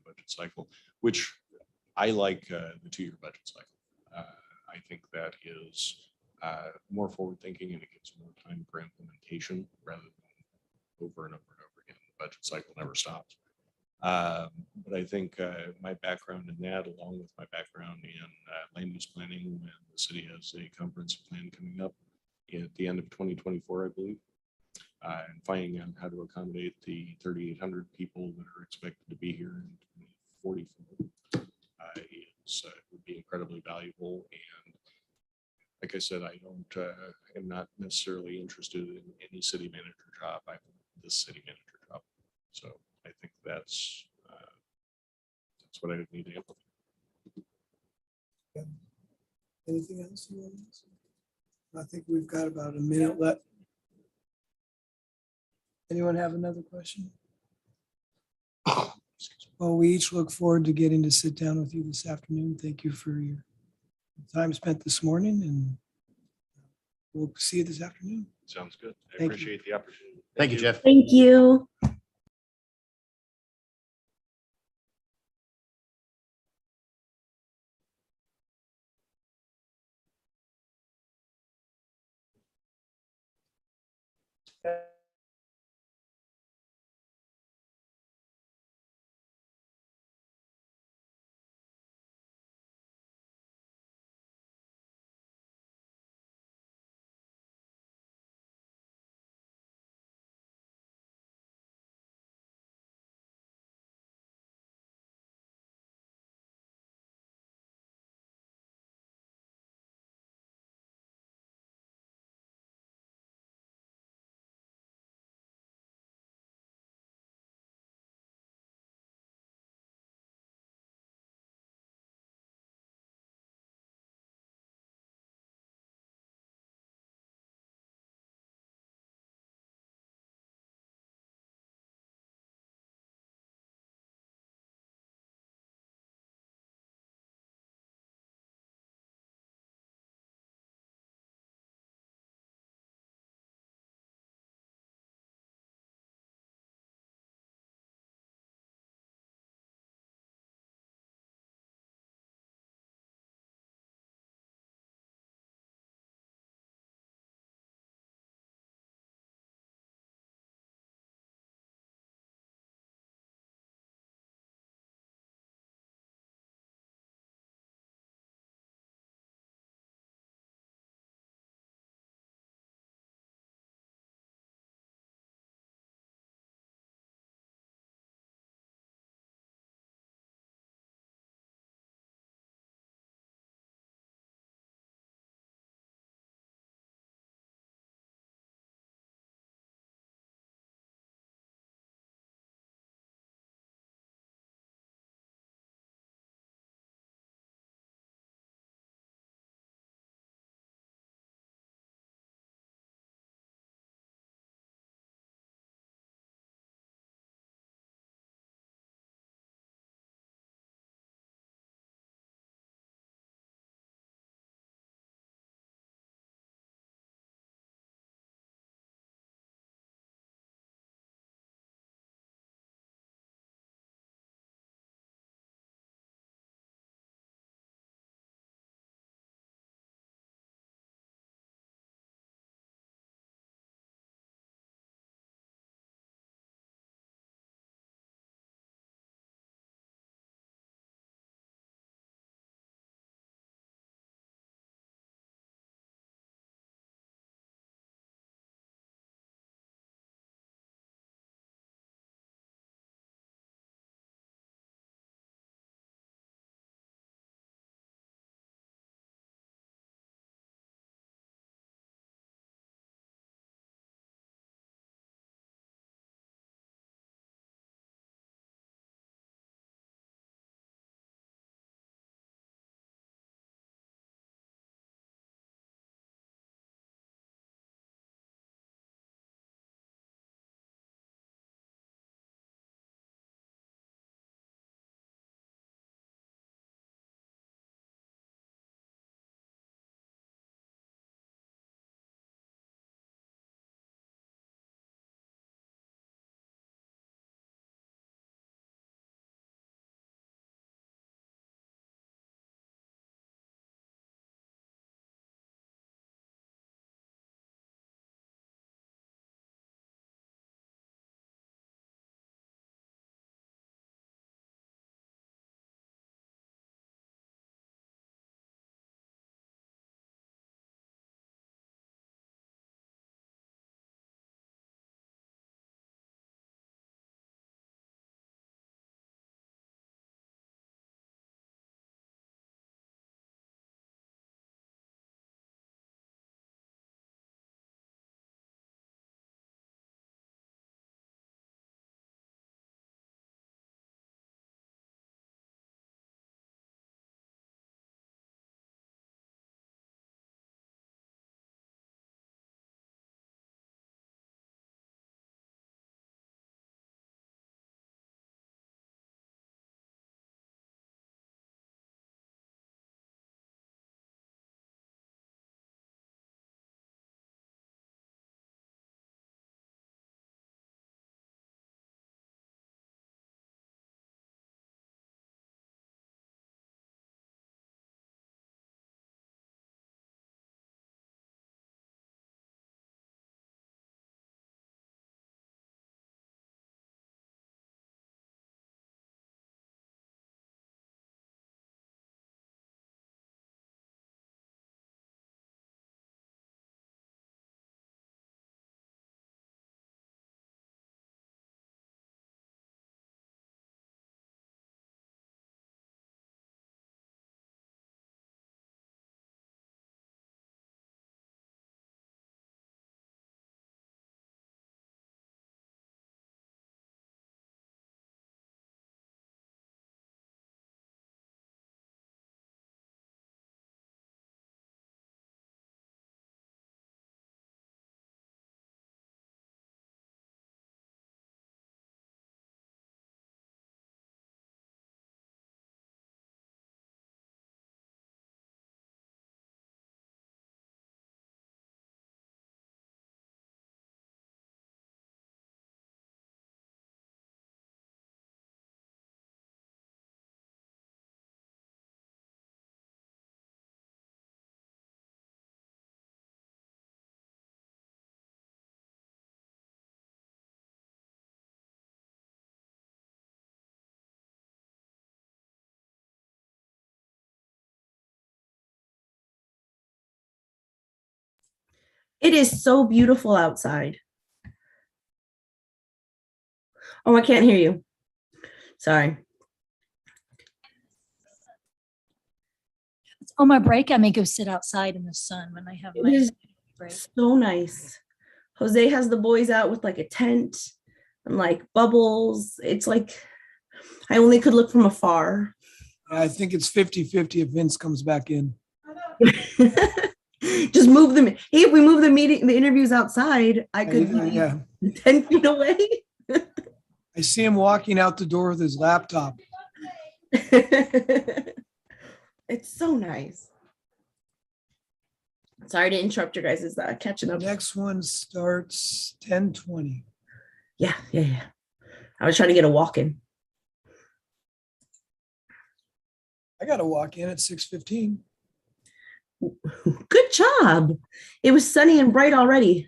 budget cycle, which I like the 2-year budget cycle. I think that is more forward thinking and it gives more time for implementation rather than over and over and over again. The budget cycle never stops. But I think my background in that, along with my background in land use planning, when the city has a comprehensive plan coming up at the end of 2024, I believe, and finding out how to accommodate the 3,800 people that are expected to be here in 2044 would be incredibly valuable. And like I said, I am not necessarily interested in any city manager job. I want this city manager job. So I think that's what I would need to implement. Anything else you want to ask? I think we've got about a minute left. Anyone have another question? Well, we each look forward to getting to sit down with you this afternoon. Thank you for your time spent this morning, and we'll see you this afternoon. Sounds good. I Thank you. appreciate the opportunity. Thank you, Jeff. Thank you. It is so beautiful outside. Oh, I can't hear you. Sorry. On my break, I may go sit outside in the sun when I have It my is break. so nice. Jose has the boys out with like a tent and like bubbles. It's like I only could look from afar. I think it's 50-50 if Vince comes back in. Just move them. Hey, if we move the interviews outside, I could be Yeah, 10 feet away. I see him walking out the door with his laptop. It's so nice. Sorry to interrupt your guys' catching up. Next one starts 10:20. Yeah. I was trying to get a walk in. I got to walk in at 6:15. Good job. It was sunny and bright already.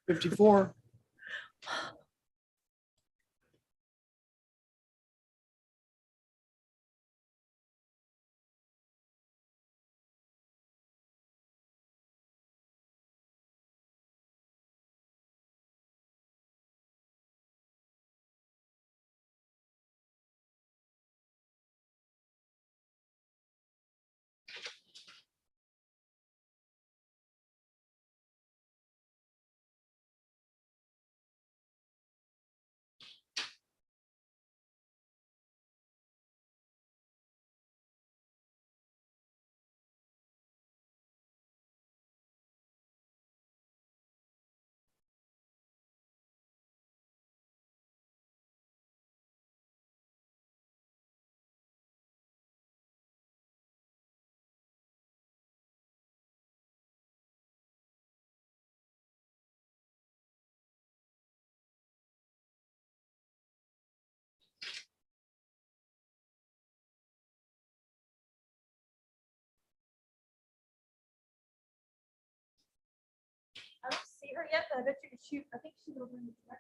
54. I don't see her yet, but I bet you I think she's over in the back.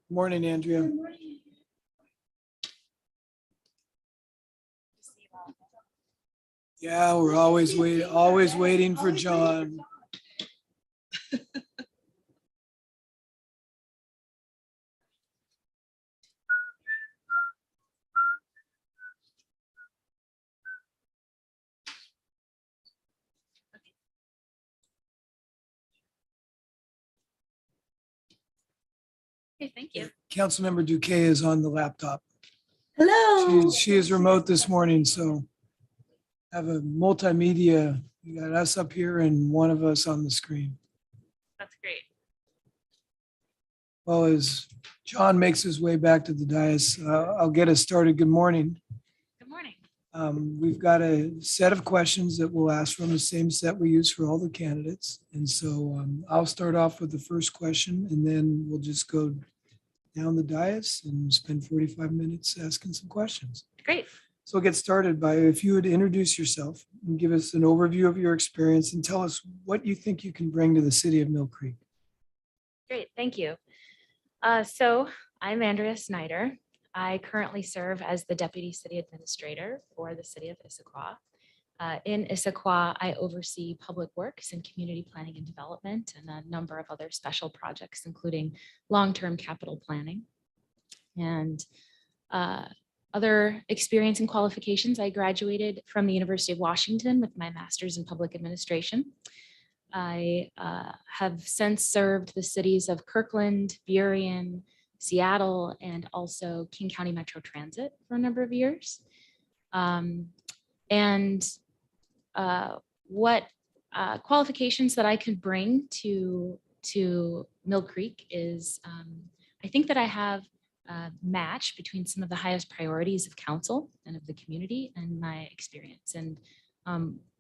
Morning, Andrea. Yeah, we're always waiting for John. Okay, thank you. Councilmember Duque is on the laptop. Hello. She is remote this morning, so have a multimedia. You got us up here and one of us on the screen. That's great. Well, as John makes his way back to the dais, I'll get us started. Good morning. Good morning. We've got a set of questions that we'll ask from the same set we use for all the candidates. And so I'll start off with the first question and then we'll just go down the dais and spend 45 minutes asking some questions. Great. So we'll get started by if you would introduce yourself and give us an overview of your experience and tell us what you think you can bring to the city of Mill Creek. Great, thank you. So I'm Andrea Snyder. I currently serve as the Deputy City Administrator for the City of Issaquah. In Issaquah, I oversee public works and community planning and development and a number of other special projects, including long-term capital planning. And other experience and qualifications, I graduated from the University of Washington with my master's in public administration. I have since served the cities of Kirkland, Burien, Seattle, and also King County Metro Transit for a number of years. What qualifications that I could bring to Mill Creek is I think that I have a match between some of the highest priorities of council and of the community and my experience. And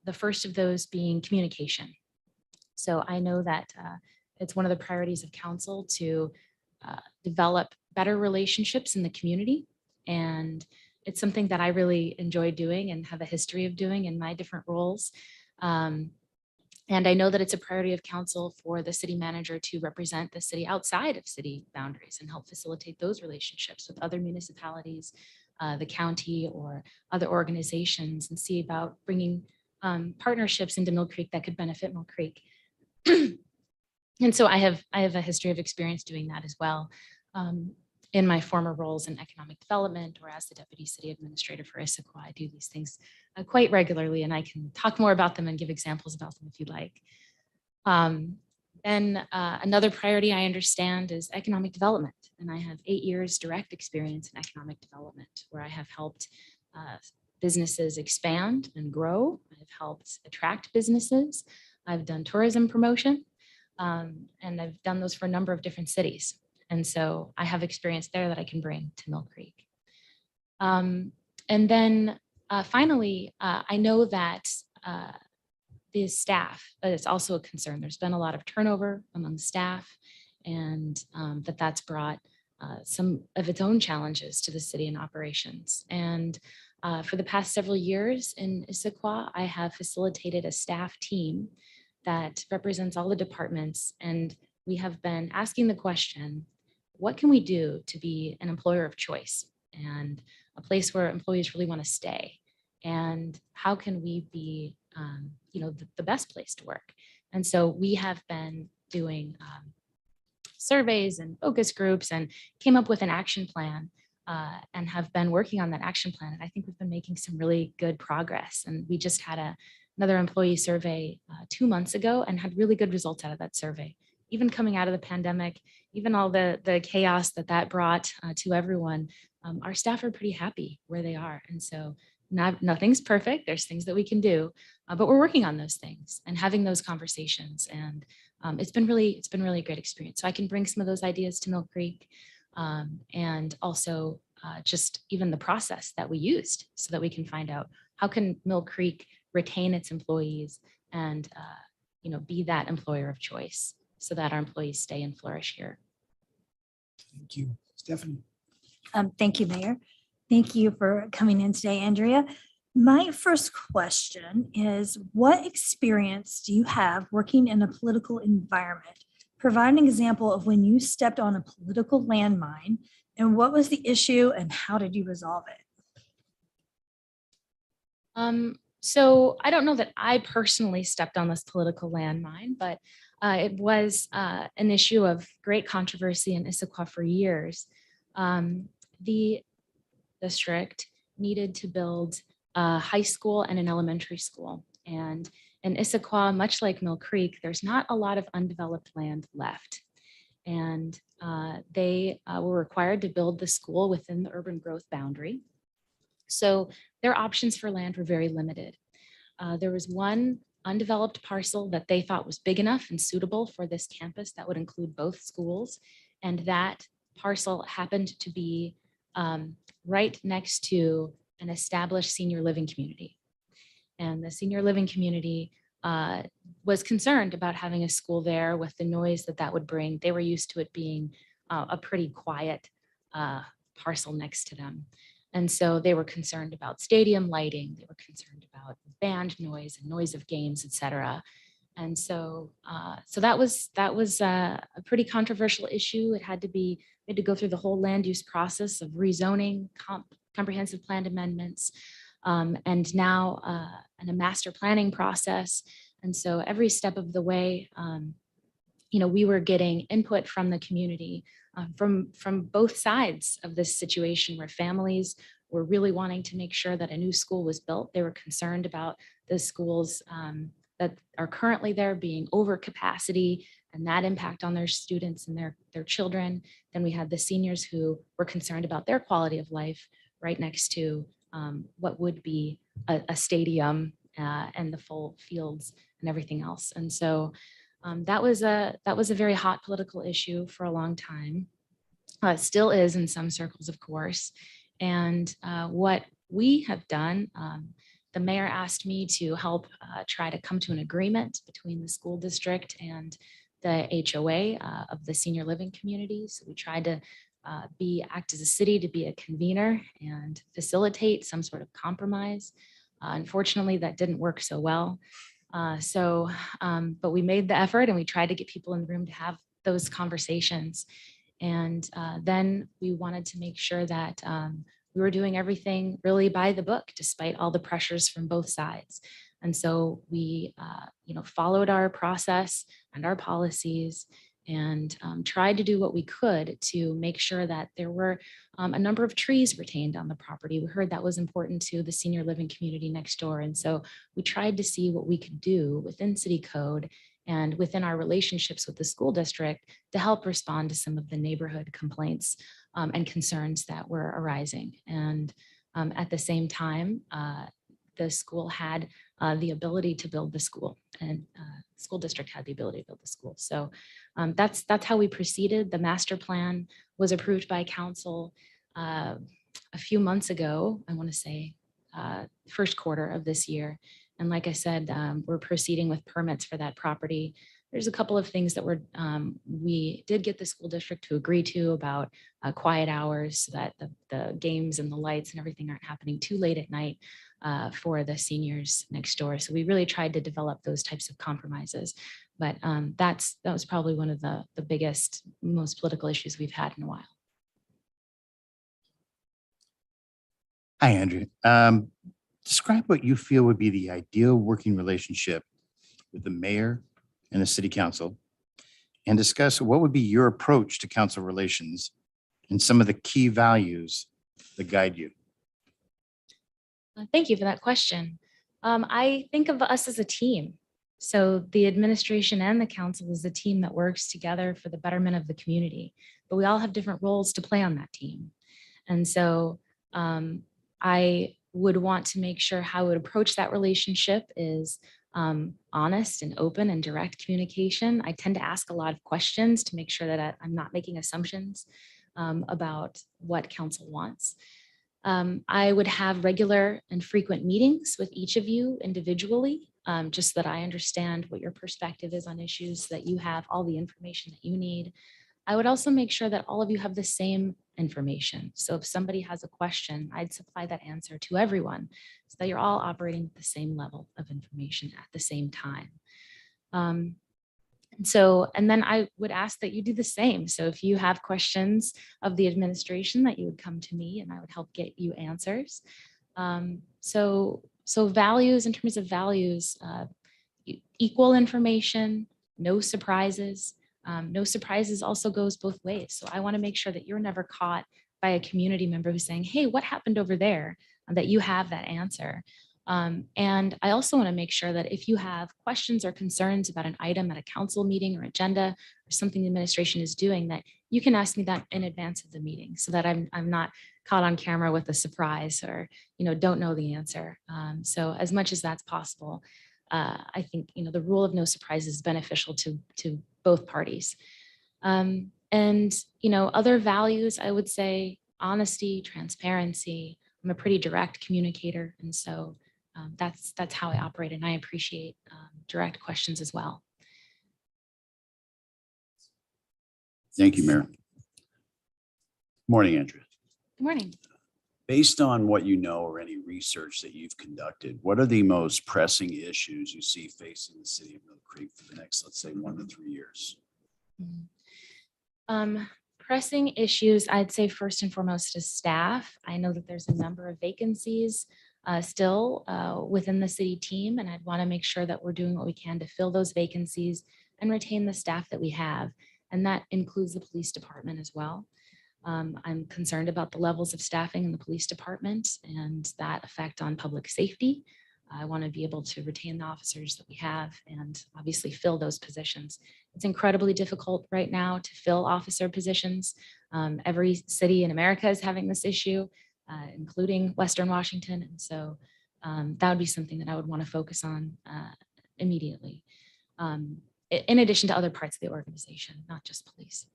the first of those being communication. So I know that it's one of the priorities of council to develop better relationships in the community. And it's something that I really enjoy doing and have a history of doing in my different roles. And I know that it's a priority of council for the city manager to represent the city outside of city boundaries and help facilitate those relationships with other municipalities, the county, or other organizations, and see about bringing partnerships into Mill Creek that could benefit Mill Creek. And so I have a history of experience doing that as well. In my former roles in economic development or as the Deputy City Administrator for Issaquah, I do these things quite regularly, and I can talk more about them and give examples about them if you'd like. Another priority I understand is economic development, and I have 8 years direct experience in economic development where I have helped businesses expand and grow. I've helped attract businesses. I've done tourism promotion, and I've done those for a number of different cities. And so I have experience there that I can bring to Mill Creek. Finally, I know that the staff is also a concern. There's been a lot of turnover among staff, and that's brought some of its own challenges to the city and operations. And for the past several years in Issaquah, I have facilitated a staff team that represents all the departments, and we have been asking the question, what can we do to be an employer of choice and a place where employees really want to stay? And how can we be, the best place to work? And so we have been doing surveys and focus groups and came up with an action plan and have been working on that action plan. And I think we've been making some really good progress. And we just had another employee survey 2 months ago and had really good results out of that survey. Even coming out of the pandemic, even all the chaos that brought to everyone, our staff are pretty happy where they are. And so nothing's perfect. There's things that we can do, but we're working on those things and having those conversations. And it's been really a great experience. So I can bring some of those ideas to Mill Creek, and also just even the process that we used so that we can find out how can Mill Creek retain its employees and be that employer of choice, so that our employees stay and flourish here. Thank you. Stephanie. Thank you, Mayor. Thank you for coming in today, Andrea. My first question is, what experience do you have working in a political environment? Provide an example of when you stepped on a political landmine, and what was the issue and how did you resolve it? So I don't know that I personally stepped on this political landmine, but it was an issue of great controversy in Issaquah for years. The district needed to build a high school and an elementary school. And in Issaquah, much like Mill Creek, there's not a lot of undeveloped land left. And they were required to build the school within the urban growth boundary. So their options for land were very limited. There was one undeveloped parcel that they thought was big enough and suitable for this campus that would include both schools. And that parcel happened to be right next to an established senior living community. And the senior living community was concerned about having a school there with the noise that would bring. They were used to it being a pretty quiet parcel next to them. And so they were concerned about stadium lighting. They were concerned about band noise and noise of games, et cetera. And so, so that was a pretty controversial issue. It had to be, we had to go through the whole land use process of rezoning, comprehensive plan amendments, and now and a master planning process. And so every step of the way, you know, we were getting input from the community, from both sides of this situation, where families were really wanting to make sure that a new school was built. They were concerned about the schools that are currently there being over capacity and that impact on their students and their children. Then we had the seniors who were concerned about their quality of life right next to what would be a stadium and the full fields and everything else. And so that was a very hot political issue for a long time. It still is in some circles, of course. And what we have done, the mayor asked me to help try to come to an agreement between the school district and the HOA of the senior living community. So we tried to act as a city to be a convener and facilitate some sort of compromise. Unfortunately, that didn't work so well. But we made the effort and we tried to get people in the room to have those conversations. And then we wanted to make sure that we were doing everything really by the book, despite all the pressures from both sides. And so we, followed our process and our policies and tried to do what we could to make sure that there were a number of trees retained on the property. We heard that was important to the senior living community next door. And so we tried to see what we could do within city code and within our relationships with the school district to help respond to some of the neighborhood complaints and concerns that were arising. And at the same time, the school had the ability to build the school, and school district had the ability to build the school. So that's how we proceeded. The master plan was approved by council a few months ago, I want to say first quarter of this year. And like I said, we're proceeding with permits for that property. There's a couple of things that we did get the school district to agree to about quiet hours, so that the games and the lights and everything aren't happening too late at night for the seniors next door. So we really tried to develop those types of compromises. But that was probably one of the biggest, most political issues we've had in a while. Hi, Andrew. Describe what you feel would be the ideal working relationship with the mayor and the city council, and discuss what would be your approach to council relations and some of the key values that guide you. Thank you for that question. I think of us as a team. So the administration and the council is a team that works together for the betterment of the community, but we all have different roles to play on that team. And so I would want to make sure how I would approach that relationship is honest and open and direct communication. I tend to ask a lot of questions to make sure that I'm not making assumptions about what council wants. I would have regular and frequent meetings with each of you individually, just so that I understand what your perspective is on issues, so that you have all the information that you need. I would also make sure that all of you have the same information. So if somebody has a question, I'd supply that answer to everyone, so that you're all operating at the same level of information at the same time. And then I would ask that you do the same. So if you have questions of the administration, that you would come to me and I would help get you answers. So values, in terms of values, equal information, no surprises. No surprises also goes both ways. So I want to make sure that you're never caught by a community member who's saying, hey, what happened over there? And that you have that answer. And I also want to make sure that if you have questions or concerns about an item at a council meeting or agenda or something the administration is doing, that you can ask me that in advance of the meeting, so that I'm not caught on camera with a surprise or, don't know the answer. So as much as that's possible, I think, the rule of no surprises is beneficial to both parties. Other values, I would say honesty, transparency. I'm a pretty direct communicator. And so that's how I operate. And I appreciate direct questions as well. Thank you, Mayor. Morning, Andrea. Good morning. Based on what you know or any research that you've conducted, what are the most pressing issues you see facing the city of Mill Creek for the next, let's say, 1 to 3 years? Pressing issues, I'd say first and foremost is staff. I know that there's a number of vacancies still within the city team, and I'd want to make sure that we're doing what we can to fill those vacancies and retain the staff that we have. And that includes the police department as well. I'm concerned about the levels of staffing in the police department and that effect on public safety. I want to be able to retain the officers that we have and obviously fill those positions. It's incredibly difficult right now to fill officer positions. Every city in America is having this issue, including Western Washington. And so that would be something that I would want to focus on immediately, in addition to other parts of the organization, not just police.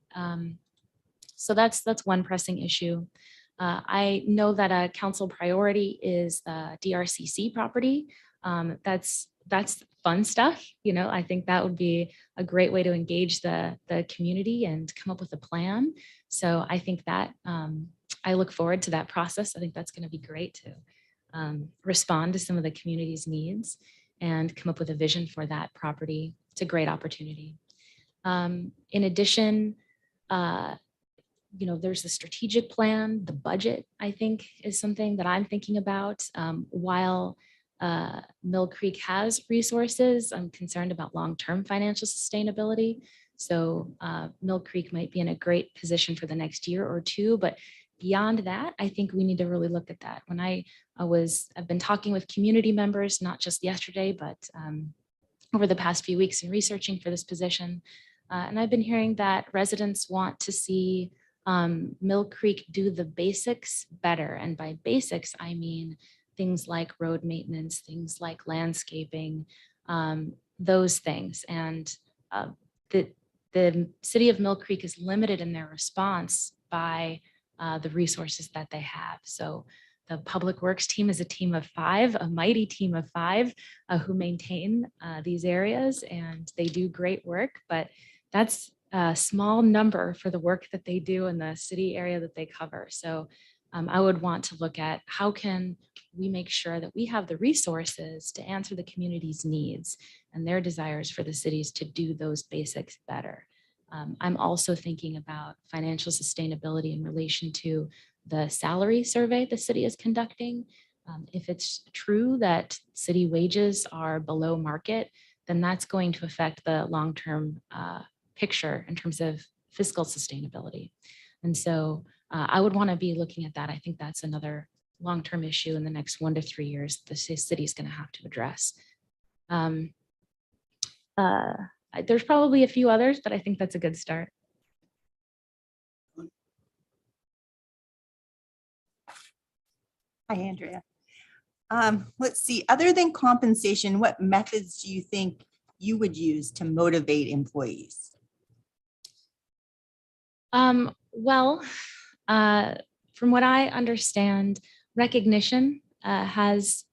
So that's one pressing issue. I know that a council priority is the DRCC property. That's fun stuff. You know, I think that would be a great way to engage the community and come up with a plan. So I think that I look forward to that process. I think that's going to be great to respond to some of the community's needs and come up with a vision for that property. It's a great opportunity. In addition, you know, there's the strategic plan, the budget, I think, is something that I'm thinking about. While Mill Creek has resources, I'm concerned about long-term financial sustainability. So Mill Creek might be in a great position for the next year or two, but beyond that, I think we need to really look at that. When I've been talking with community members, not just yesterday, but over the past few weeks in researching for this position. And I've been hearing that residents want to see Mill Creek do the basics better. And by basics, I mean things like road maintenance, things like landscaping, those things. And the city of Mill Creek is limited in their response by the resources that they have. So the Public Works team is a team of 5, a mighty team of 5 who maintain these areas, and they do great work, but that's a small number for the work that they do in the city area that they cover. So I would want to look at how can we make sure that we have the resources to answer the community's needs and their desires for the cities to do those basics better. I'm also thinking about financial sustainability in relation to the salary survey the city is conducting. If it's true that city wages are below market, then that's going to affect the long-term picture in terms of fiscal sustainability. And so I would want to be looking at that. I think that's another long-term issue in the next 1 to 3 years the city is going to have to address. There's probably a few others, but I think that's a good start. Hi, Andrea. Let's see, other than compensation, what methods do you think you would use to motivate employees? Well, from what I understand, recognition has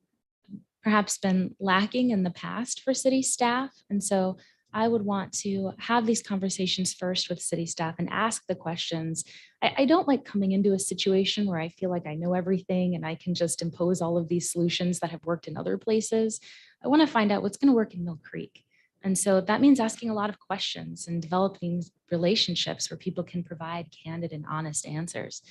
perhaps been lacking in the past for city staff. And so I would want to have these conversations first with city staff and ask the questions. I don't like coming into a situation where I feel like I know everything and I can just impose all of these solutions that have worked in other places. I want to find out what's going to work in Mill Creek. And so that means asking a lot of questions and developing relationships where people can provide candid and honest answers.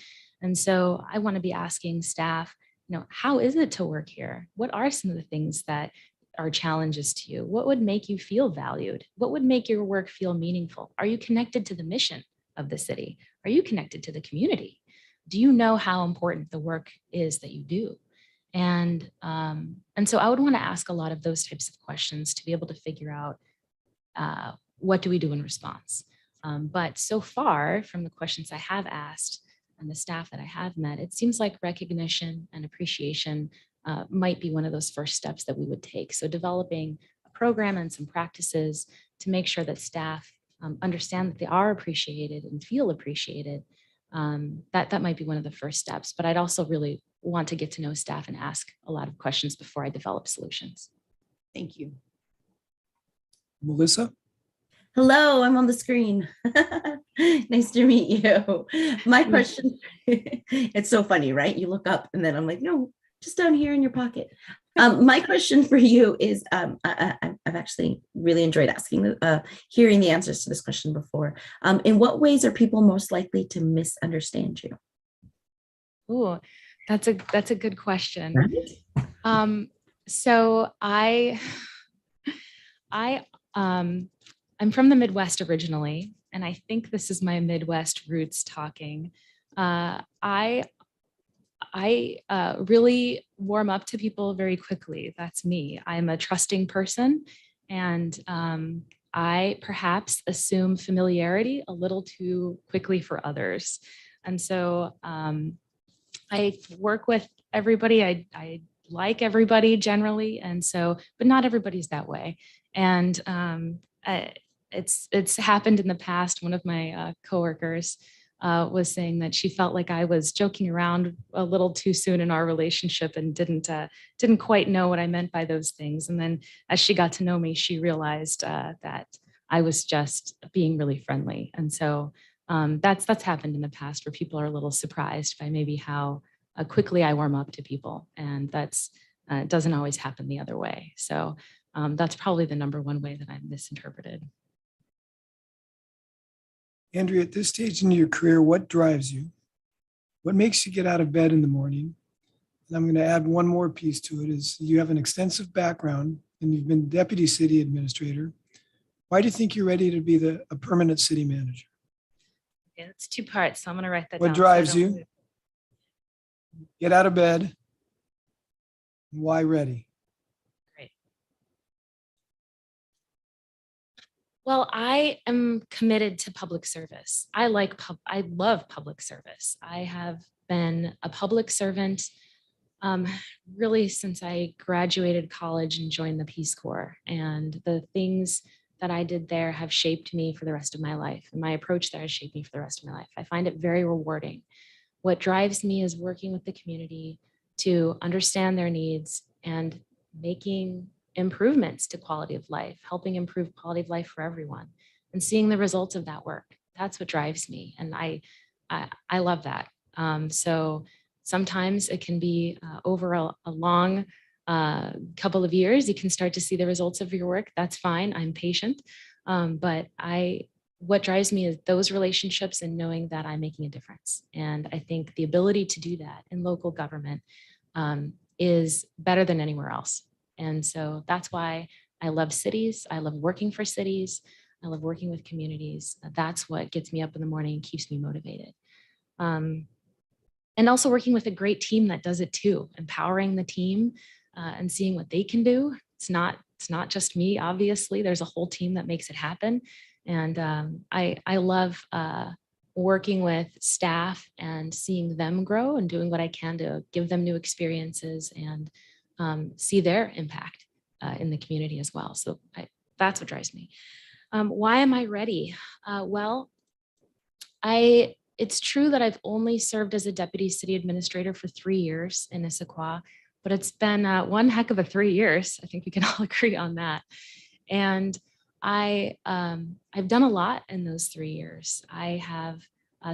And so I want to be asking staff, you know, how is it to work here? What are some of the things that are challenges to you? What would make you feel valued? What would make your work feel meaningful? Are you connected to the mission of the city? Are you connected to the community? Do you know how important the work is that you do? And so I would want to ask a lot of those types of questions to be able to figure out what do we do in response. But so far from the questions I have asked and the staff that I have met, it seems like recognition and appreciation might be one of those first steps that we would take. So developing a program and some practices to make sure that staff understand that they are appreciated and feel appreciated, that might be one of the first steps. But I'd also really want to get to know staff and ask a lot of questions before I develop solutions. Thank you. Melissa? Hello, I'm on the screen. Nice to meet you. My question, it's so funny, right? You look up and then I'm like, no, just down here in your pocket. My question for you is, I've actually really enjoyed hearing the answers to this question before. In what ways are people most likely to misunderstand you? Ooh, that's a good question. So I'm from the Midwest originally, and I think this is my Midwest roots talking. I really warm up to people very quickly. That's me. I'm a trusting person, and I perhaps assume familiarity a little too quickly for others. And so I work with everybody. I like everybody generally, and so, but not everybody's that way. And it's happened in the past. One of my coworkers was saying that she felt like I was joking around a little too soon in our relationship and didn't quite know what I meant by those things. And then as she got to know me, she realized that I was just being really friendly. And so that's happened in the past where people are a little surprised by maybe how quickly I warm up to people, and that's doesn't always happen the other way. So that's probably the number one way that I'm misinterpreted. Andrea, at this stage in your career, what drives you? What makes you get out of bed in the morning? And I'm going to add one more piece to it is you have an extensive background and you've been deputy city administrator. Why do you think you're ready to be a permanent city manager? Yeah, it's two parts, so I'm gonna write that What down. So I drives don't you? lose- Get out of bed. Why ready? Great. Well, I am committed to public service. I love public service. I have been a public servant really since I graduated college and joined the Peace Corps. And the things that I did there have shaped me for the rest of my life. And my approach there has shaped me for the rest of my life. I find it very rewarding. What drives me is working with the community to understand their needs and making improvements to quality of life, helping improve quality of life for everyone, and seeing the results of that work. That's what drives me. And I love that. So sometimes it can be over a long couple of years, you can start to see the results of your work. That's fine. I'm patient. But what drives me is those relationships and knowing that I'm making a difference. And I think the ability to do that in local government is better than anywhere else. And so that's why I love cities. I love working for cities. I love working with communities. That's what gets me up in the morning and keeps me motivated. And also working with a great team that does it too, empowering the team and seeing what they can do. It's not just me, obviously. There's a whole team that makes it happen. And I love working with staff and seeing them grow and doing what I can to give them new experiences and see their impact in the community as well. So that's what drives me. Why am I ready? Well, it's true that I've only served as a deputy city administrator for 3 years in Issaquah, but it's been one heck of a 3 years. I think we can all agree on that. And I've done a lot in those 3 years. I have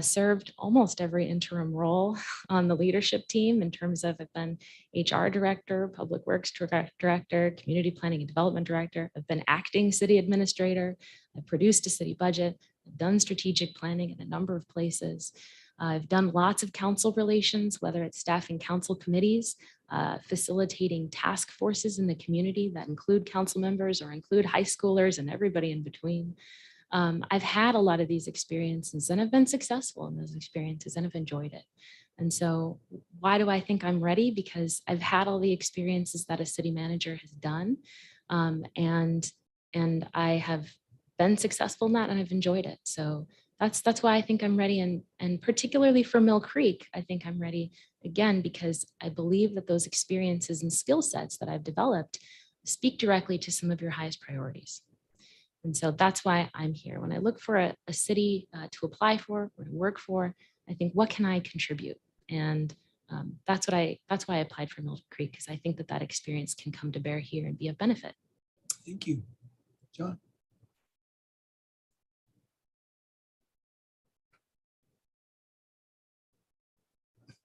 served almost every interim role on the leadership team in terms of I've been HR director, public works director, community planning and development director. I've been acting city administrator. I've produced a city budget. I've done strategic planning in a number of places. I've done lots of council relations, whether it's staff and council committees, facilitating task forces in the community that include council members or include high schoolers and everybody in between. I've had a lot of these experiences and I've been successful in those experiences and have enjoyed it. And so why do I think I'm ready? Because I've had all the experiences that a city manager has done. And I have been successful in that and I've enjoyed it. So that's why I think I'm ready. And particularly for Mill Creek, I think I'm ready again, because I believe that those experiences and skill sets that I've developed speak directly to some of your highest priorities. And so that's why I'm here. When I look for a city to apply for or to work for, I think, what can I contribute? And that's why I applied for Mill Creek, because I think that experience can come to bear here and be of benefit. Thank you. John?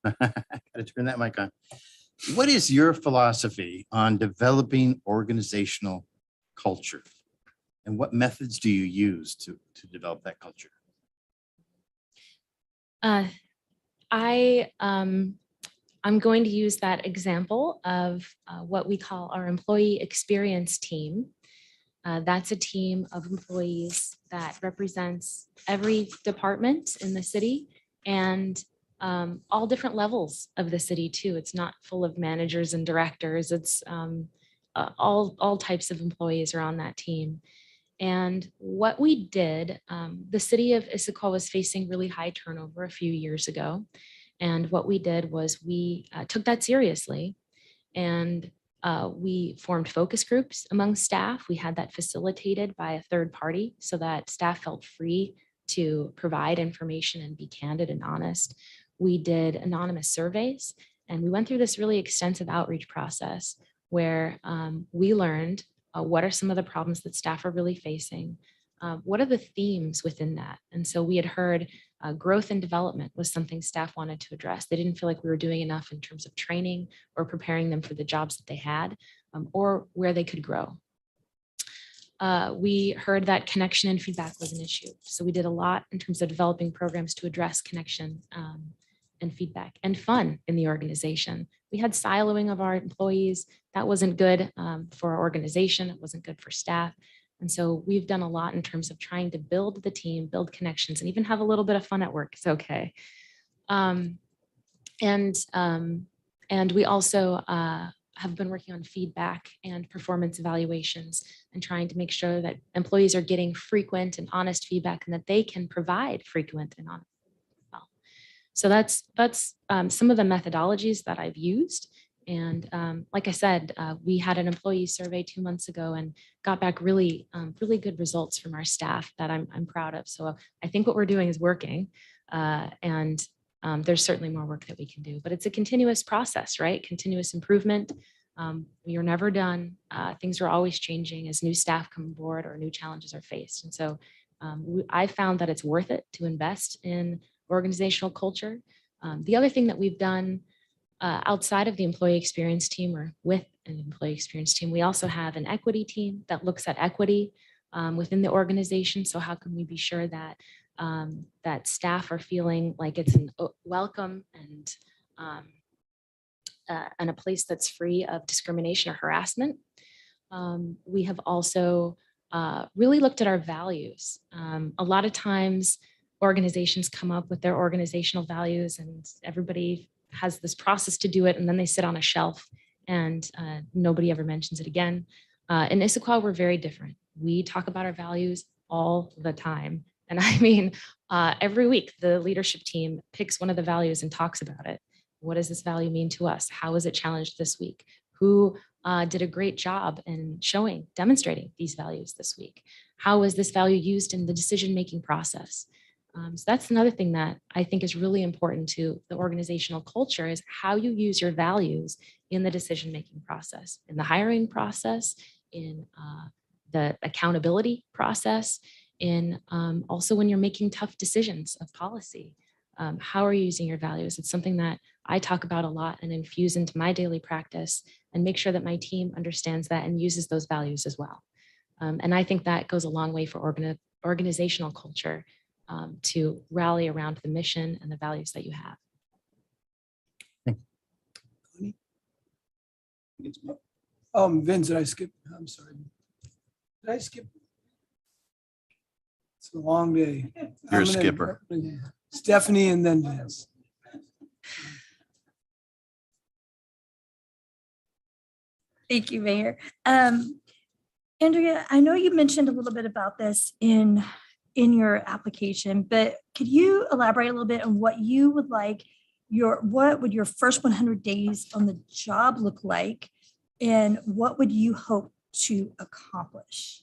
Gotta turn that mic on. What is your philosophy on developing organizational culture? And what methods do you use to develop that culture? I'm going to use that example of what we call our employee experience team. That's a team of employees that represents every department in the city and all different levels of the city too. It's not full of managers and directors. It's all types of employees are on that team. And what we did, the city of Issaquah was facing really high turnover a few years ago. And what we did was we took that seriously and we formed focus groups among staff. We had that facilitated by a third party so that staff felt free to provide information and be candid and honest. We did anonymous surveys and we went through this really extensive outreach process where we learned what are some of the problems that staff are really facing? What are the themes within that? And so we had heard growth and development was something staff wanted to address. They didn't feel like we were doing enough in terms of training or preparing them for the jobs that they had or where they could grow. We heard that connection and feedback was an issue. So we did a lot in terms of developing programs to address connection and feedback and fun in the organization. We had siloing of our employees. That wasn't good for our organization. It wasn't good for staff. And so we've done a lot in terms of trying to build the team, build connections, and even have a little bit of fun at work. It's okay. And we also have been working on feedback and performance evaluations and trying to make sure that employees are getting frequent and honest feedback and that they can provide frequent and honest. So that's some of the methodologies that I've used. And like I said, we had an employee survey 2 months ago and got back really good results from our staff that I'm proud of. So I think what we're doing is working. And there's certainly more work that we can do, but it's a continuous process, right? Continuous improvement. We are never done. Things are always changing as new staff come aboard or new challenges are faced. And so I found that it's worth it to invest in organizational culture. The other thing that we've done outside of the employee experience team or with an employee experience team, we also have an equity team that looks at equity within the organization. So how can we be sure that that staff are feeling like it's an welcome and a place that's free of discrimination or harassment. We have also really looked at our values. A lot of times organizations come up with their organizational values and everybody has this process to do it and then they sit on a shelf and nobody ever mentions it again. In Issaquah, we're very different. We talk about our values all the time. And I mean, every week the leadership team picks one of the values and talks about it. What does this value mean to us? How is it challenged this week? Who did a great job in demonstrating these values this week? How was this value used in the decision-making process? So that's another thing that I think is really important to the organizational culture is how you use your values in the decision-making process, in the hiring process, in the accountability process, in also when you're making tough decisions of policy. How are you using your values? It's something that I talk about a lot and infuse into my daily practice and make sure that my team understands that and uses those values as well. And I think that goes a long way for organizational culture to rally around the mission and the values that you have. Vince, did I skip? I'm sorry. Did I skip? It's a long day. You're a skipper. Stephanie and then Vince. Thank you, Mayor. Andrea, I know you mentioned a little bit about this in your application, but could you elaborate a little bit on what you would like what would your first 100 days on the job look like and what would you hope to accomplish?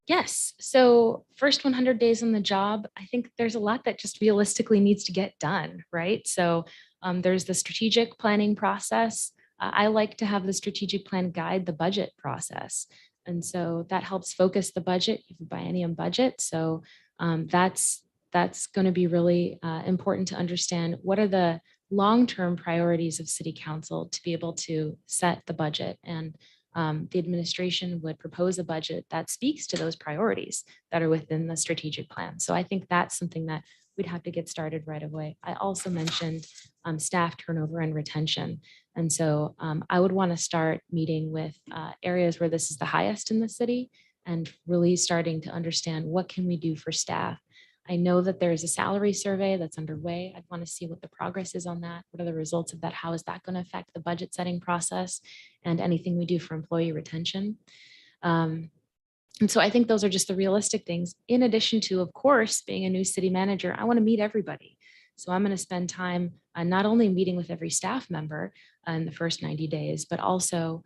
Yes. So first 100 days on the job, I think there's a lot that just realistically needs to get done, right? So there's the strategic planning process. I like to have the strategic plan guide the budget process. And so that helps focus the budget, you have a biennium budget. So that's that's going to be really important to understand what are the long-term priorities of city council to be able to set the budget. And the administration would propose a budget that speaks to those priorities that are within the strategic plan. So I think that's something that we'd have to get started right away. I also mentioned staff turnover and retention. And so I would want to start meeting with areas where this is the highest in the city and really starting to understand what can we do for staff. I know that there's a salary survey that's underway. I'd want to see what the progress is on that. What are the results of that? How is that going to affect the budget setting process and anything we do for employee retention? And so I think those are just the realistic things. In addition to, of course, being a new city manager, I want to meet everybody. So I'm going to spend time not only meeting with every staff member in the first 90 days, but also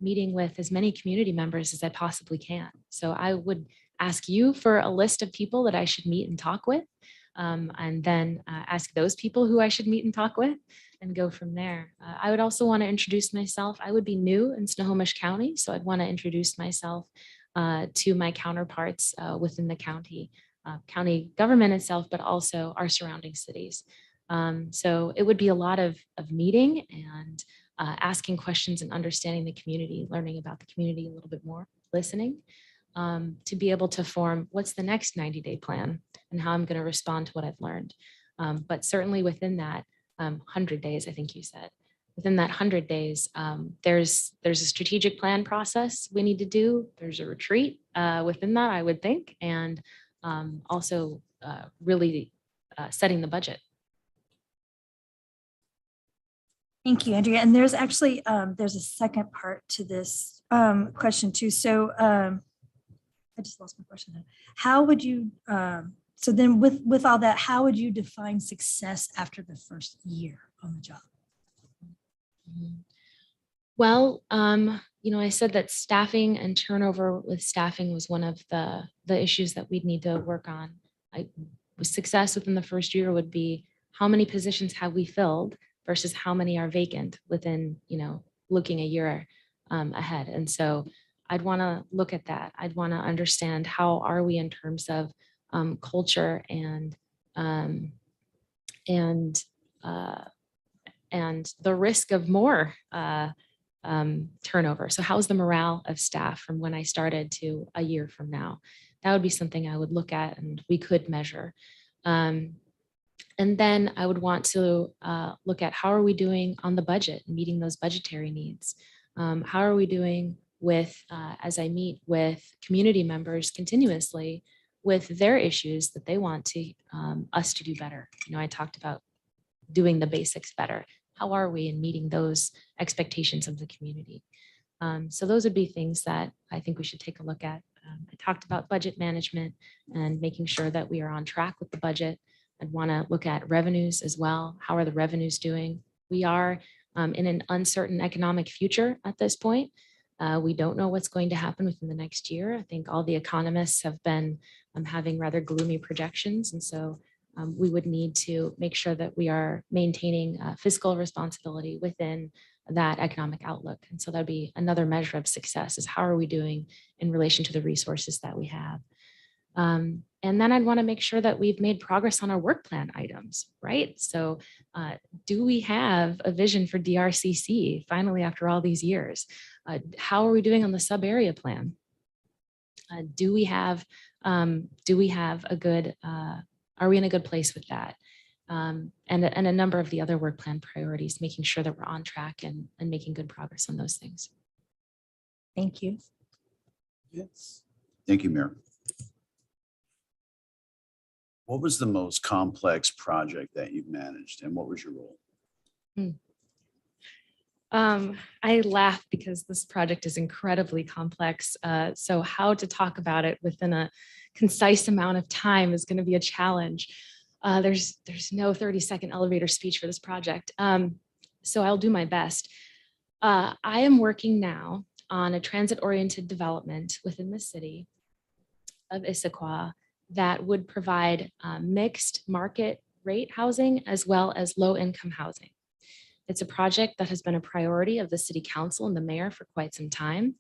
meeting with as many community members as I possibly can. So I would ask you for a list of people that I should meet and talk with, and then ask those people who I should meet and talk with and go from there. I would also want to introduce myself. I would be new in Snohomish County, so I'd want to introduce myself to my counterparts within the county government itself, but also our surrounding cities. So it would be a lot of meeting and asking questions and understanding the community, learning about the community a little bit more, listening, to be able to form what's the next 90-day plan and how I'm going to respond to what I've learned. But certainly within that 100 days, I think you said, within that 100 days, there's a strategic plan process we need to do. There's a retreat within that, I would think, and also really setting the budget. Thank you, Andrea. And there's actually, there's a second part to this question too. So I just lost my question. Now. How would you, so then with all that, how would you define success after the first year on the job? Well, I said that staffing and turnover with staffing was one of the issues that we'd need to work on. Success within the first year would be how many positions have we filled versus how many are vacant within, looking a year ahead. And so I'd want to look at that. I'd want to understand how are we in terms of culture and the risk of more turnover. So how's the morale of staff from when I started to a year from now? That would be something I would look at and we could measure. And then I would want to look at how are we doing on the budget, meeting those budgetary needs? How are we doing with, as I meet with community members continuously with their issues that they want to us to do better? I talked about doing the basics better. How are we in meeting those expectations of the community? So those would be things that I think we should take a look at. I talked about budget management and making sure that we are on track with the budget. I'd want to look at revenues as well. How are the revenues doing? We are in an uncertain economic future at this point. We don't know what's going to happen within the next year. I think all the economists have been having rather gloomy projections. And so we would need to make sure that we are maintaining fiscal responsibility within that economic outlook. And so that'd be another measure of success, is how are we doing in relation to the resources that we have. And then I'd want to make sure that we've made progress on our work plan items, right? So do we have a vision for DRCC finally after all these years? How are we doing on the sub area plan? Do we have a good, are we in a good place with that? And a number of the other work plan priorities, making sure that we're on track and making good progress on those things. Thank you. Yes. Thank you, Mayor. What was the most complex project that you've managed and what was your role? I laugh because this project is incredibly complex. So how to talk about it within a concise amount of time is going to be a challenge. There's no 30-second elevator speech for this project. So I'll do my best. I am working now on a transit-oriented development within the city of Issaquah that would provide mixed market rate housing as well as low-income housing. It's a project that has been a priority of the city council and the mayor for quite some time.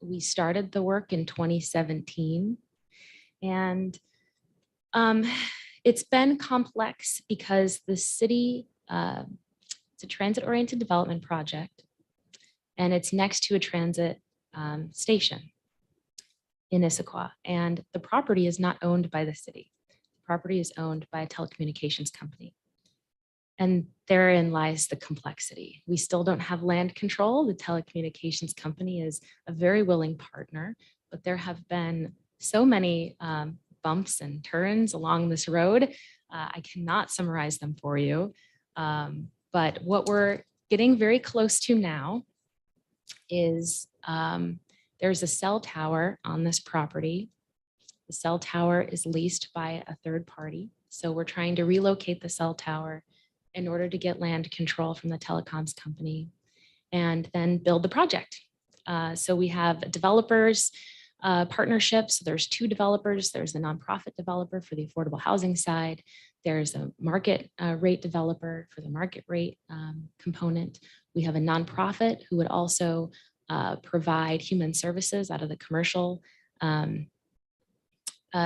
We started the work in 2017, and Um, it's been complex because the city, it's a transit-oriented development project, and it's next to a transit station in Issaquah, and the property is not owned by the city. The property is owned by a telecommunications company. And therein lies the complexity. We still don't have land control. The telecommunications company is a very willing partner, but there have been so many bumps and turns along this road. I cannot summarize them for you. But what we're getting very close to now is there's a cell tower on this property. The cell tower is leased by a third party. So we're trying to relocate the cell tower in order to get land control from the telecoms company and then build the project. So we have developers partnerships. So there's 2 developers. There's the nonprofit developer for the affordable housing side. There's a market rate developer for the market rate component. We have a nonprofit who would also provide human services out of the commercial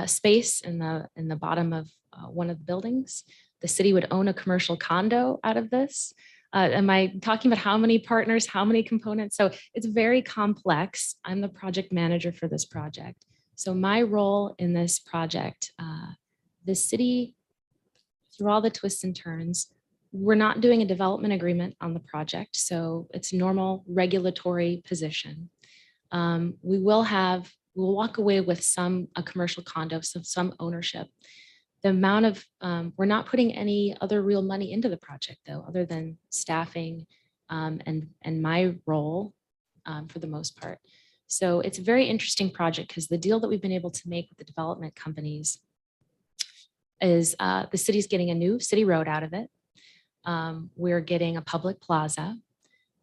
space in the bottom of one of the buildings. The city would own a commercial condo out of this. Am I talking about how many partners, how many components? So it's very complex. I'm the project manager for this project. So my role in this project, the city, through all the twists and turns, we're not doing a development agreement on the project. So it's normal regulatory position. We'll walk away with a commercial condo, so some ownership. The amount of, we're not putting any other real money into the project though, other than staffing and my role for the most part. So it's a very interesting project because the deal that we've been able to make with the development companies is the city's getting a new city road out of it. We're getting a public plaza.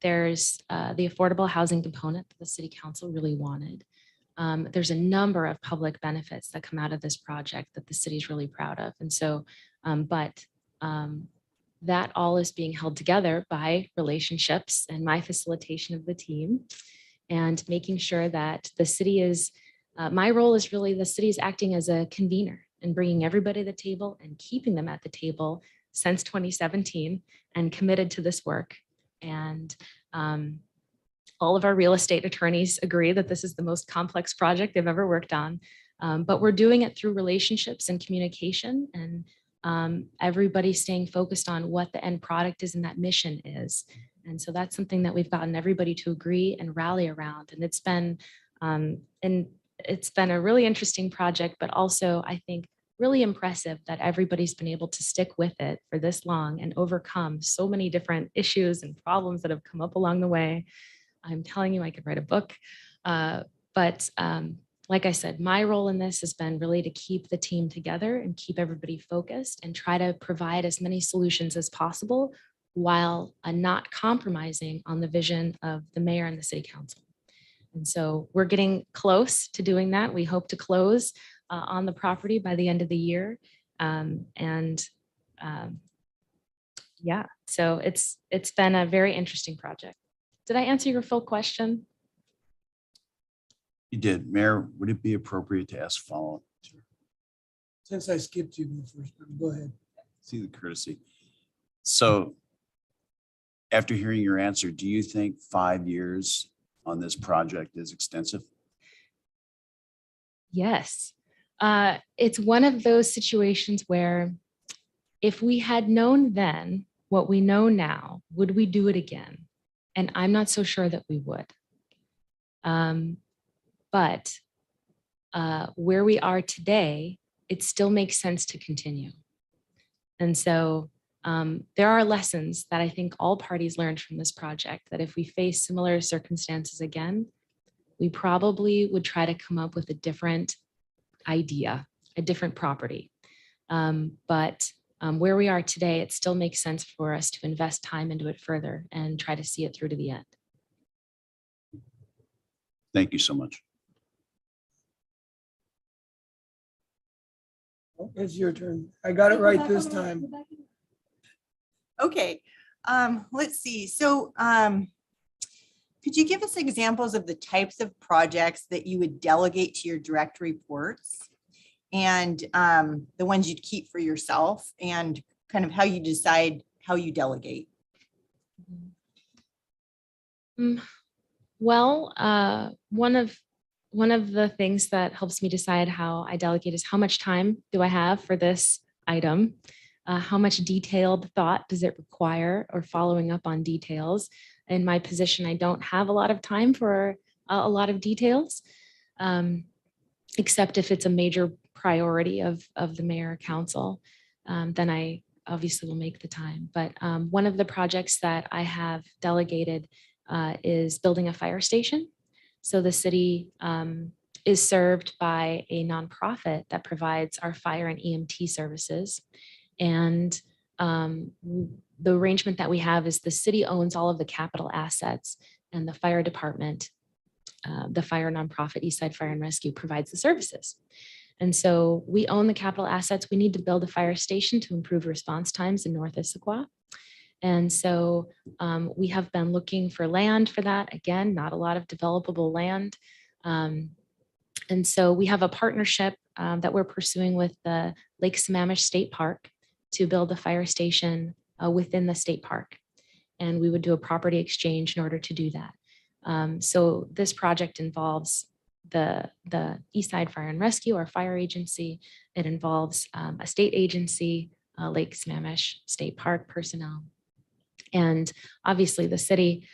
There's the affordable housing component that the city council really wanted. There's a number of public benefits that come out of this project that the city's really proud of. And so, that all is being held together by relationships and my facilitation of the team and making sure that the city is, my role is really the city's acting as a convener and bringing everybody to the table and keeping them at the table since 2017 and committed to this work. And all of our real estate attorneys agree that this is the most complex project they've ever worked on, but we're doing it through relationships and communication and everybody staying focused on what the end product is and that mission is. And so that's something that we've gotten everybody to agree and rally around. And it's been a really interesting project, but also I think really impressive that everybody's been able to stick with it for this long and overcome so many different issues and problems that have come up along the way. I'm telling you, I could write a book. But like I said, my role in this has been really to keep the team together and keep everybody focused and try to provide as many solutions as possible while not compromising on the vision of the mayor and the city council. And so we're getting close to doing that. We hope to close on the property by the end of the year. Yeah, so it's been a very interesting project. Did I answer your full question? You did. Mayor, would it be appropriate to ask follow-up? Since I skipped you the first, go ahead. See the courtesy. So after hearing your answer, do you think 5 years on this project is extensive? Yes. It's one of those situations where if we had known then what we know now, would we do it again? And I'm not so sure that we would. But where we are today, it still makes sense to continue. And so there are lessons that I think all parties learned from this project, that if we face similar circumstances again, we probably would try to come up with a different idea, a different property. But where we are today, it still makes sense for us to invest time into it further and try to see it through to the end. Thank you so much. It's your turn. I got it right this time. Okay, let's see. So could you give us examples of the types of projects that you would delegate to your direct reports? and the ones you'd keep for yourself, and kind of how you decide how you delegate? Well, one of the things that helps me decide how I delegate is how much time do I have for this item? How much detailed thought does it require, or following up on details? In my position, I don't have a lot of time for a lot of details, except if it's a major priority of the mayor or council, then I obviously will make the time. But one of the projects that I have delegated is building a fire station. So the city is served by a nonprofit that provides our fire and EMT services. And the arrangement that we have is the city owns all of the capital assets, and the fire department, the fire nonprofit Eastside Fire and Rescue, provides the services. And so we own the capital assets. We need to build a fire station to improve response times in North Issaquah. And so we have been looking for land for that. Again, not a lot of developable land. And so we have a partnership that we're pursuing with the Lake Sammamish State Park to build a fire station within the state park. And we would do a property exchange in order to do that. So this project involves the Eastside Fire and Rescue, our fire agency. It involves a state agency, Lake Sammamish State Park personnel, and obviously the city.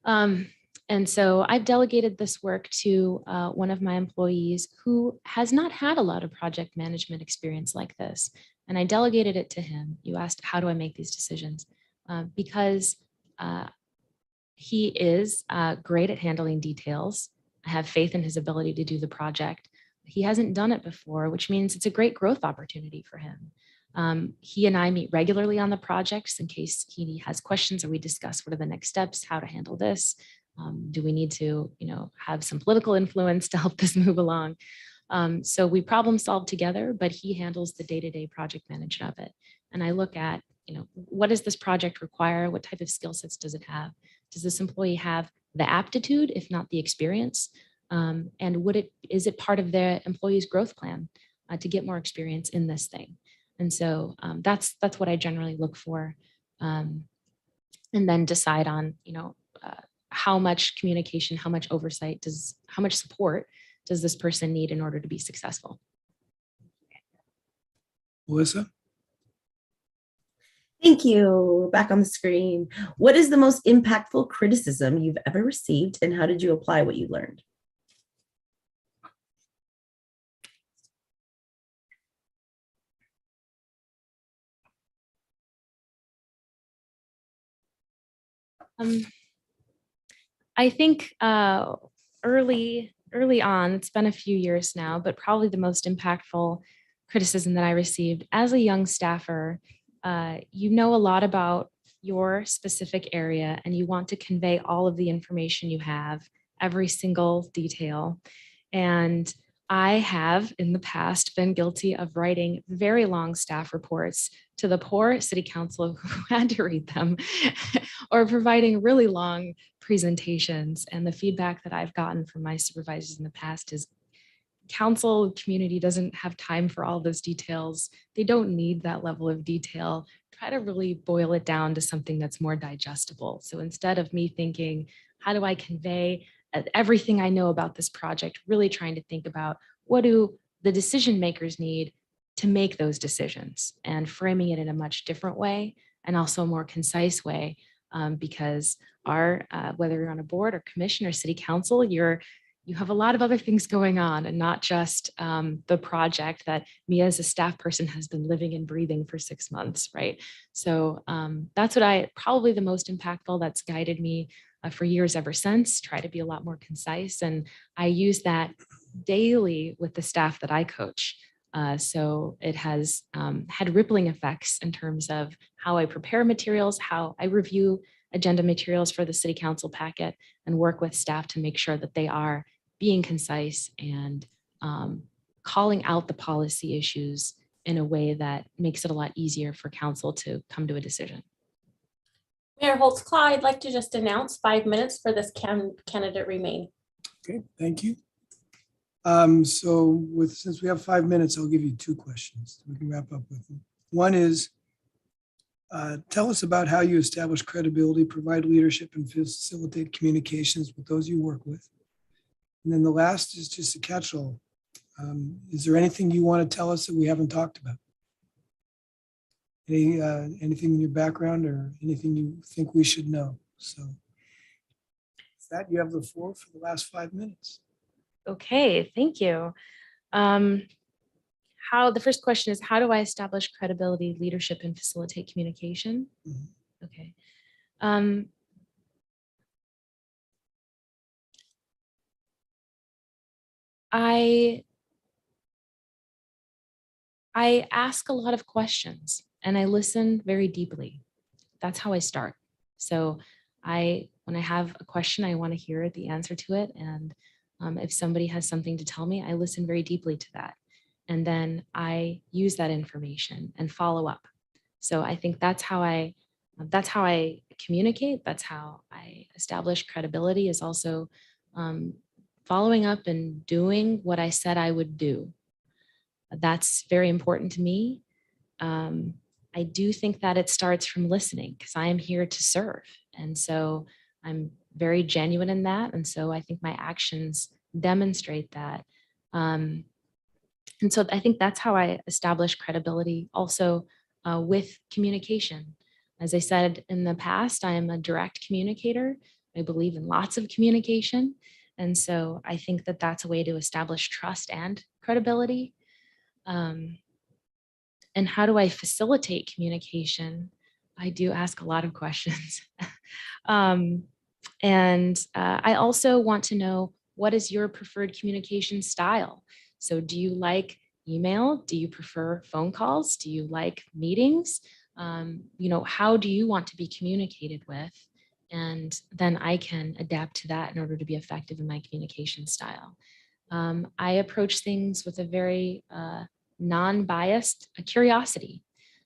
And so I've delegated this work to one of my employees who has not had a lot of project management experience like this. And I delegated it to him. You asked, how do I make these decisions? Because he is great at handling details. I have faith in his ability to do the project. He hasn't done it before, which means it's a great growth opportunity for him. He and I meet regularly on the projects in case he has questions, or we discuss what are the next steps, how to handle this. Do we need to, have some political influence to help this move along? So we problem solve together, but he handles the day-to-day project management of it. And I look at, what does this project require? What type of skill sets does it have? Does this employee have the aptitude, if not the experience? And is it part of the employee's growth plan to get more experience in this thing? And so that's what I generally look for, and then decide on, how much communication, how much oversight how much support does this person need in order to be successful? Melissa? Thank you. Back on the screen. What is the most impactful criticism you've ever received, and how did you apply what you learned? I think early on, it's been a few years now, but probably the most impactful criticism that I received as a young staffer, you know a lot about your specific area, and you want to convey all of the information you have, every single detail. And I have in the past been guilty of writing very long staff reports to the poor city council who had to read them, or providing really long presentations. And the feedback that I've gotten from my supervisors in the past is council community doesn't have time for all those details. They don't need that level of detail. Try to really boil it down to something that's more digestible. So instead of me thinking, how do I convey everything I know about this project, really trying to think about what do the decision makers need to make those decisions, and framing it in a much different way, and also a more concise way, because whether you're on a board or commission or city council, you have a lot of other things going on, and not just the project that me as a staff person has been living and breathing for 6 months, right? So that's probably the most impactful, that's guided me for years ever since. Try to be a lot more concise, and I use that daily with the staff that I coach. So it has had rippling effects in terms of how I prepare materials, how I review agenda materials for the city council packet, and work with staff to make sure that they are being concise and calling out the policy issues in a way that makes it a lot easier for council to come to a decision. Mayor Holtzclaw, I'd like to just announce 5 minutes for this candidate remain. Okay, thank you. Since we have 5 minutes, I'll give you 2 questions. We can wrap up with them. One is, tell us about how you establish credibility, provide leadership, and facilitate communications with those you work with. And then the last is just a catch-all. Is there anything you want to tell us that we haven't talked about? Anything in your background or anything you think we should know? So with that, you have the floor for the last 5 minutes. Okay, thank you. The first question is, how do I establish credibility, leadership, and facilitate communication? Mhm. Okay. I ask a lot of questions and I listen very deeply. That's how I start. So when I have a question, I want to hear the answer to it. And if somebody has something to tell me, I listen very deeply to that. And then I use that information and follow up. So I think that's how I communicate. That's how I establish credibility, is also following up and doing what I said I would do. That's very important to me. I do think that it starts from listening, because I am here to serve. And so I'm very genuine in that. And so I think my actions demonstrate that. And so I think that's how I establish credibility also with communication. As I said in the past, I am a direct communicator. I believe in lots of communication. And so I think that that's a way to establish trust and credibility. And how do I facilitate communication? I do ask a lot of questions. I also want to know, what is your preferred communication style? So do you like email? Do you prefer phone calls? Do you like meetings? How do you want to be communicated with? And then I can adapt to that in order to be effective in my communication style. I approach things with a very non-biased curiosity.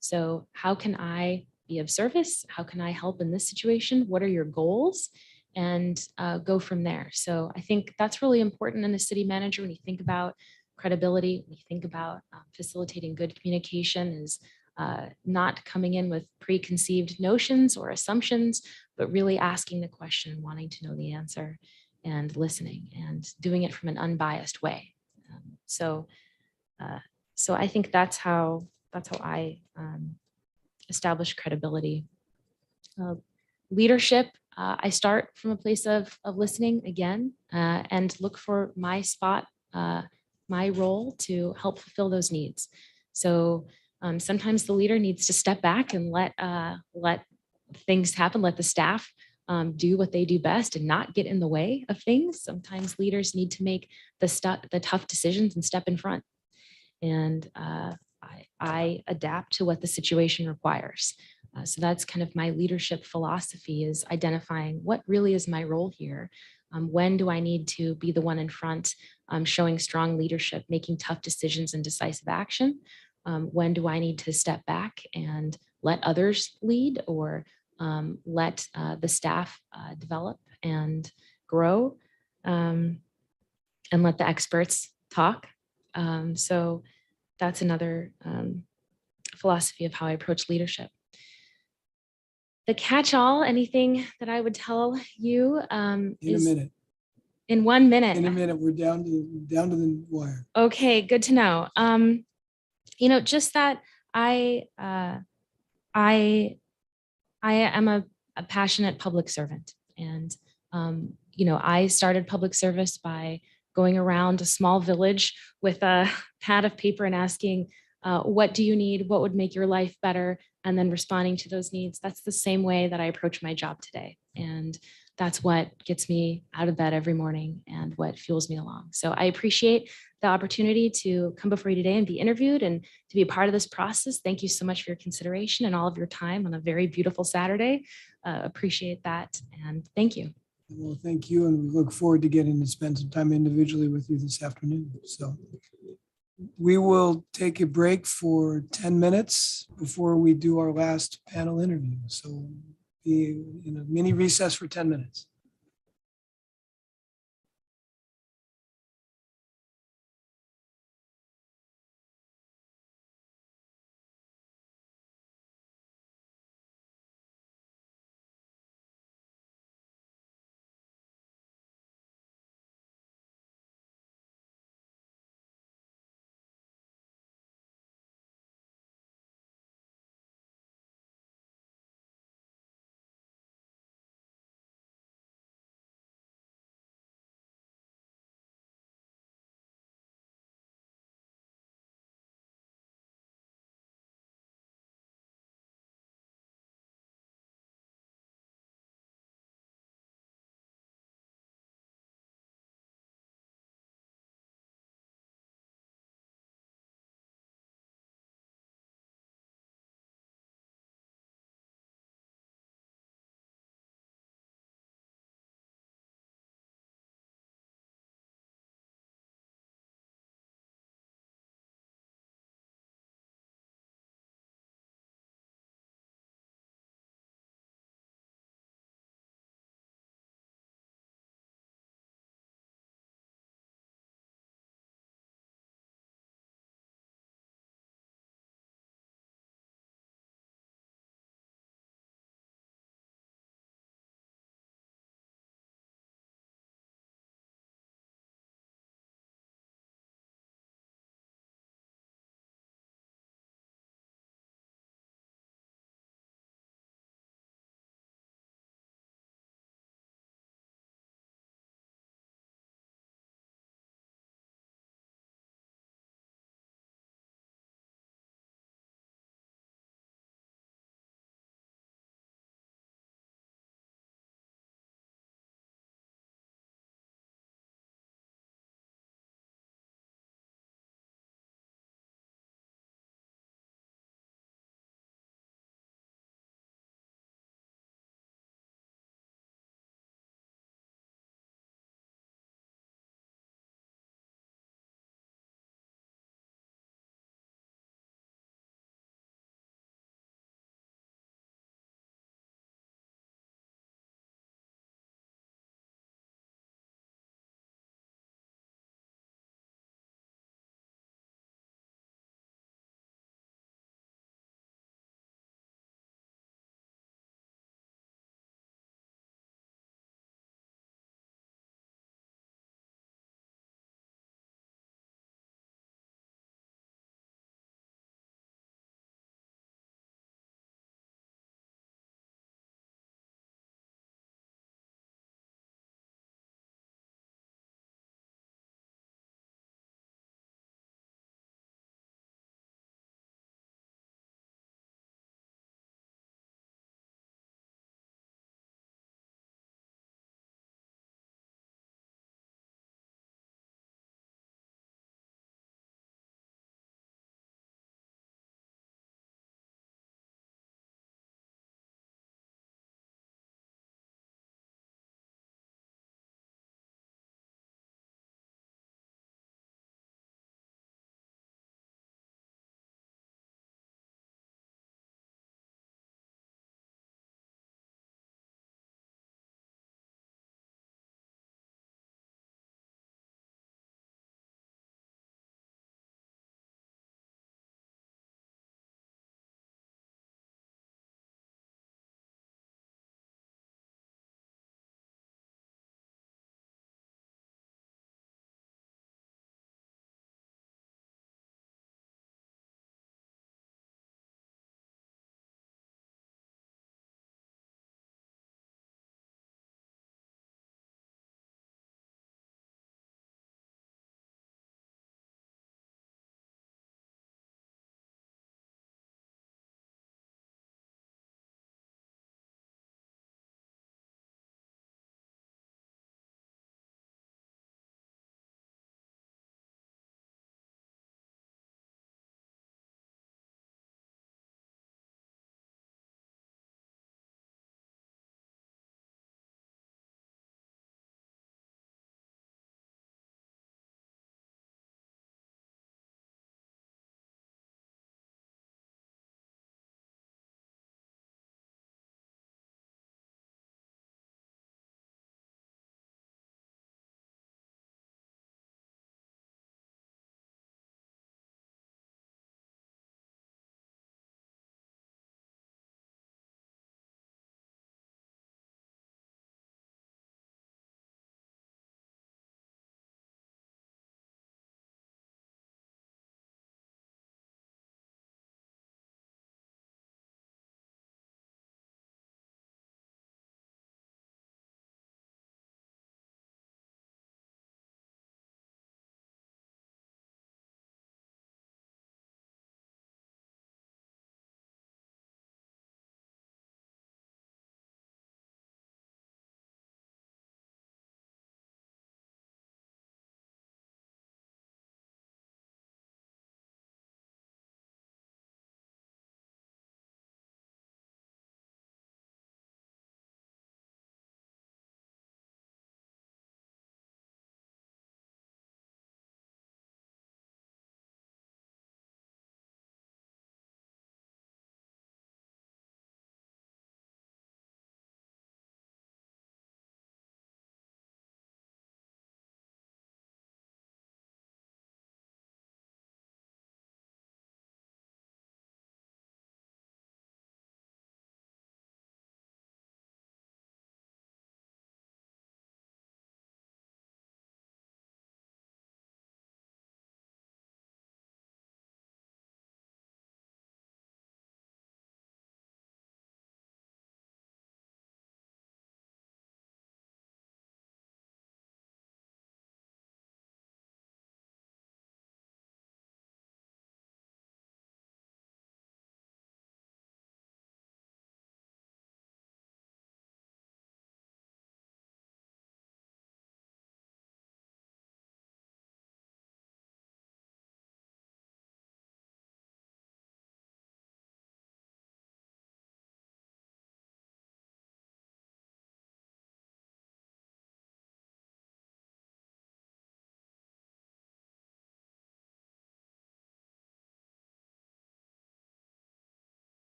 So how can I be of service? How can I help in this situation? What are your goals? And go from there. So I think that's really important in a city manager when you think about credibility, when you think about facilitating good communication, is not coming in with preconceived notions or assumptions, but really asking the question, wanting to know the answer, and listening and doing it from an unbiased way. So I think that's how I establish credibility. Leadership, I start from a place of listening again, and look for my spot, my role to help fulfill those needs. So sometimes the leader needs to step back and let things happen, let the staff do what they do best and not get in the way of things. Sometimes leaders need to make the tough decisions and step in front. And I adapt to what the situation requires. So that's kind of my leadership philosophy, is identifying what really is my role here. When do I need to be the one in front, showing strong leadership, making tough decisions and decisive action? When do I need to step back and let others lead, or let the staff develop and grow, and let the experts talk? So that's another philosophy of how I approach leadership. The catch-all, anything that I would tell you In a minute. In 1 minute. In a minute, we're down to the wire. Okay, good to know. Just that I am a passionate public servant, and I started public service by going around a small village with a pad of paper and asking, what do you need? What would make your life better? And then responding to those needs. That's the same way that I approach my job today. And that's what gets me out of bed every morning and what fuels me along. So I appreciate the opportunity to come before you today and be interviewed and to be a part of this process. Thank you so much for your consideration and all of your time on a very beautiful Saturday. Appreciate that. And thank you. Well, thank you. And we look forward to getting to spend some time individually with you this afternoon. So we will take a break for 10 minutes before we do our last panel interview. So be in a mini recess for 10 minutes.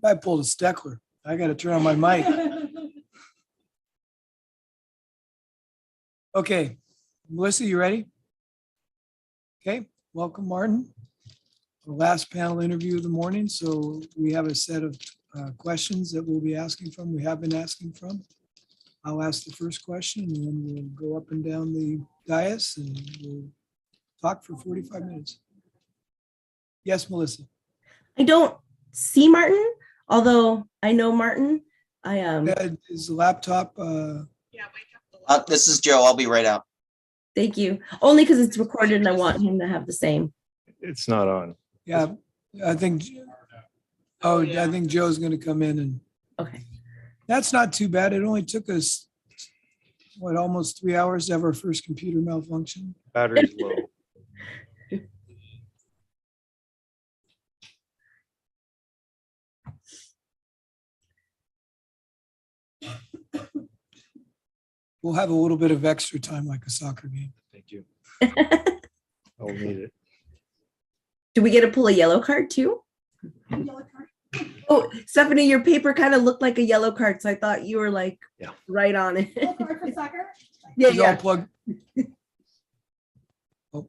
I pulled a Steckler. I got to turn on my mic. Okay, Melissa, you ready? Okay, welcome, Martin. Our last panel interview of the morning. So we have a set of questions that we'll be asking from. We have been asking from. I'll ask the first question and then we'll go up and down the dais and we'll talk for 45 minutes. Yes, Melissa. I don't see Martin, although I know Martin. Is the laptop? This is Joe. I'll be right out. Thank you. Only because it's recorded and I want him to have the same. It's not on. Yeah, I think. Oh, I think Joe's going to come in and. Okay. That's not too bad. It only took us, what, almost 3 hours to have our first computer malfunction. Battery's low. We'll have a little bit of extra time like a soccer game. Thank you. I'll need it. Do we get to pull a yellow card too? Oh, Stephanie, your paper kind of looked like a yellow card, so I thought you were like right on it. Yeah, It's all yeah. plugged. Oh.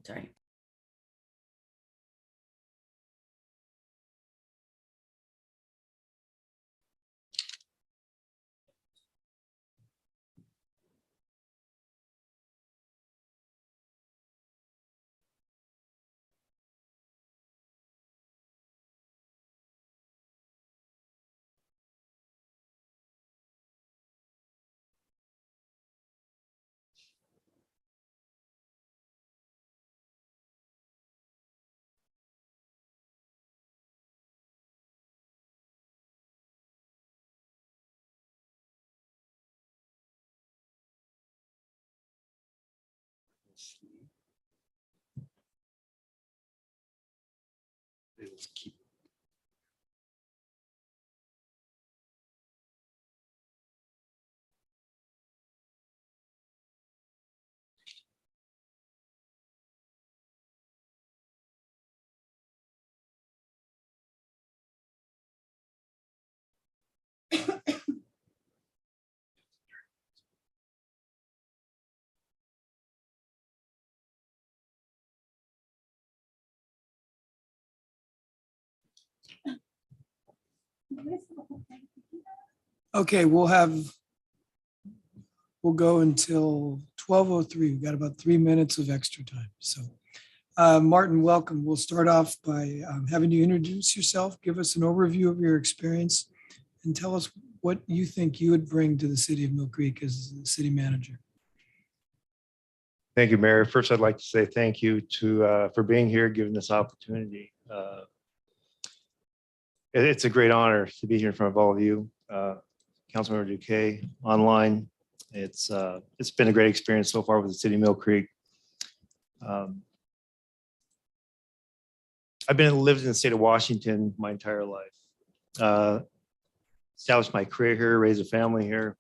Sorry. Okay, we'll go until 12:03. We've got about 3 minutes of extra time. So Martin, welcome. We'll start off by having you introduce yourself, give us an overview of your experience, and tell us what you think you would bring to the city of Mill Creek as the city manager. Thank you, Mayor. First, I'd like to say thank you for being here, giving this opportunity. It's a great honor to be here in front of all of you, Councilmember Duque, online. It's been a great experience so far with the city of Mill Creek. I've lived in the state of Washington my entire life. Established my career here, raised a family here.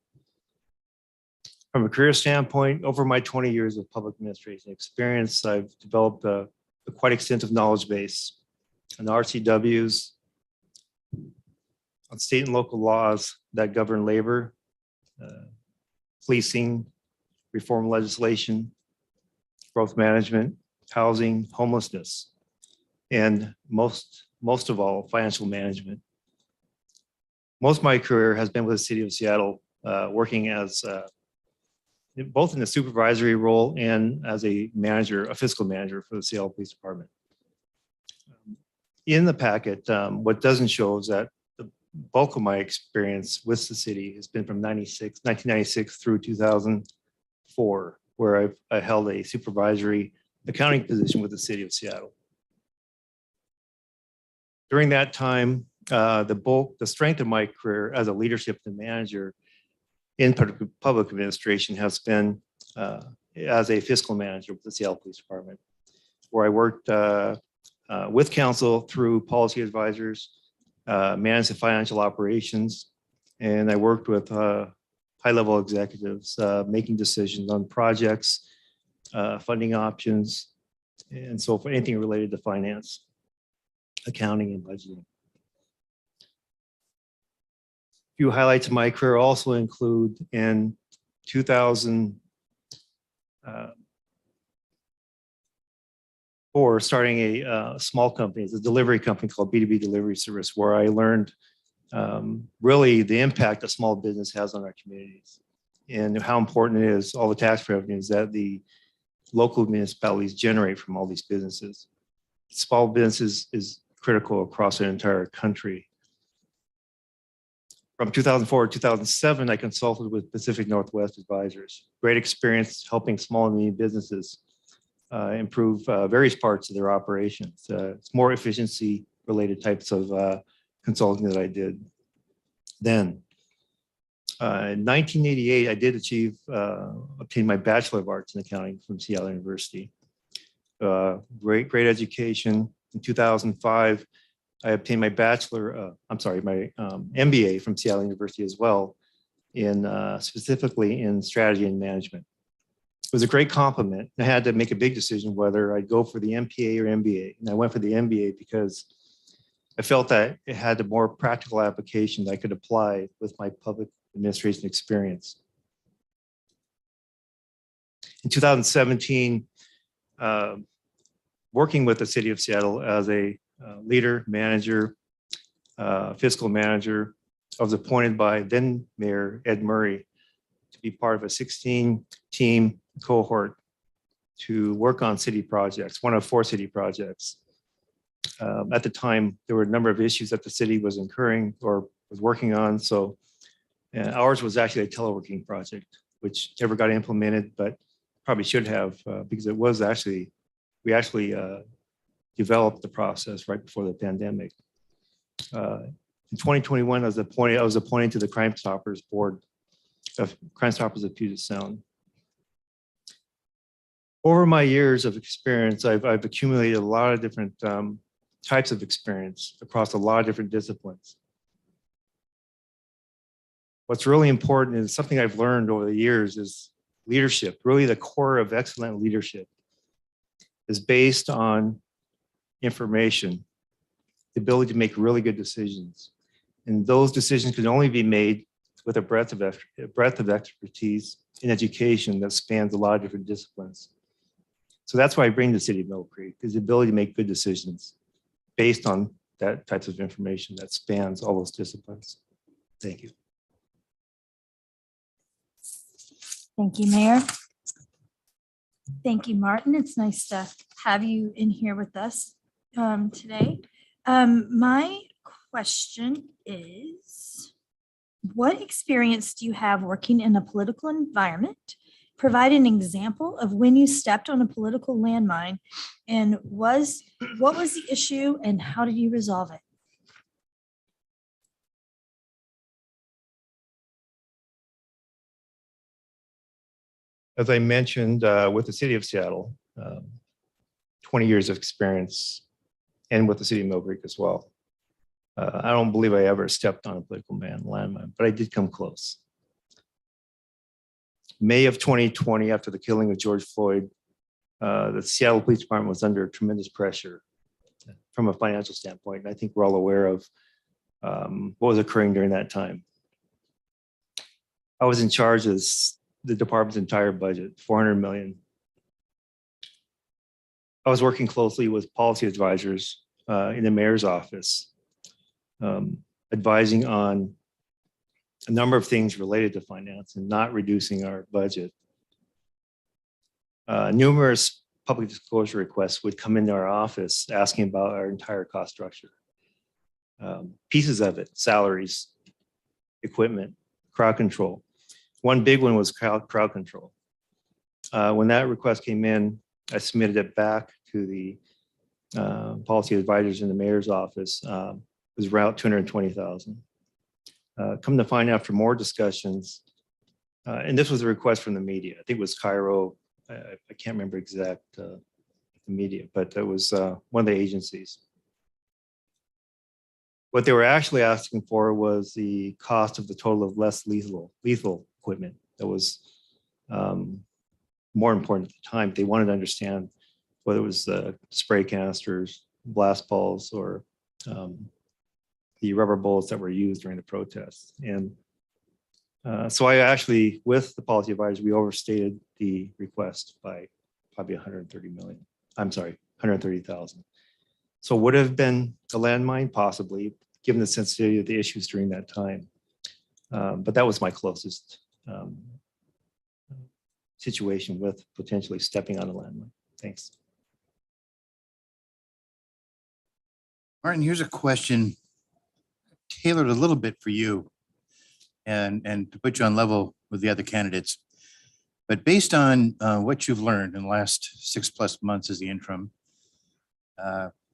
From a career standpoint, over my 20 years of public administration experience, I've developed a quite extensive knowledge base on RCWs, on state and local laws that govern labor, policing, reform legislation, growth management, housing, homelessness, and most of all, financial management. Most of my career has been with the city of Seattle, working as both in the supervisory role and as a manager, a fiscal manager for the Seattle Police Department. In the packet, what doesn't show is that the bulk of my experience with the city has been from 1996 through 2004, where I held a supervisory accounting position with the city of Seattle. During that time, the strength of my career as a leadership and manager in public administration has been as a fiscal manager with the Seattle Police Department, where I worked with council through policy advisors, managed the financial operations, and I worked with high-level executives making decisions on projects, funding options, And so for anything related to finance, accounting and budgeting. A few highlights of my career also include in 2004, starting a small company, it's a delivery company called B2B Delivery Service, where I learned really the impact a small business has on our communities and how important it is, all the tax revenues that the local municipalities generate from all these businesses. Small businesses is critical across the entire country. From 2004 to 2007, I consulted with Pacific Northwest Advisors. Great experience helping small and medium businesses improve various parts of their operations. It's more efficiency related types of consulting that I did then. In 1988, I did obtain my Bachelor of Arts in Accounting from Seattle University. Great education. In 2005, I obtained my MBA from Seattle University as well, specifically in strategy and management. It was a great compliment. I had to make a big decision whether I'd go for the MPA or MBA. And I went for the MBA because I felt that it had a more practical application that I could apply with my public administration experience. In 2017, working with the city of Seattle as a leader, manager, fiscal manager, I was appointed by then Mayor Ed Murray to be part of a 16-team cohort to work on city projects, one of 4 city projects. At the time, there were a number of issues that the city was incurring or was working on. So ours was actually a teleworking project, which never got implemented, but probably should have because it was actually, we actually developed the process right before the pandemic. In 2021, I was appointed to the Crime Stoppers Board of Crime Stoppers of Puget Sound. Over my years of experience, I've accumulated a lot of different types of experience across a lot of different disciplines. What's really important is something I've learned over the years is leadership. Really, the core of excellent leadership is based on information, the ability to make really good decisions. And those decisions can only be made with a breadth of expertise in education that spans a lot of different disciplines. So that's why I bring the city of Mill Creek, is the ability to make good decisions based on that types of information that spans all those disciplines. Thank you. Thank you, Mayor. Thank you, Martin. It's nice to have you in here with us today. My question is, what experience do you have working in a political environment? Provide an example of when you stepped on a political landmine, and what was the issue and how did you resolve it? As I mentioned, with the city of Seattle, 20 years of experience, and with the city of Mill Creek as well. I don't believe I ever stepped on a political landmine, but I did come close. May of 2020, after the killing of George Floyd, the Seattle Police Department was under tremendous pressure from a financial standpoint. And I think we're all aware of what was occurring during that time. I was in charge of the department's entire budget, $400 million. I was working closely with policy advisors in the mayor's office, advising on a number of things related to finance and not reducing our budget. Numerous public disclosure requests would come into our office asking about our entire cost structure. Pieces of it, salaries, equipment, crowd control. One big one was crowd control. When that request came in, I submitted it back to the policy advisors in the mayor's office. It was around $220,000. Come to find out, after more discussions, and this was a request from the media. I think it was Cairo. I can't remember exact the media, but that was one of the agencies. What they were actually asking for was the cost of the total of less lethal equipment. That was more important at the time. They wanted to understand whether it was spray canisters, blast balls, or the rubber bullets that were used during the protests. And so I actually, with the policy advisor, we overstated the request by probably 130 million. I'm sorry, 130,000. So would have been a landmine possibly, given the sensitivity of the issues during that time. But that was my closest situation with potentially stepping on a landmine. Thanks. Martin, here's a question tailored a little bit for you and to put you on level with the other candidates. But based on what you've learned in the last 6+ months as the interim,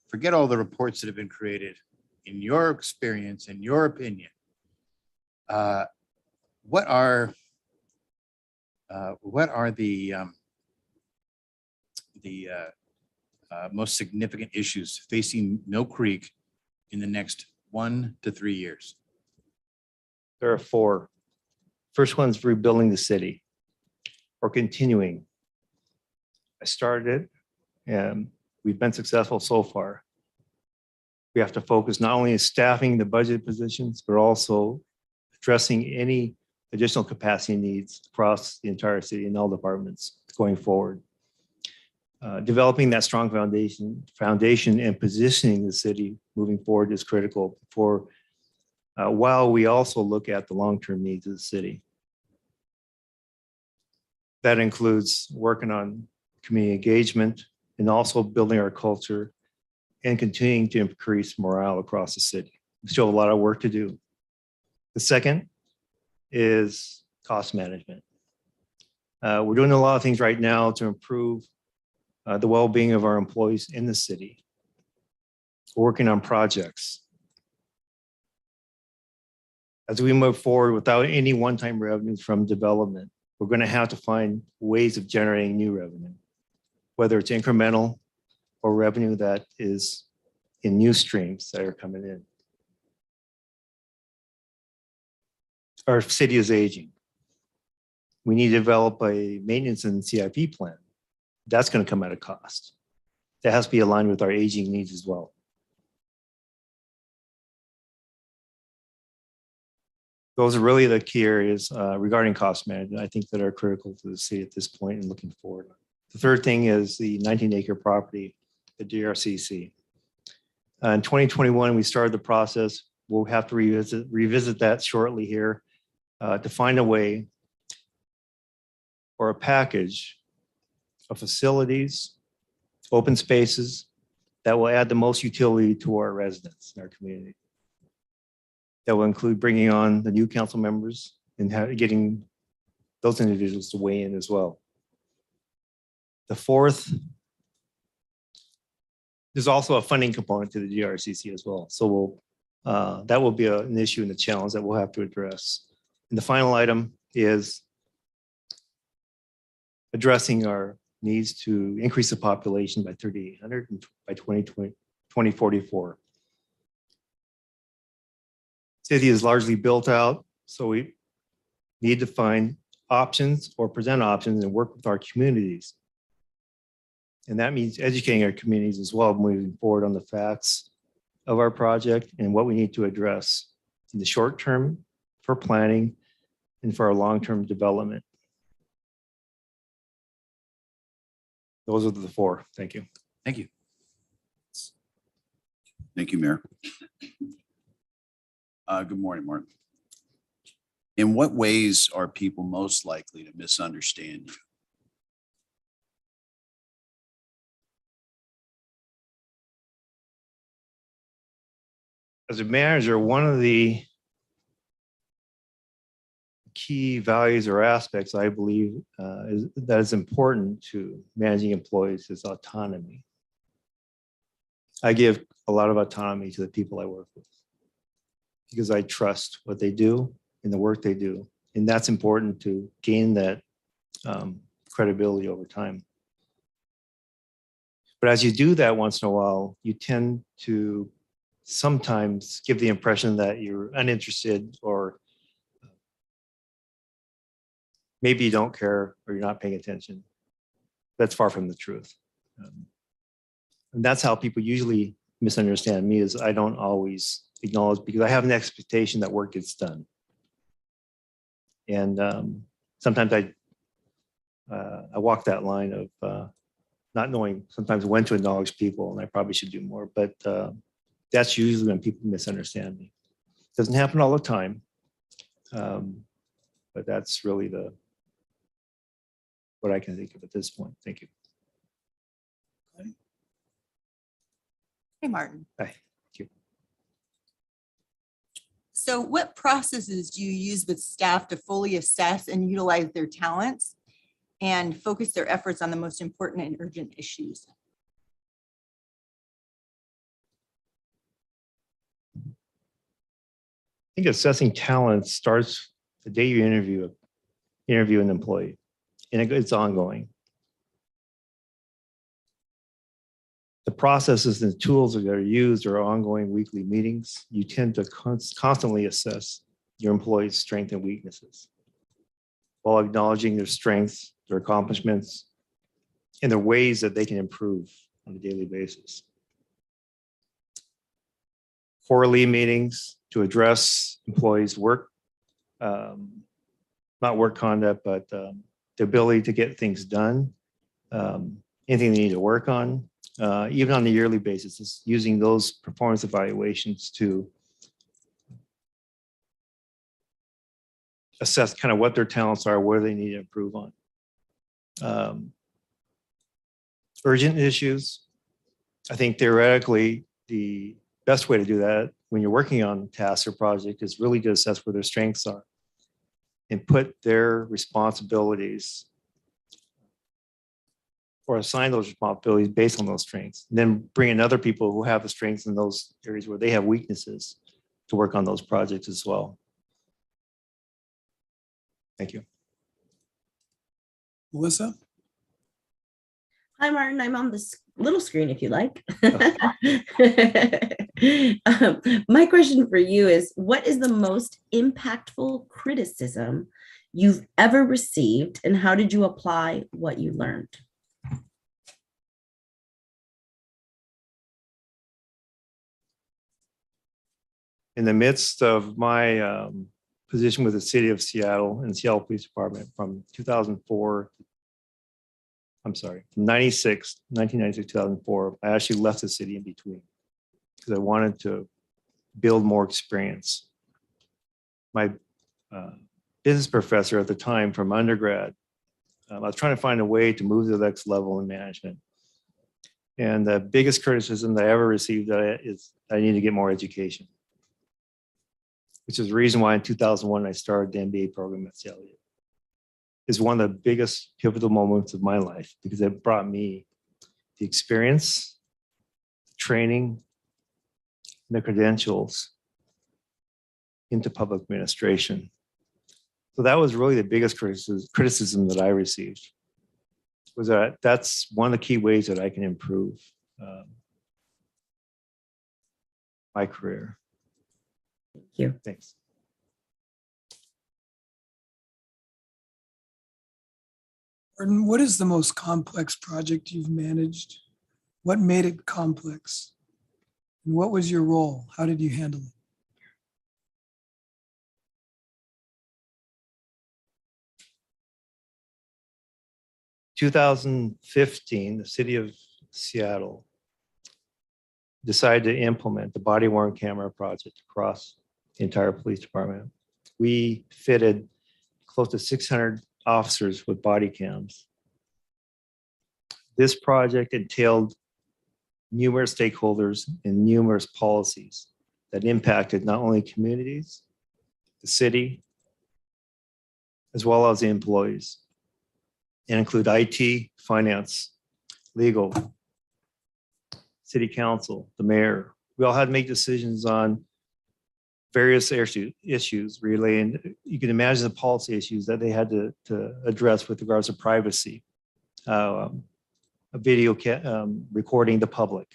forget all the reports that have been created. In your experience, in your opinion, what are the most significant issues facing Mill Creek in the next 1 to 3 years? There are 4. First one's rebuilding the city or continuing. I started it and we've been successful so far. We have to focus not only on staffing the budget positions, but also addressing any additional capacity needs across the entire city and all departments going forward. Developing that strong foundation and positioning the city moving forward is critical for while we also look at the long-term needs of the city. That includes working on community engagement and also building our culture and continuing to increase morale across the city. We still have a lot of work to do. The second is cost management. We're doing a lot of things right now to improve the well-being of our employees in the city. We're working on projects. As we move forward without any one-time revenues from development, we're going to have to find ways of generating new revenue, whether it's incremental or revenue that is in new streams that are coming in. Our city is aging. We need to develop a maintenance and CIP plan. That's going to come at a cost. That has to be aligned with our aging needs as well. Those are really the key areas regarding cost management, I think, that are critical to the city at this point and looking forward. The third thing is the 19-acre property, the DRCC. In 2021, we started the process. We'll have to revisit that shortly here to find a way or a package of facilities, open spaces that will add the most utility to our residents in our community. That will include bringing on the new council members and getting those individuals to weigh in as well. The fourth, there's also a funding component to the DRCC as well. So that will be an issue and a challenge that we'll have to address. And the final item is addressing our needs to increase the population by 3,800 by 2044. City is largely built out, so we need to find options or present options and work with our communities. And that means educating our communities as well, moving forward on the facts of our project and what we need to address in the short term for planning and for our long-term development. Those are the 4. Thank you. Thank you. Thank you, Mayor. Good morning, Martin. In what ways are people most likely to misunderstand you? As a manager, one of the key values or aspects I believe that is important to managing employees is autonomy. I give a lot of autonomy to the people I work with because I trust what they do and the work they do. And that's important to gain that credibility over time. But as you do that once in a while, you tend to sometimes give the impression that you're uninterested or maybe you don't care or you're not paying attention. That's far from the truth. And that's how people usually misunderstand me, is I don't always acknowledge, because I have an expectation that work gets done. And sometimes I walk that line of not knowing sometimes when to acknowledge people, and I probably should do more, but that's usually when people misunderstand me. Doesn't happen all the time, but that's really what I can think of at this point. Thank you. Hey, Martin. Hi. Thank you. So what processes do you use with staff to fully assess and utilize their talents and focus their efforts on the most important and urgent issues? I think assessing talent starts the day you interview an employee, and it's ongoing. The processes and tools that are used are ongoing weekly meetings. You tend to constantly assess your employees' strengths and weaknesses while acknowledging their strengths, their accomplishments, and the ways that they can improve on a daily basis. Quarterly meetings to address employees' work, not work conduct, but the ability to get things done, anything they need to work on, even on a yearly basis, is using those performance evaluations to assess kind of what their talents are, where they need to improve on. Urgent issues. I think theoretically, the best way to do that when you're working on tasks or project is really to assess where their strengths are and put their responsibilities or assign those responsibilities based on those strengths. And then bring in other people who have the strengths in those areas where they have weaknesses to work on those projects as well. Thank you. Melissa? Hi, Martin. I'm on this little screen if you like. My question for you is, what is the most impactful criticism you've ever received, and how did you apply what you learned? In the midst of my position with the city of Seattle and Seattle Police Department from 2004, from 1996, 2004, I actually left the city in between because I wanted to build more experience. My business professor at the time from undergrad, I was trying to find a way to move to the next level in management. And the biggest criticism that I ever received is I need to get more education, which is the reason why in 2001 I started the MBA program at Seattle. Is one of the biggest pivotal moments of my life because it brought me the experience, training, and the credentials into public administration. So that was really the biggest criticism that I received, was that that's one of the key ways that I can improve my career. Thank you. Thanks. Martin, what is the most complex project you've managed? What made it complex? And what was your role? How did you handle it? In 2015, the city of Seattle decided to implement the body-worn camera project across the entire police department. We fitted close to 600 officers with body cams. This project entailed numerous stakeholders and numerous policies that impacted not only communities, the city, as well as the employees, and include IT, finance, legal, city council, the mayor. We all had to make decisions on various issues relating. You can imagine the policy issues that they had to address with regards to privacy, a video recording the public,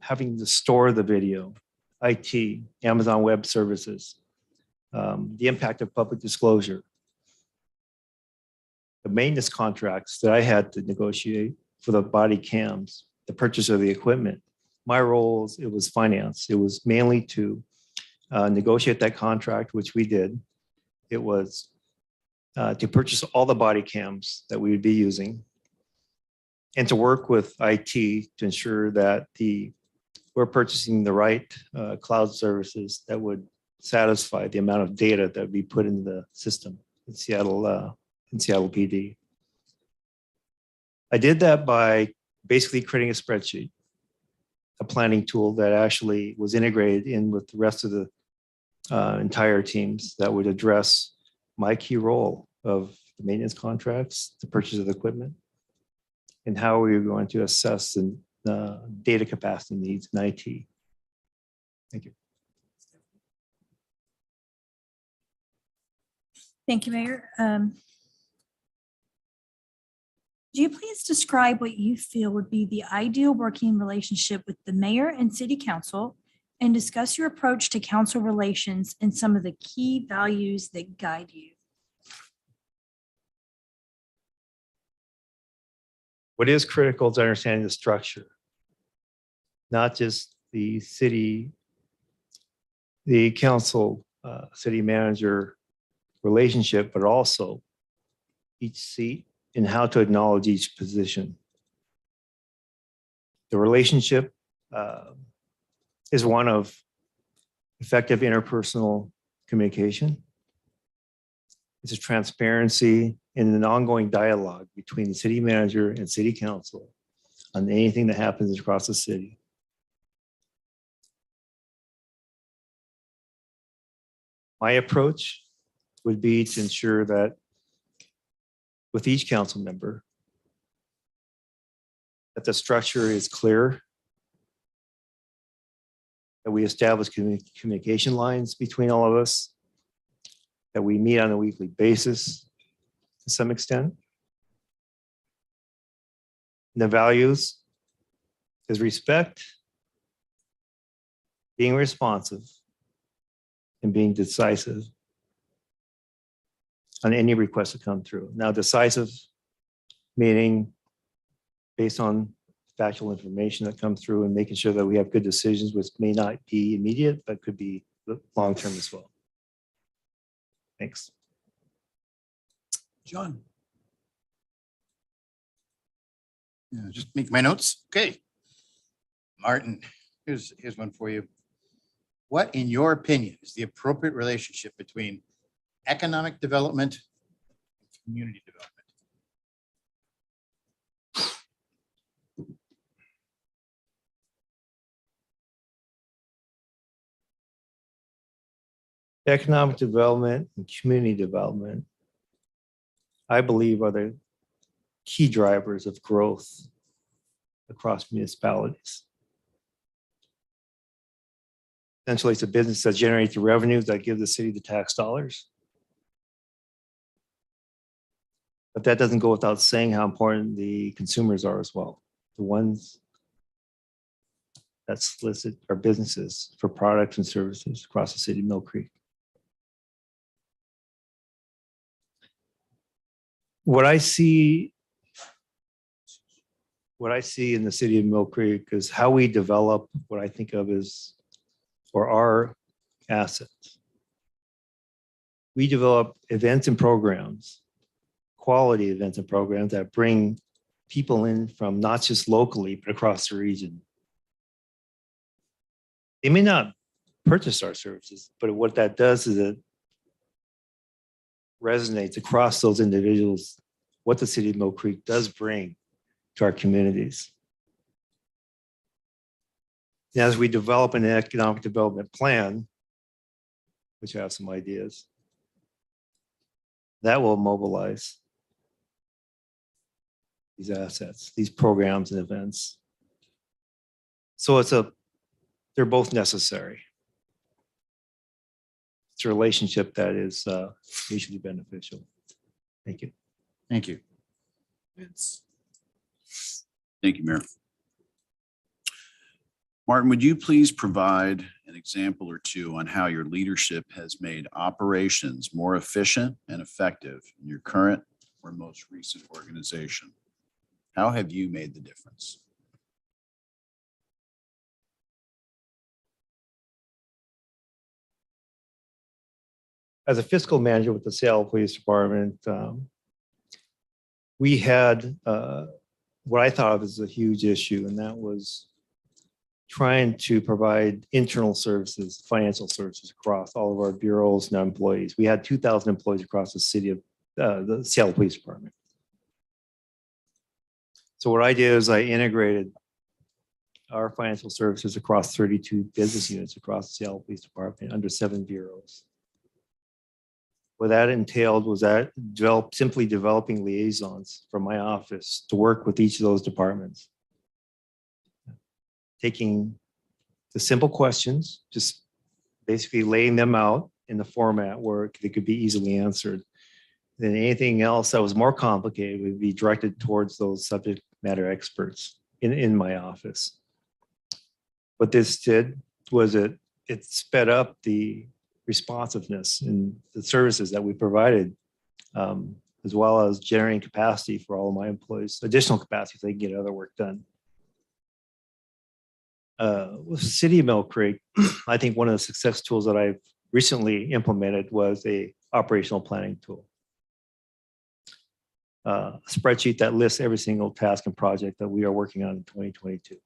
having to store the video, IT, Amazon Web Services, the impact of public disclosure, the maintenance contracts that I had to negotiate for the body cams the purchase of the equipment. My role, it was finance. It was mainly to negotiate that contract, which we did. It was to purchase all the body cams that we would be using and to work with IT to ensure that we're purchasing the right cloud services that would satisfy the amount of data that we put in the system in Seattle PD. I did that by basically creating a spreadsheet, a planning tool that actually was integrated in with the rest of the entire teams that would address my key role of the maintenance contracts, the purchase of the equipment, and how we were going to assess the data capacity needs in IT. Thank you. Thank you, Mayor. Do you please describe what you feel would be the ideal working relationship with the mayor and city council and discuss your approach to council relations and some of the key values that guide you? What is critical is understanding the structure, not just the city, the council, city manager relationship, but also each seat and how to acknowledge each position. The relationship is one of effective interpersonal communication. It's a transparency and an ongoing dialogue between the city manager and city council on anything that happens across the city. My approach would be to ensure that with each council member, that the structure is clear, that we establish communication lines between all of us, that we meet on a weekly basis to some extent. And the values is respect, being responsive, and being decisive on any request that come through. Now, decisive meaning based on factual information that comes through and making sure that we have good decisions, which may not be immediate, but could be long-term as well. Thanks. John. Yeah, just make my notes. Okay. Martin, here's one for you. What, in your opinion, is the appropriate relationship between economic development and community development? Economic development and community development, I believe, are the key drivers of growth across municipalities. Essentially, it's a business that generates the revenues that give the city the tax dollars. But that doesn't go without saying how important the consumers are as well. The ones that solicit our businesses for products and services across the city of Mill Creek. What I see in the city of Mill Creek is how we develop what I think of as, or our assets. We develop events and programs, quality events and programs that bring people in from not just locally, but across the region. They may not purchase our services, but what that does is it resonates across those individuals what the city of Mill Creek does bring to our communities. And as we develop an economic development plan, which I have some ideas, that will mobilize these assets, these programs and events. So they're both necessary. It's a relationship that is mutually beneficial. Thank you. Thank you. Thank you, Mayor. Martin, would you please provide an example or two on how your leadership has made operations more efficient and effective in your current or most recent organization? How have you made the difference? as a fiscal manager with the Seattle Police Department, we had what I thought of as a huge issue, and that was trying to provide internal services, financial services across all of our bureaus and our employees. We had 2,000 employees across the city of the Seattle Police Department. So what I did is I integrated our financial services across 32 business units across the Seattle Police Department under 7 bureaus. What that entailed was that simply developing liaisons from my office to work with each of those departments. Taking the simple questions, just basically laying them out in the format where they could be easily answered. Then anything else that was more complicated would be directed towards those subject matter experts in my office. What this did was it sped up the responsiveness in the services that we provided, as well as generating capacity for all of my employees, additional capacity so they can get other work done. With the City of Mill Creek, I think one of the success tools that I've recently implemented was a operational planning tool. A spreadsheet that lists every single task and project that we are working on in 2022.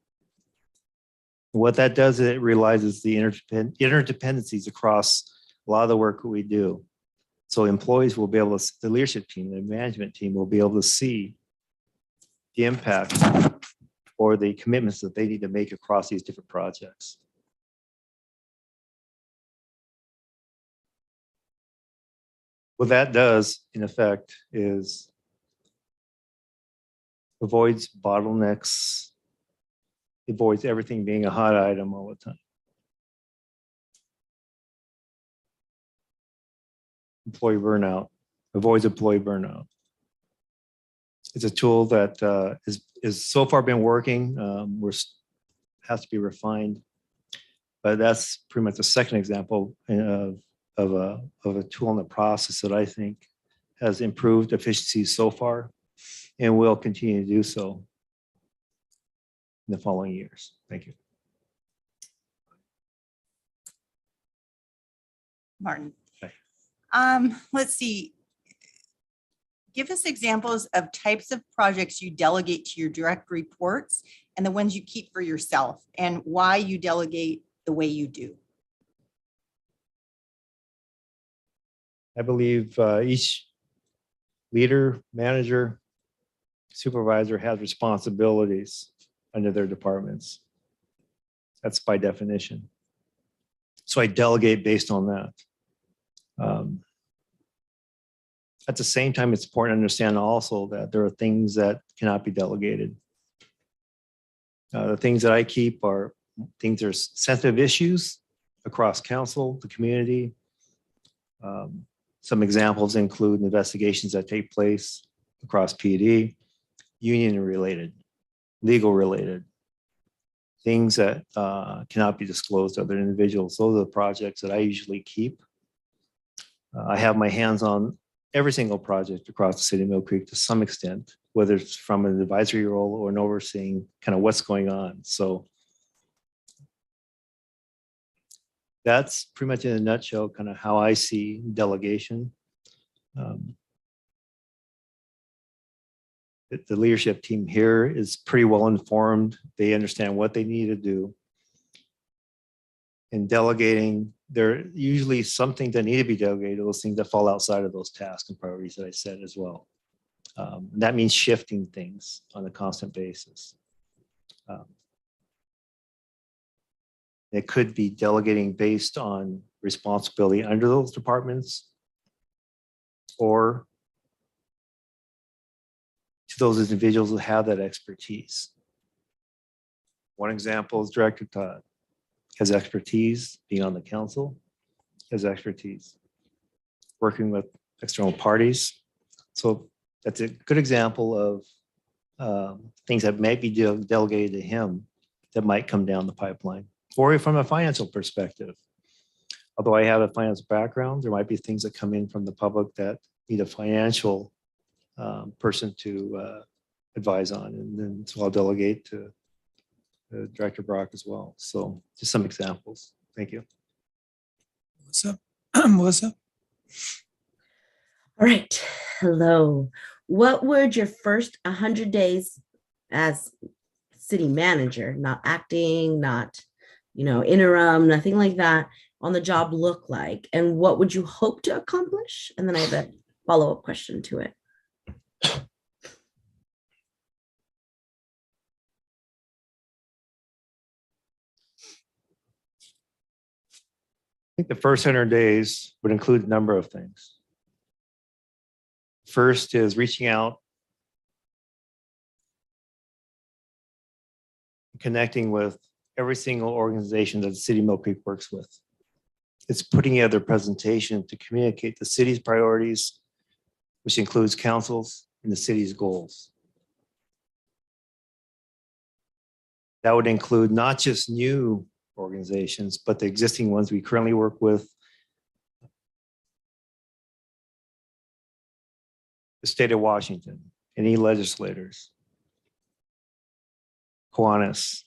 What that does is it realizes the interdependencies across a lot of the work that we do. So employees will be able to, the leadership team, the management team will be able to see the impact or the commitments that they need to make across these different projects. What that does, in effect, is avoids bottlenecks, avoids everything being a hot item all the time. Employee burnout, avoids employee burnout. It's a tool that is so far been working. Has to be refined, but that's pretty much the second example of a tool in the process that I think has improved efficiency so far and will continue to do so in the following years. Thank you. Martin. Okay. Let's see. Give us examples of types of projects you delegate to your direct reports and the ones you keep for yourself and why you delegate the way you do. I believe each leader, manager, supervisor has responsibilities under their departments. That's by definition. So I delegate based on that. At the same time, it's important to understand also that there are things that cannot be delegated. The things that I keep are things that are sensitive issues across council, the community. Some examples include investigations that take place across PD, union related, legal related, things that cannot be disclosed to other individuals. Those are the projects that I usually keep. I have my hands on every single project across the city of Mill Creek to some extent, whether it's from an advisory role or an overseeing kind of what's going on. So that's pretty much in a nutshell kind of how I see delegation. The leadership team here is pretty well informed. They understand what they need to do. In delegating, there are usually something that need to be delegated, those things that fall outside of those tasks and priorities that I said as well. That means shifting things on a constant basis. It could be delegating based on responsibility under those departments or to those individuals who have that expertise. One example is Director Todd. Has expertise being on the council, has expertise working with external parties. So that's a good example of things that may be delegated to him that might come down the pipeline. Or from a financial perspective. Although I have a finance background, there might be things that come in from the public that need a financial person to advise on, and then so I'll delegate to Director Brock as well. So just some examples. Thank you. Melissa? Melissa? All right. Hello. What would your first 100 days as city manager, not acting, not, interim, nothing like that, on the job look like? And what would you hope to accomplish? And then I have a follow-up question to it. I think the first 100 days would include a number of things. First is reaching out, connecting with every single organization that the city of Mill Creek works with. It's putting together a presentation to communicate the city's priorities, which includes councils and the city's goals. That would include not just new organizations, but the existing ones we currently work with. The state of Washington, any legislators, Kiwanis,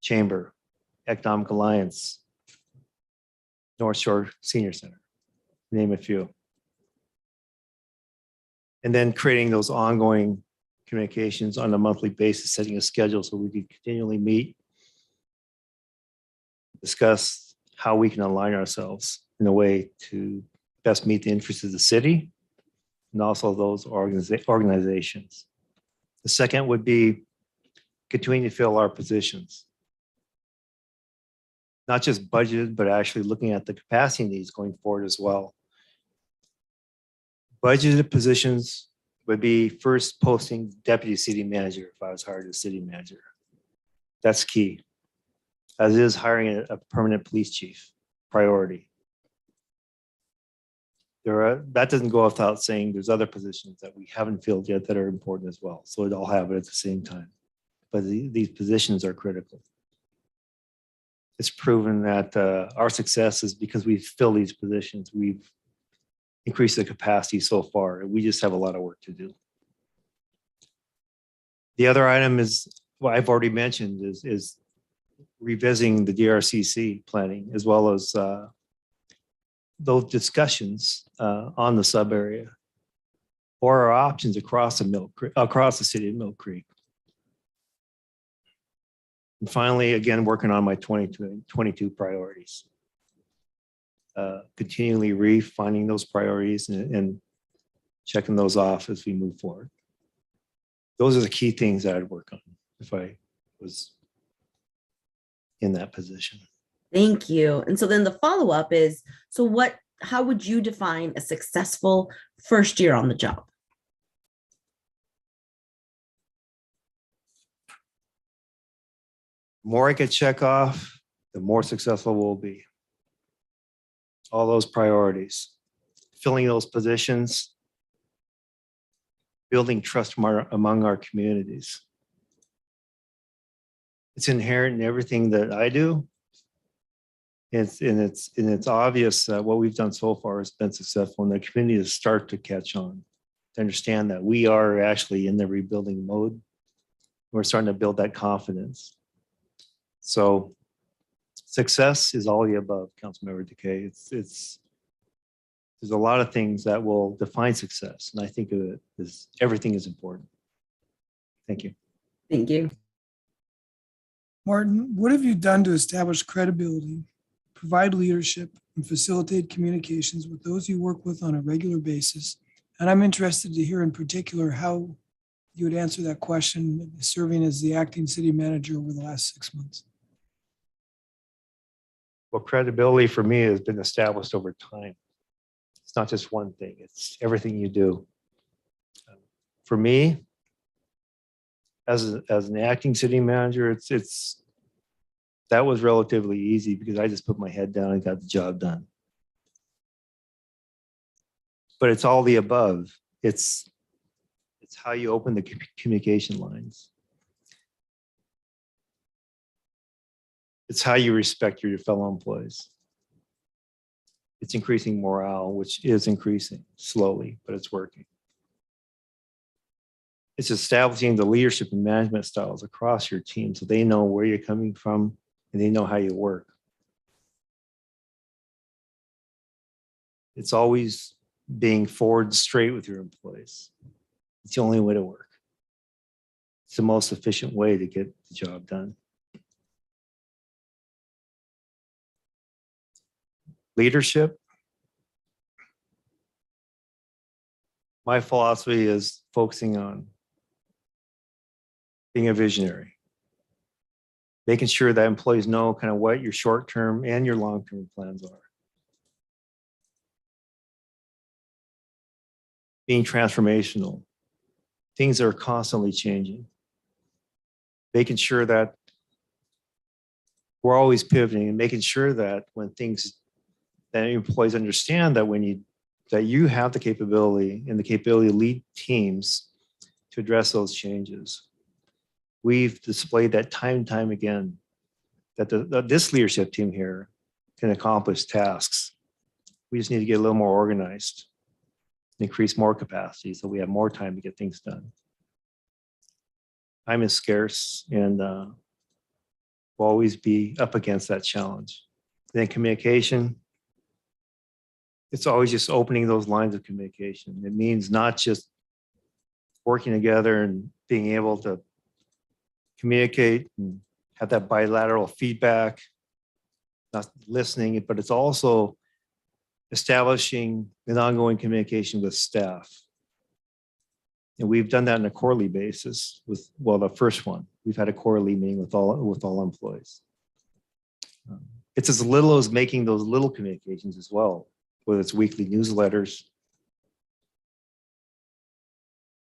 Chamber, Economic Alliance, North Shore Senior Center, name a few. And then creating those ongoing communications on a monthly basis, setting a schedule so we can continually meet, discuss how we can align ourselves in a way to best meet the interests of the city and also those organizations. The second would be continuing to fill our positions. Not just budgeted, but actually looking at the capacity needs going forward as well. Budgeted positions would be first posting deputy city manager if I was hired as city manager. That's key. As is hiring a permanent police chief, priority. That doesn't go without saying there's other positions that we haven't filled yet that are important as well. So it all have it at the same time. But these positions are critical. It's proven that our success is because we've filled these positions. We've increased the capacity so far. And we just have a lot of work to do. The other item is what I've already mentioned is revisiting the DRCC planning as well as those discussions on the sub area or our options across the city of Mill Creek. And finally, again, working on my 2022 priorities. Continually refining those priorities and checking those off as we move forward. Those are the key things that I'd work on if I was in that position. Thank you. And so then the follow-up is, how would you define a successful first year on the job? The more I can check off, the more successful we'll be. All those priorities, filling those positions, building trust among our communities. It's inherent in everything that I do. It's obvious that what we've done so far has been successful, and the communities start to catch on, to understand that we are actually in the rebuilding mode. We're starting to build that confidence. So success is all the above, Councilmember Decay. There's a lot of things that will define success, and I think of it as everything is important. Thank you. Thank you. Martin, what have you done to establish credibility, provide leadership, and facilitate communications with those you work with on a regular basis? And I'm interested to hear in particular how you would answer that question serving as the acting city manager over the last 6 months. Well, credibility for me has been established over time. It's not just one thing, it's everything you do. For me, as an acting city manager, that was relatively easy because I just put my head down and got the job done. But it's all the above. It's how you open the communication lines. It's how you respect your fellow employees. It's increasing morale, which is increasing slowly, but it's working. It's establishing the leadership and management styles across your team so they know where you're coming from and they know how you work. It's always being forward straight with your employees. It's the only way to work. It's the most efficient way to get the job done. Leadership. My philosophy is focusing on being a visionary, making sure that employees know kind of what your short-term and your long-term plans are. Being transformational, things are constantly changing. Making sure that we're always pivoting and making sure that when things, that employees understand that that you have the capability and the capability to lead teams to address those changes. We've displayed that time and time again, that this leadership team here can accomplish tasks. We just need to get a little more organized, increase more capacity so we have more time to get things done. Time is scarce and we'll always be up against that challenge. Then communication, it's always just opening those lines of communication. It means not just working together and being able to communicate and have that bilateral feedback, not listening, but it's also establishing an ongoing communication with staff. And we've done that on a quarterly basis with, well, the first one, we've had a quarterly meeting with all employees. It's as little as making those little communications as well, whether it's weekly newsletters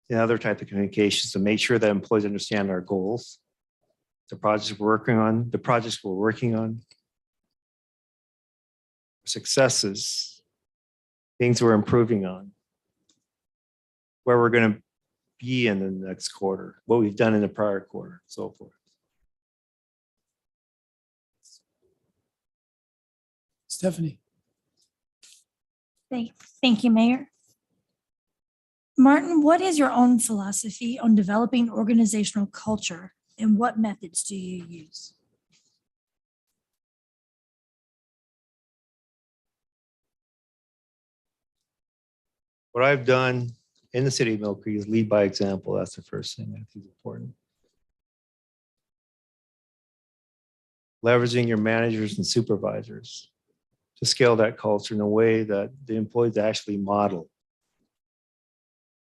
and other type of communications to make sure that employees understand our goals, the projects we're working on, successes, things we're improving on, where we're going to be in the next quarter, what we've done in the prior quarter, so forth. Stephanie. Thank you, Mayor. Martin, what is your own philosophy on developing organizational culture and what methods do you use? What I've done in the city of Mill Creek is lead by example. That's the first thing I think is important. Leveraging your managers and supervisors to scale that culture in a way that the employees actually model.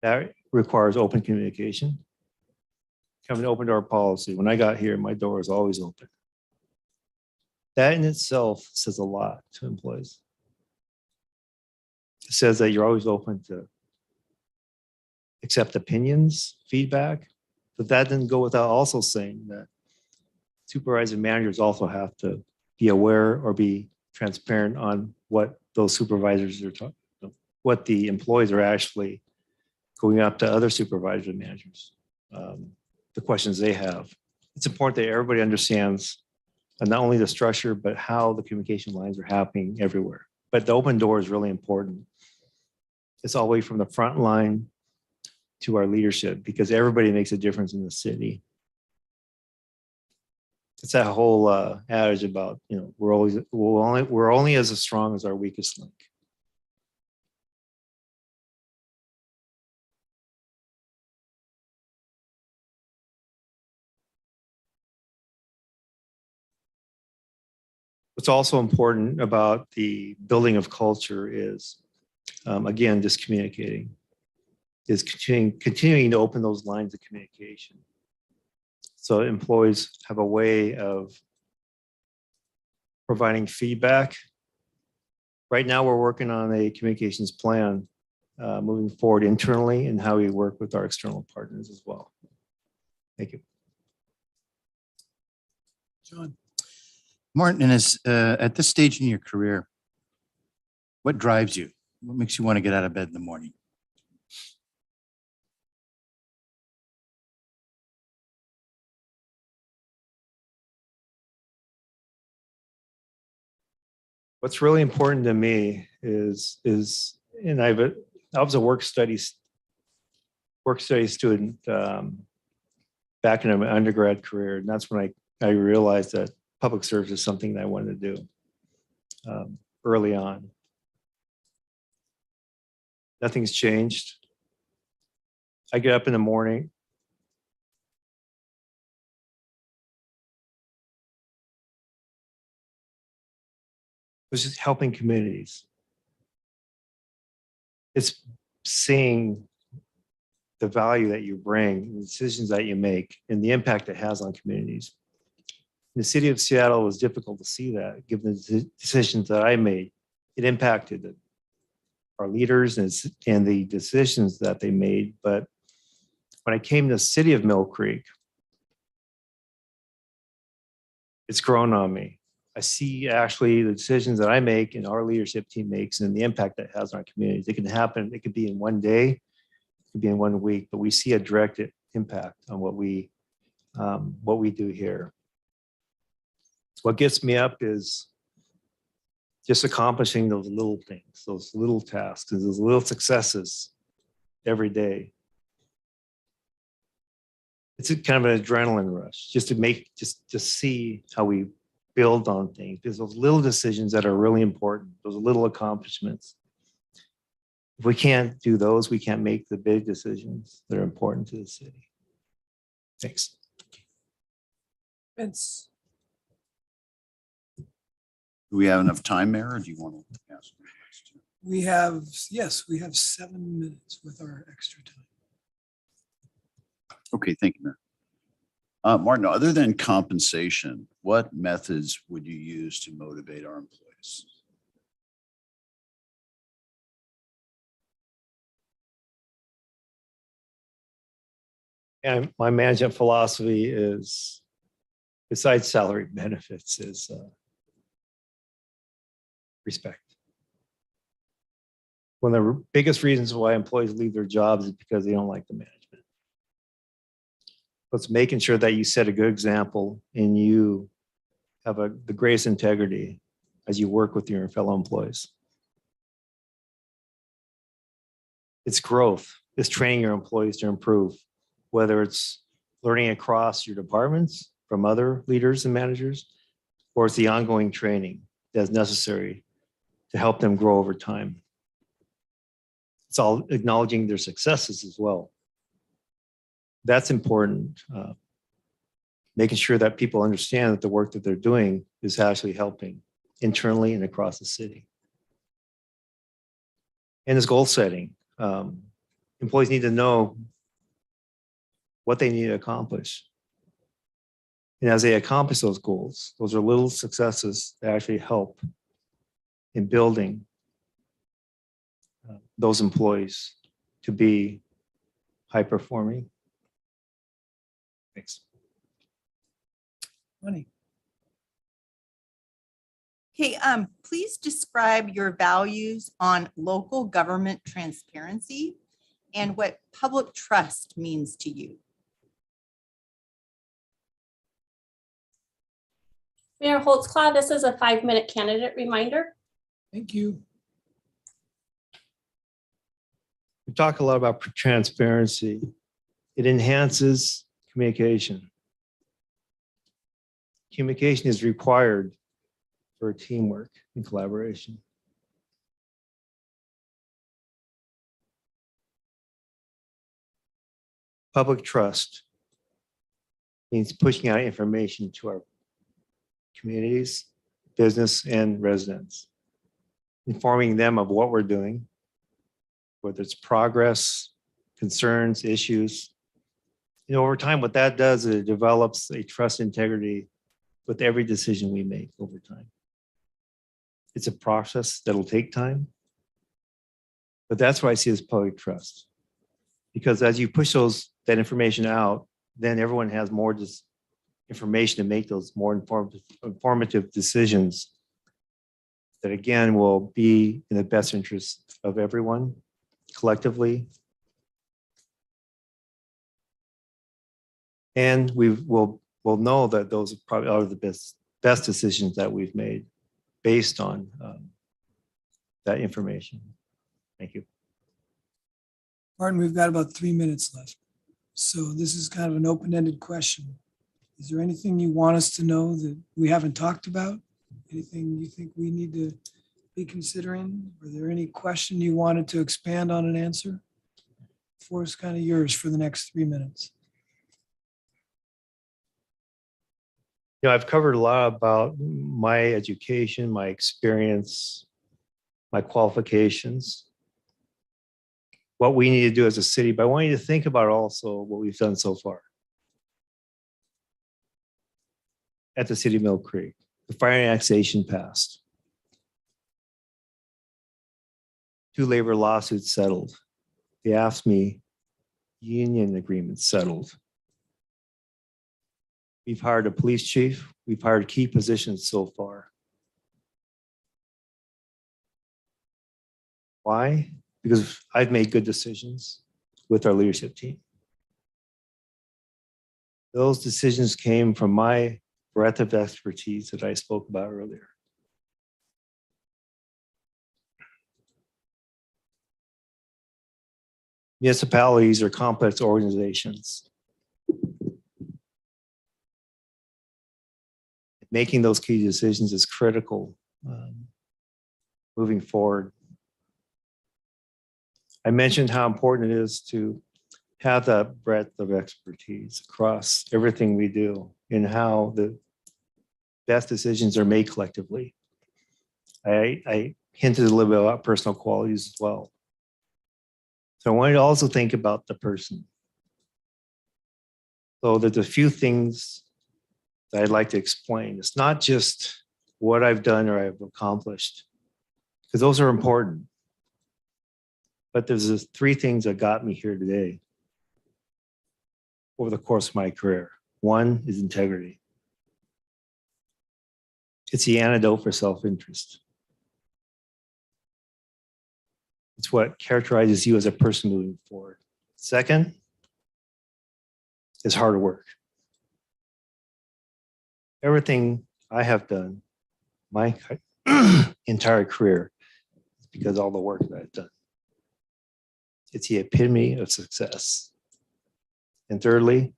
That requires open communication. Coming open door policy. When I got here, my door was always open. That in itself says a lot to employees. It says that you're always open to accept opinions, feedback, but that didn't go without also saying that supervisors and managers also have to be aware or be transparent on what those supervisors are talking, what the employees are actually going up to other supervisors and managers, the questions they have. It's important that everybody understands not only the structure, but how the communication lines are happening everywhere. But the open door is really important. It's all the way from the front line to our leadership because everybody makes a difference in the city. It's that whole adage about, you know, we're only as strong as our weakest link. What's also important about the building of culture is, again, just communicating, is continuing to open those lines of communication. So employees have a way of providing feedback. Right now, we're working on a communications plan moving forward internally and how we work with our external partners as well. Thank you. John. Martin, at this stage in your career, what drives you? What makes you want to get out of bed in the morning? What's really important to me is, and I was a work study student back in my undergrad career, and that's when I realized that public service is something that I wanted to do early on. Nothing's changed. I get up in the morning. It's just helping communities. It's seeing the value that you bring, the decisions that you make, and the impact it has on communities. In the city of Seattle, it was difficult to see that, given the decisions that I made. It impacted our leaders and the decisions that they made. But when I came to the city of Mill Creek, it's grown on me. I see actually the decisions that I make and our leadership team makes and the impact that it has on our communities. It can happen, it could be in one day, it could be in 1 week, but we see a direct impact on what we do here. What gets me up is just accomplishing those little things, those little tasks, and those little successes every day. It's a kind of an adrenaline rush just to see how we build on things, because those little decisions that are really important, those little accomplishments. If we can't do those, we can't make the big decisions that are important to the city. Thanks. Vince. Do we have enough time, Mayor, or do you want to ask? We have, yes, we have 7 minutes with our extra time. Okay, thank you, Mayor. Martin, other than compensation, what methods would you use to motivate our employees? And my management philosophy is, besides salary benefits, is respect. One of the biggest reasons why employees leave their jobs is because they don't like the management. It's making sure that you set a good example and you have the greatest integrity as you work with your fellow employees. It's growth. It's training your employees to improve, whether it's learning across your departments from other leaders and managers, or it's the ongoing training that's necessary to help them grow over time. It's all acknowledging their successes as well. That's important. Making sure that people understand that the work that they're doing is actually helping internally and across the city. And it's goal setting. Employees need to know what they need to accomplish. And as they accomplish those goals, those are little successes that actually help in building those employees to be high performing. Thanks. Money. Okay, please describe your values on local government transparency and what public trust means to you. Mayor Holtzclaw, this is a 5-minute candidate reminder. Thank you. We talk a lot about transparency. It enhances communication. Communication is required for teamwork and collaboration. Public trust means pushing out information to our communities, business, and residents, informing them of what we're doing, whether it's progress, concerns, issues. Over time, what that does is it develops a trust integrity with every decision we make over time. It's a process that'll take time, but that's why I see as public trust. Because as you push that information out, then everyone has more information to make those more informative decisions that again will be in the best interest of everyone collectively. And we'll know that those probably are the best decisions that we've made based on that information. Thank you. Martin, we've got about 3 minutes left. So this is kind of an open-ended question. Is there anything you want us to know that we haven't talked about? Anything you think we need to be considering? Were there any question you wanted to expand on and answer? The floor is kind of yours for the next 3 minutes. I've covered a lot about my education, my experience, my qualifications, what we need to do as a city, but I want you to think about also what we've done so far at the city of Mill Creek. The fire annexation passed. 2 labor lawsuits settled. The AFSCME union agreement settled. We've hired a police chief. We've hired key positions so far. Why? Because I've made good decisions with our leadership team. Those decisions came from my breadth of expertise that I spoke about earlier. Municipalities are complex organizations. Making those key decisions is critical moving forward. I mentioned how important it is to have that breadth of expertise across everything we do and how the best decisions are made collectively. I hinted a little bit about personal qualities as well. So I want you to also think about the person. So there's a few things that I'd like to explain. It's not just what I've done or I've accomplished, because those are important. But there's 3 things that got me here today over the course of my career. One is integrity. It's the antidote for self-interest. It's what characterizes you as a person moving forward. Second is hard work. Everything I have done, my entire career, is because of all the work that I've done. It's the epitome of success. And thirdly,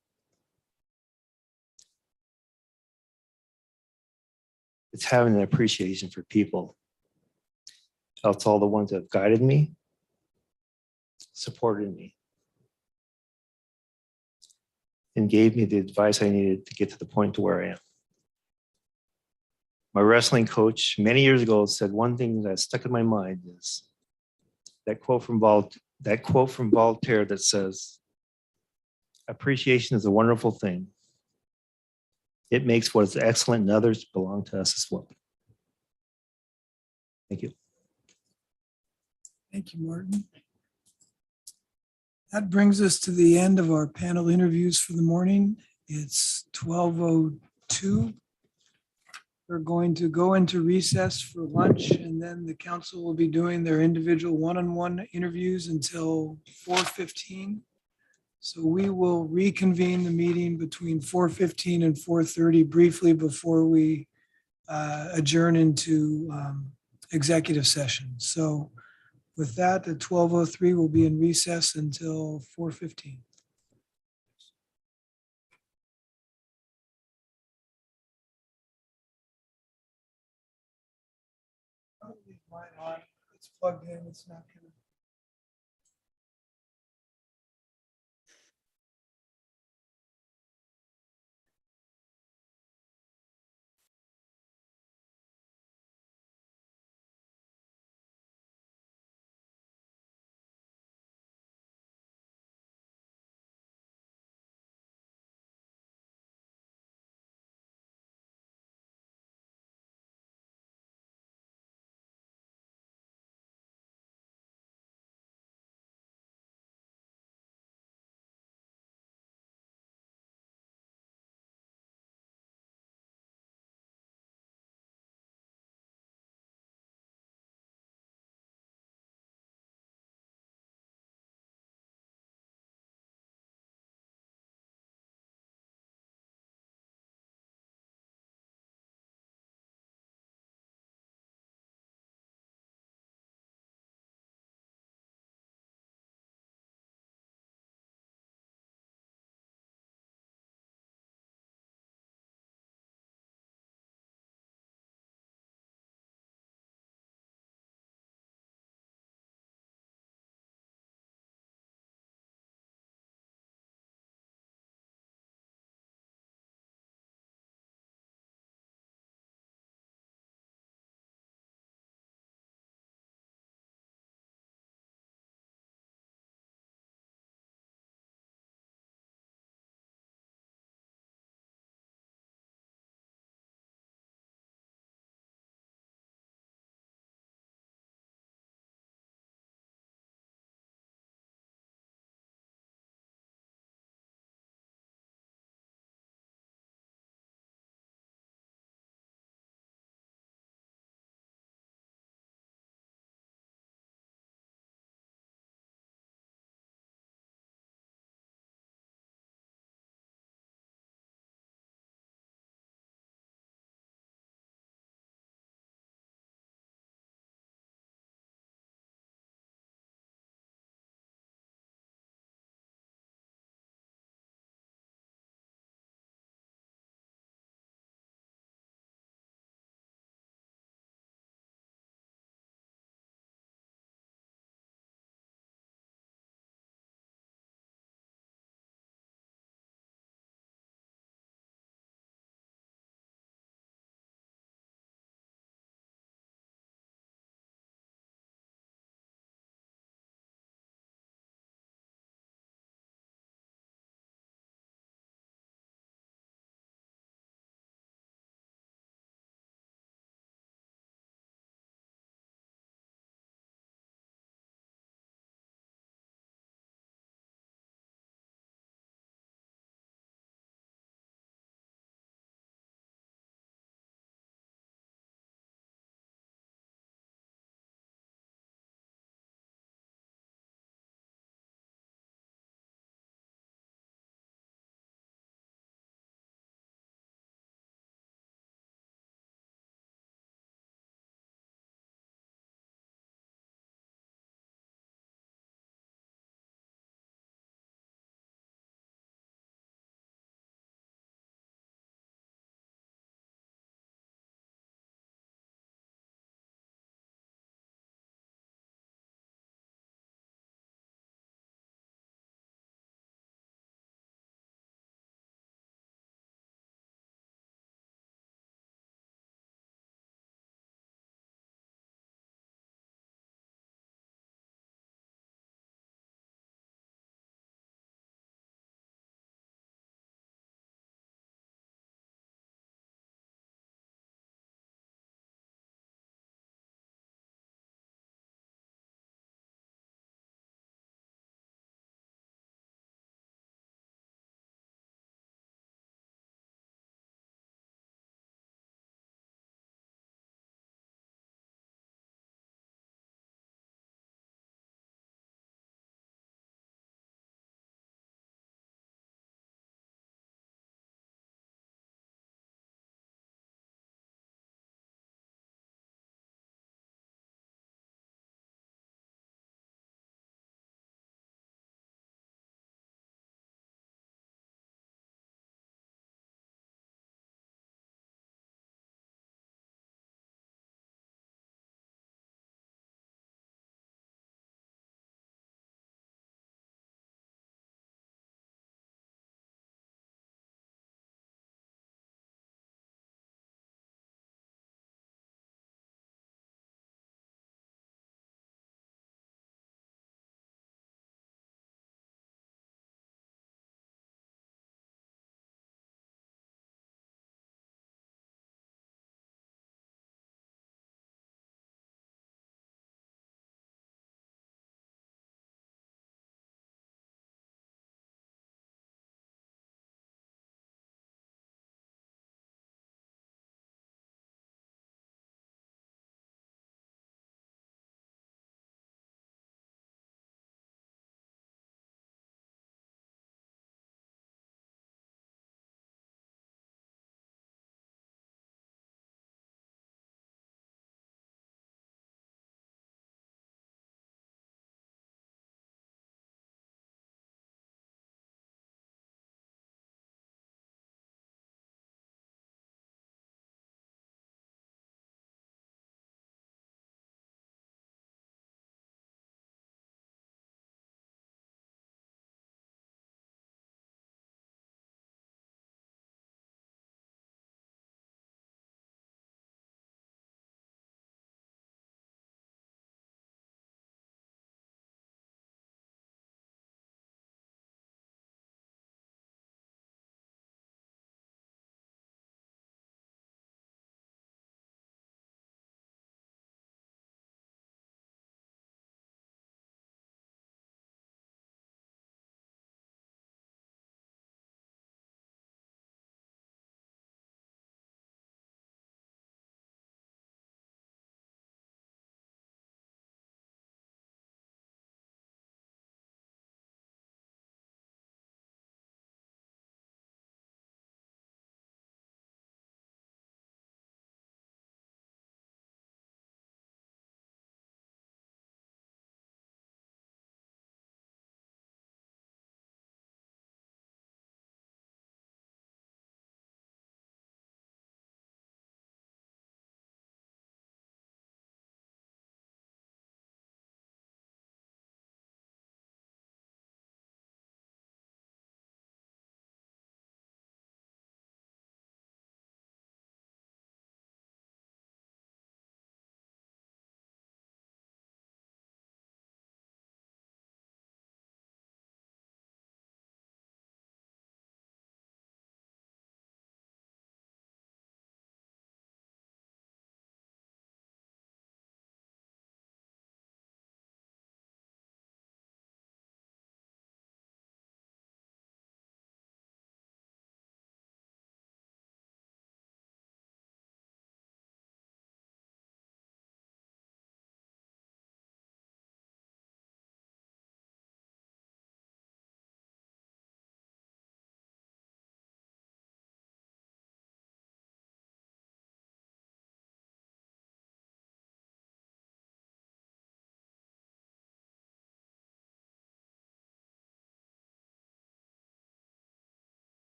it's having an appreciation for people. That's all the ones that have guided me, supported me, and gave me the advice I needed to get to the point to where I am. My wrestling coach many years ago said one thing that stuck in my mind is that quote from Voltaire that says, appreciation is a wonderful thing. It makes what is excellent in others belong to us as well. Thank you. Thank you, Martin. That brings us to the end of our panel interviews for the morning. It's 12:02. We're going to go into recess for lunch, and then the council will be doing their individual one-on-one interviews until 4:15. So we will reconvene the meeting between 4:15 and 4:30 briefly before we adjourn into executive session. So with that, at 12:03, we'll be in recess until 4:15. I'll leave mine on. It's plugged in. It's not gonna.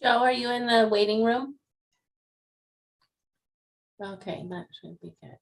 Joe, are you in the waiting room? Okay, that should be good.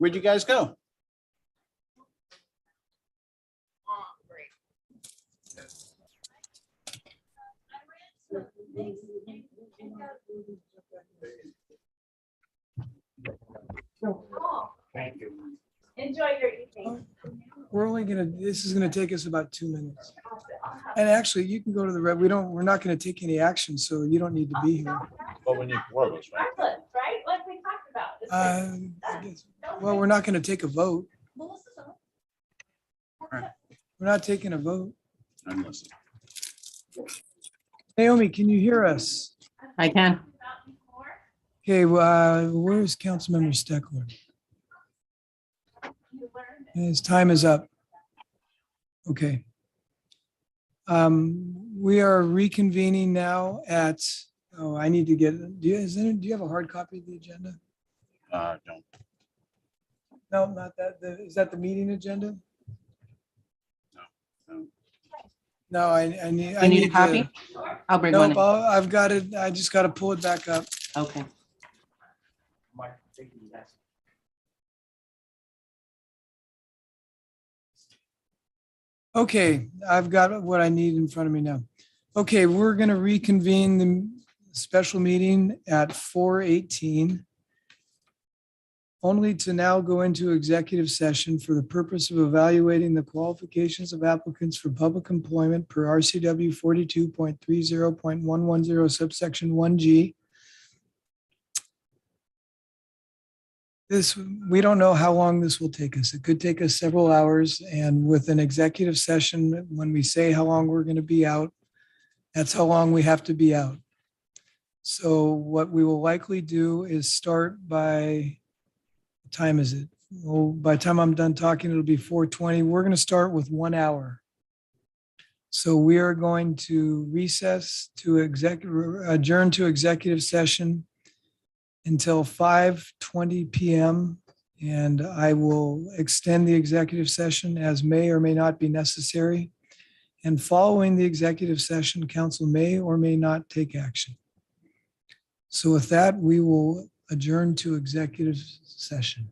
Where'd you guys go? Thank you. Enjoy your evening. We're only gonna, this is gonna take us about 2 minutes. And actually, you can go to the, we're not gonna take any action, so you don't need to be here. Well, we need more of us, right? Right, like we talked about. I guess- Well, we're not gonna take a vote. We're not taking a vote. I'm listening. Naomi, can you hear us? I can. Okay, where's Councilmember Steckler? His time is up. Okay. We are reconvening now at, oh, I need to get, do you have a hard copy of the agenda? Don't. No, not that. Is that the meeting agenda? No. No, I need. You need a copy? I'll bring one. Nope, I've got it. I just got to pull it back up. Okay. Okay, I've got what I need in front of me now. Okay, we're going to reconvene the special meeting at 4:18. Only to now go into executive session for the purpose of evaluating the qualifications of applicants for public employment per RCW 42.30.110 subsection 1G. This, we don't know how long this will take us. It could take us several hours, and with an executive session, when we say how long we're going to be out, that's how long we have to be out. So what we will likely do is start by, what time is it? Well, by the time I'm done talking, it'll be 4:20. We're going to start with 1 hour. So we are going to recess to adjourn to executive session until 5:20 PM. And I will extend the executive session as may or may not be necessary. And following the executive session, council may or may not take action. So with that, we will adjourn to executive session.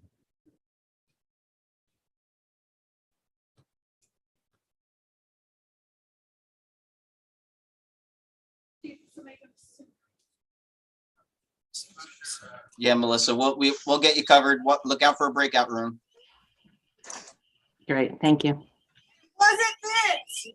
Yeah, Melissa, we'll get you covered. Look out for a breakout room. Great, thank you. Was it this?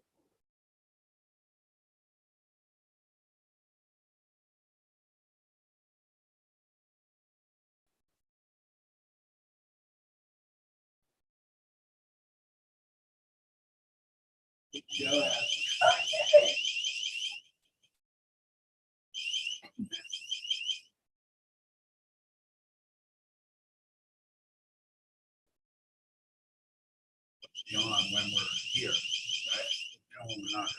Beyond when we're here, right? No, we're not.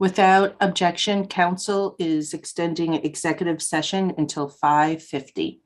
Without objection, council is extending executive session until 5:50.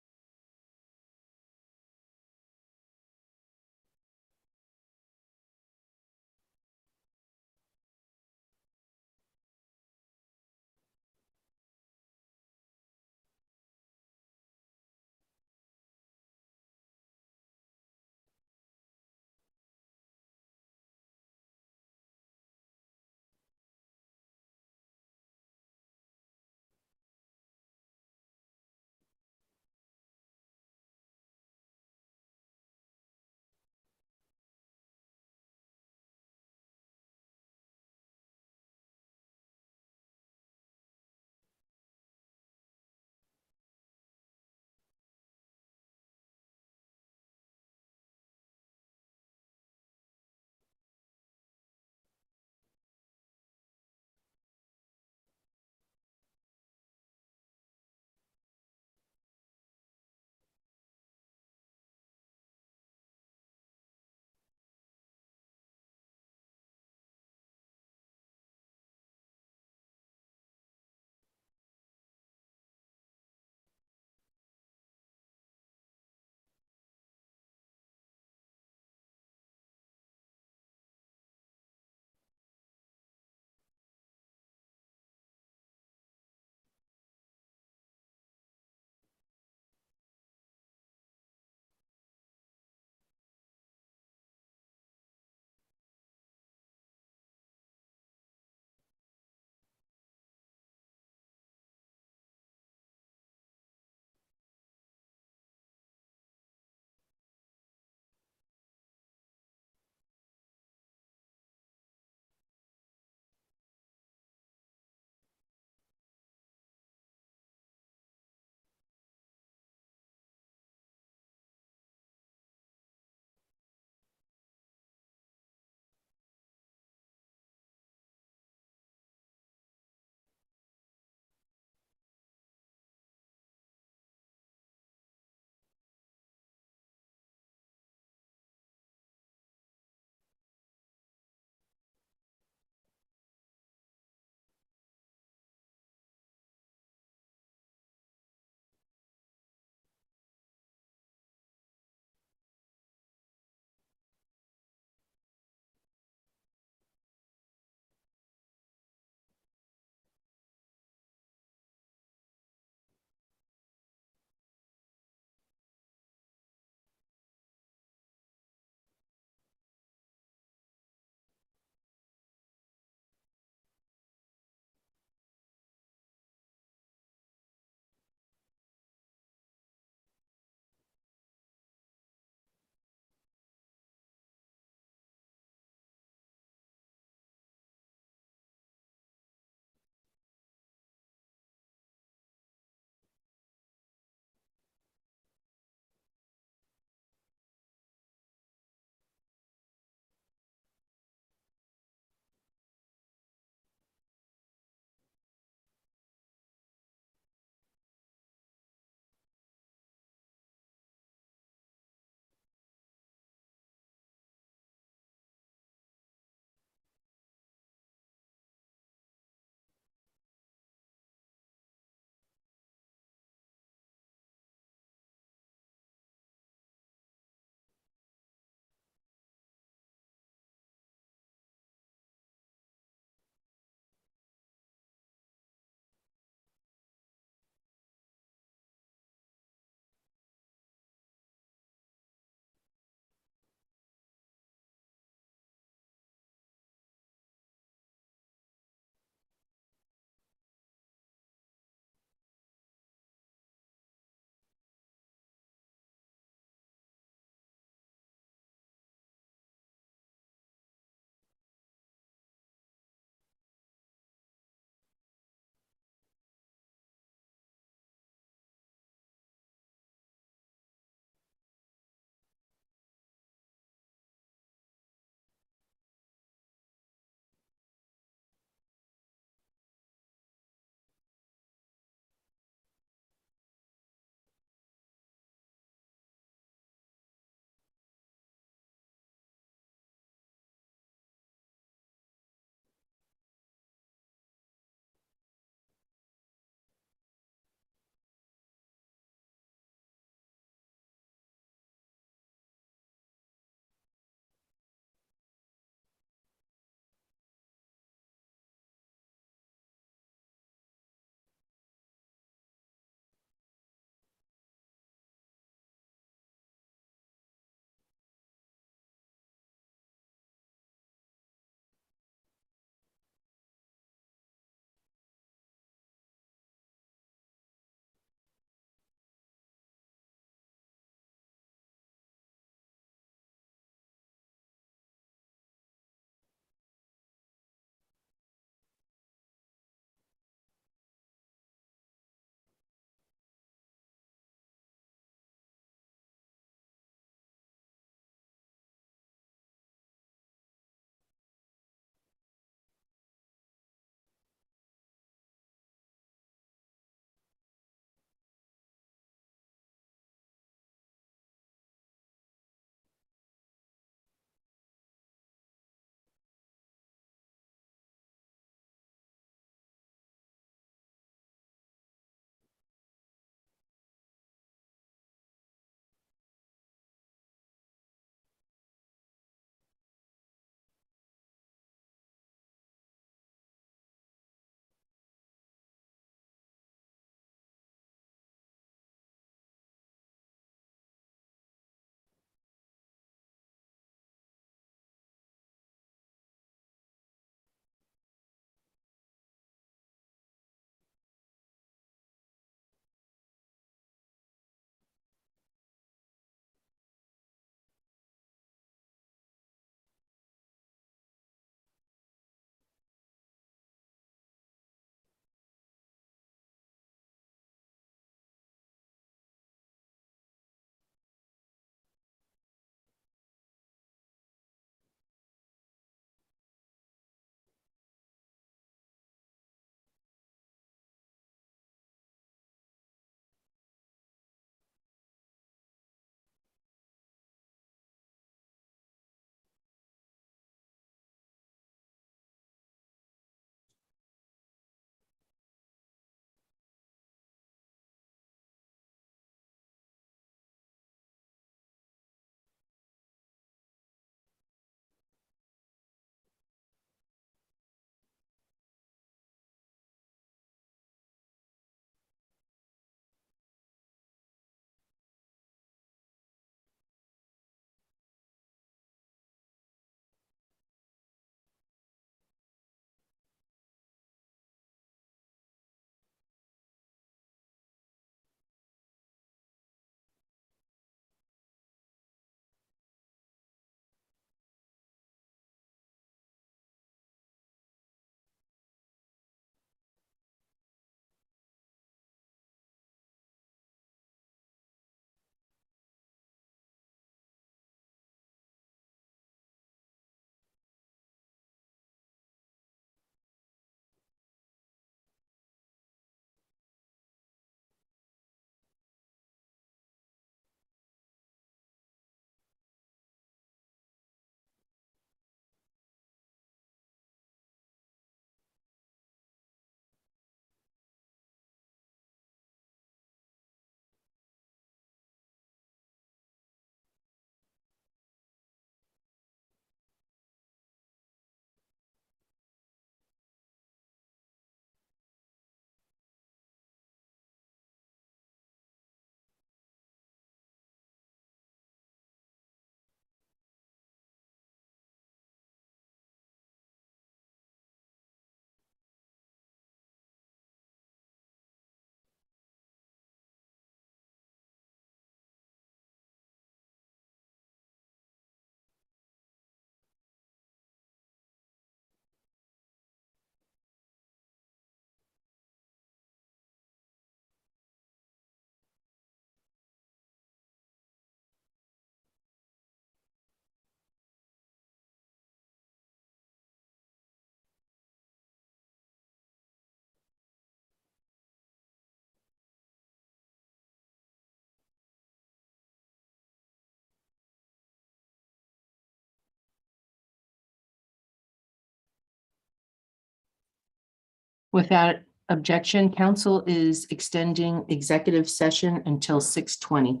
Without objection, council is extending executive session until 6:20.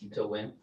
Until when?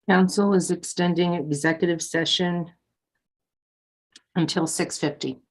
Council is extending executive session until 6:50.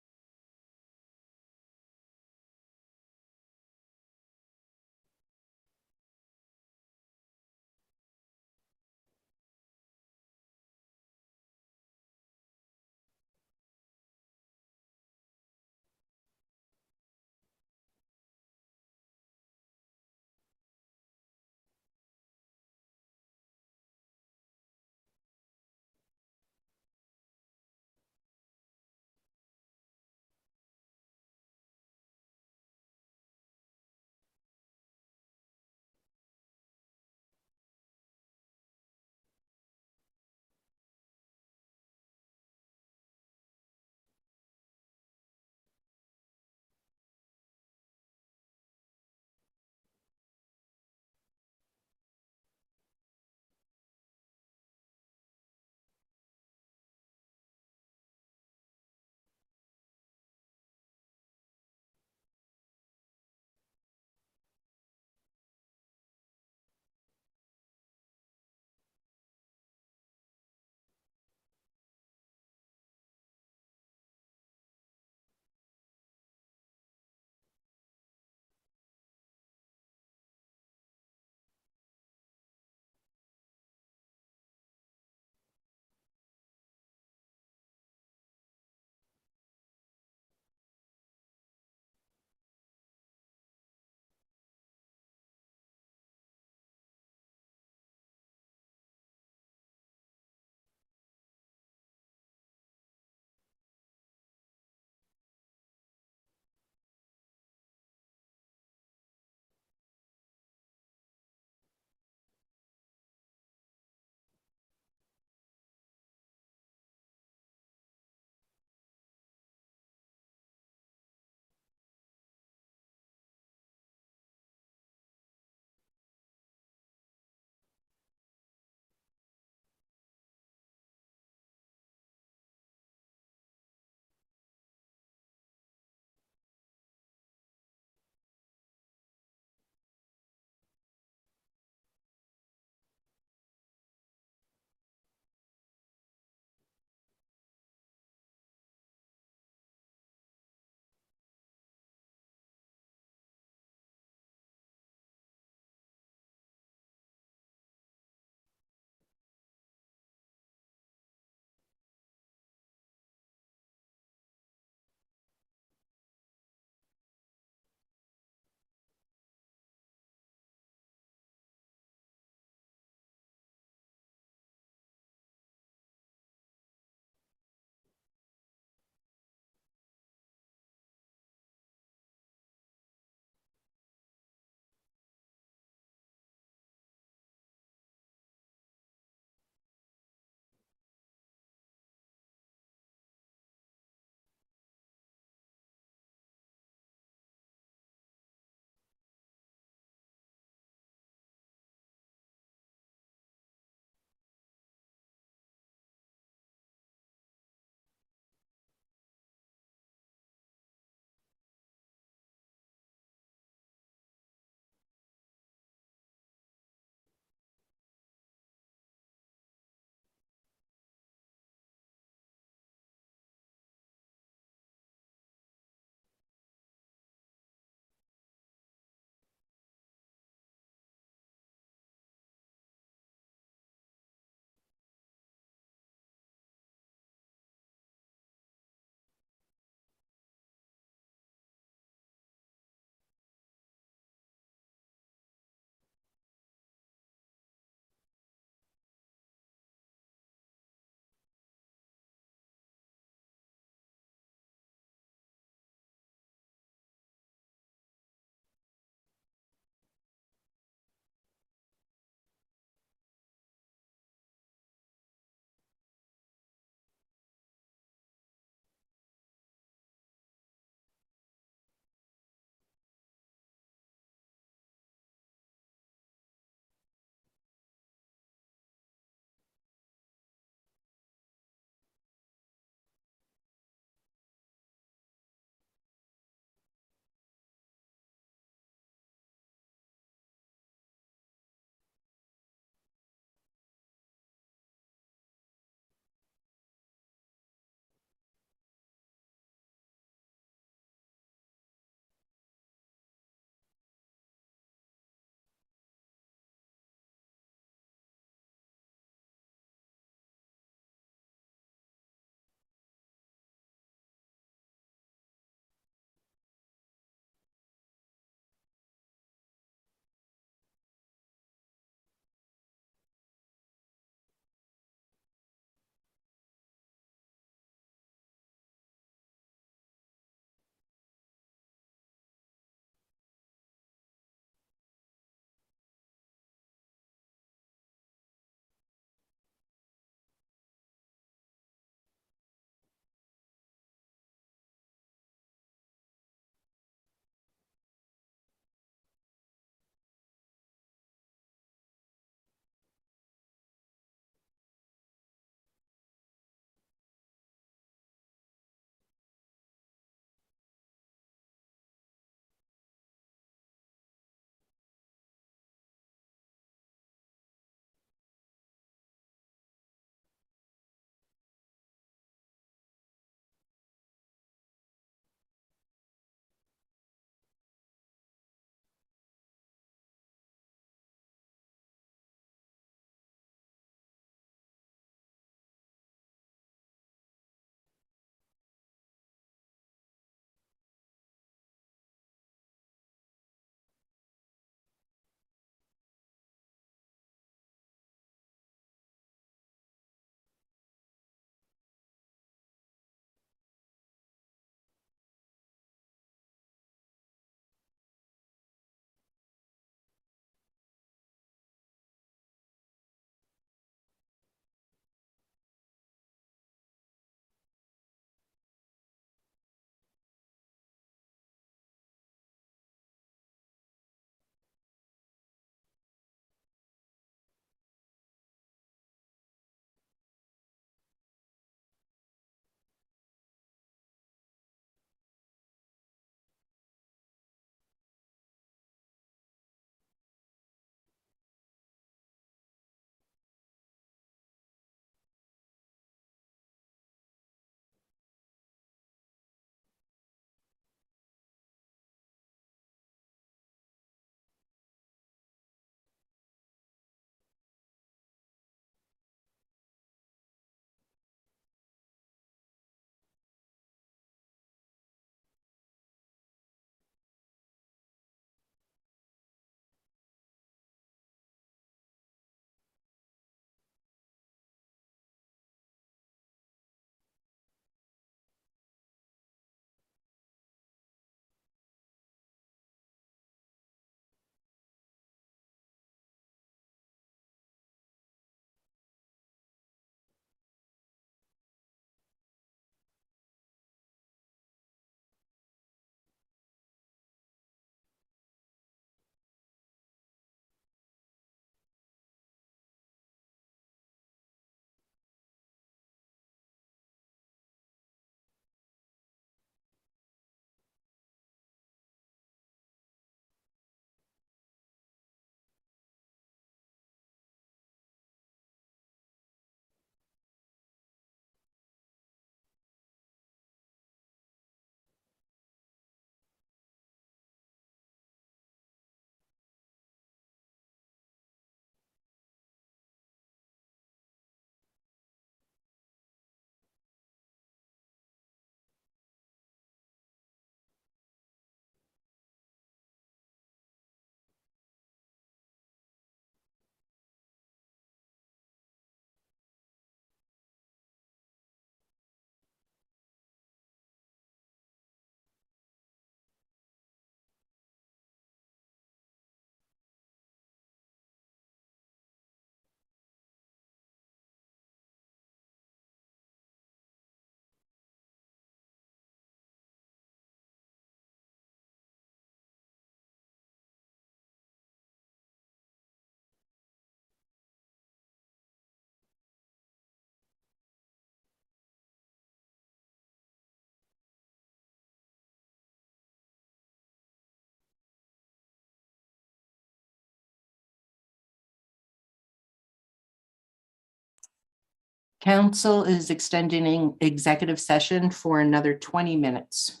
Council is extending executive session for another 20 minutes.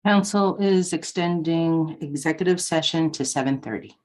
Council is extending executive session to 7:30.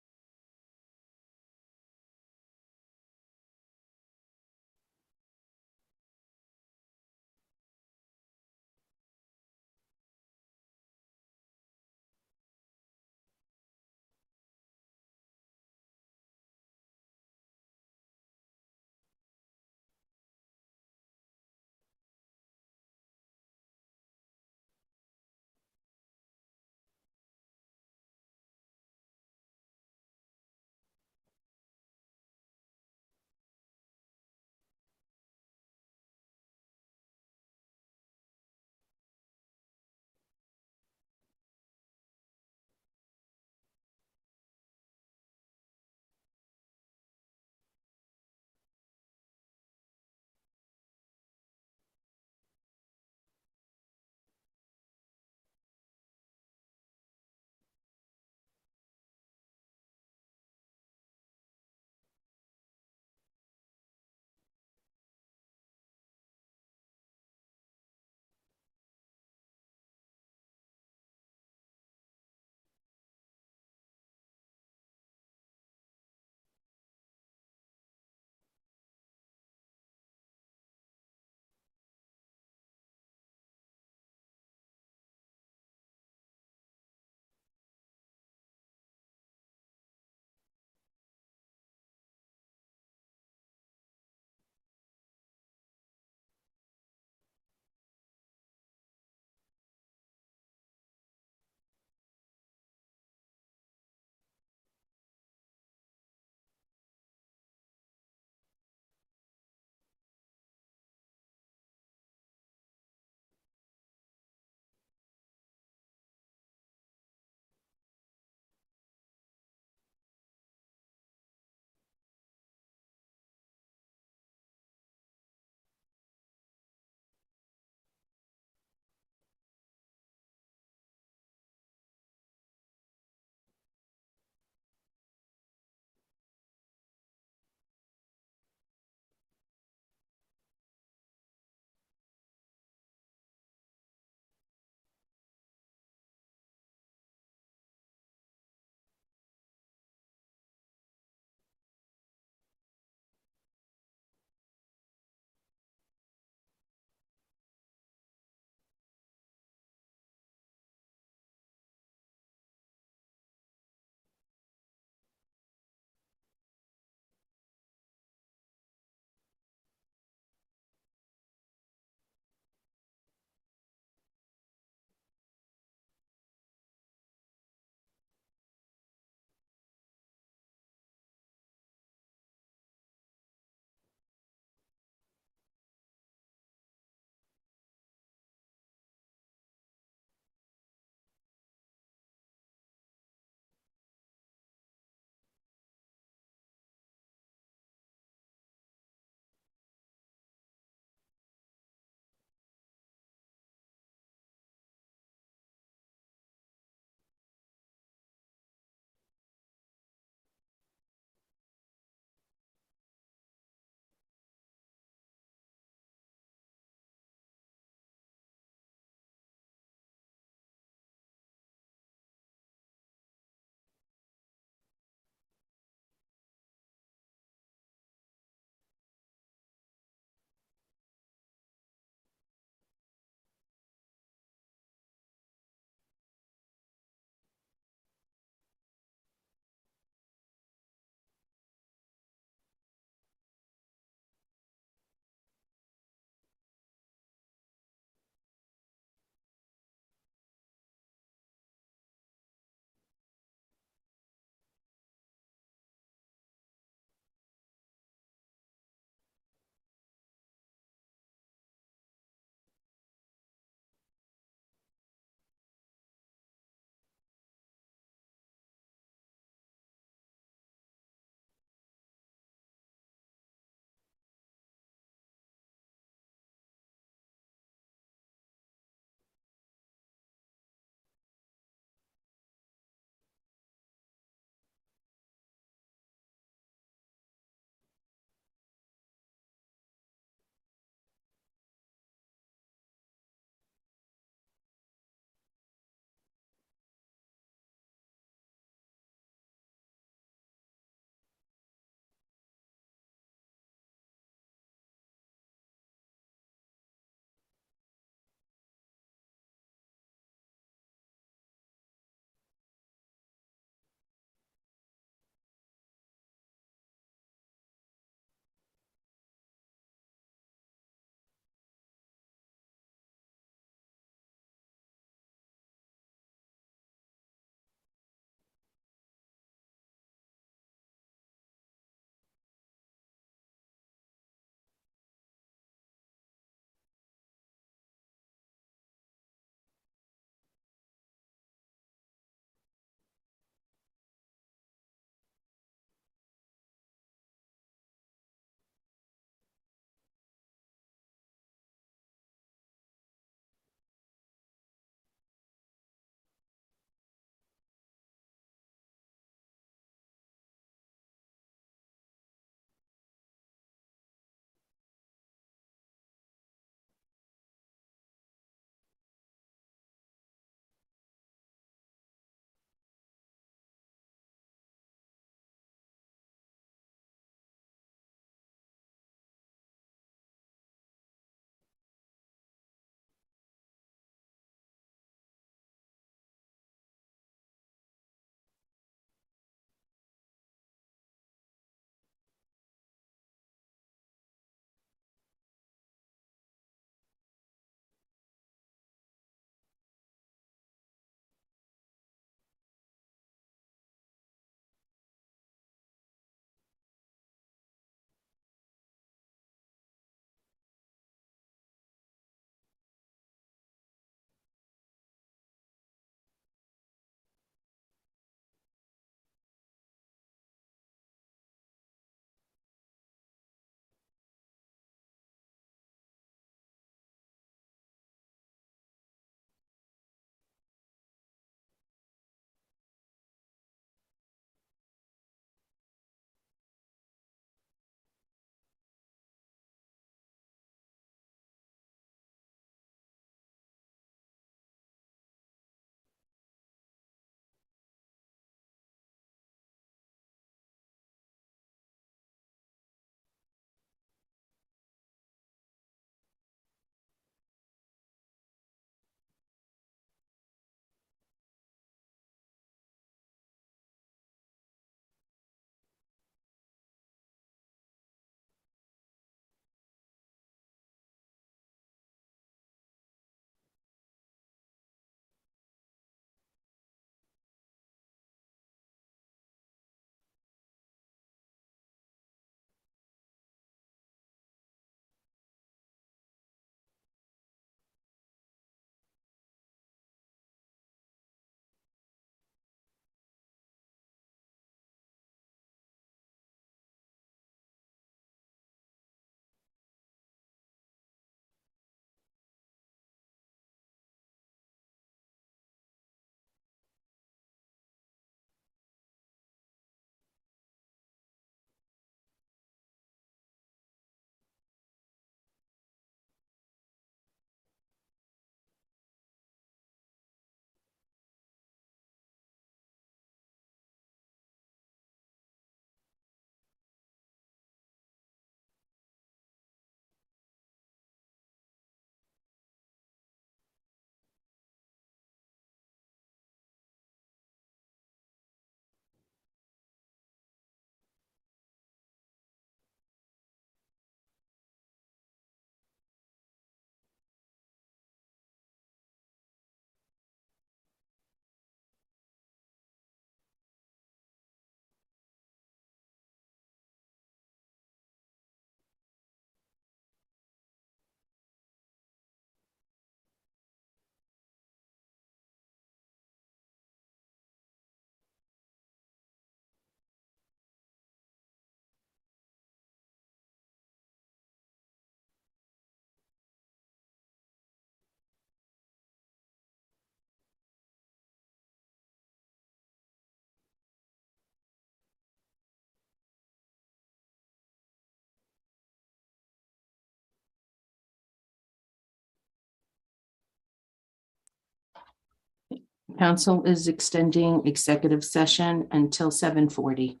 Council is extending executive session until 7:40.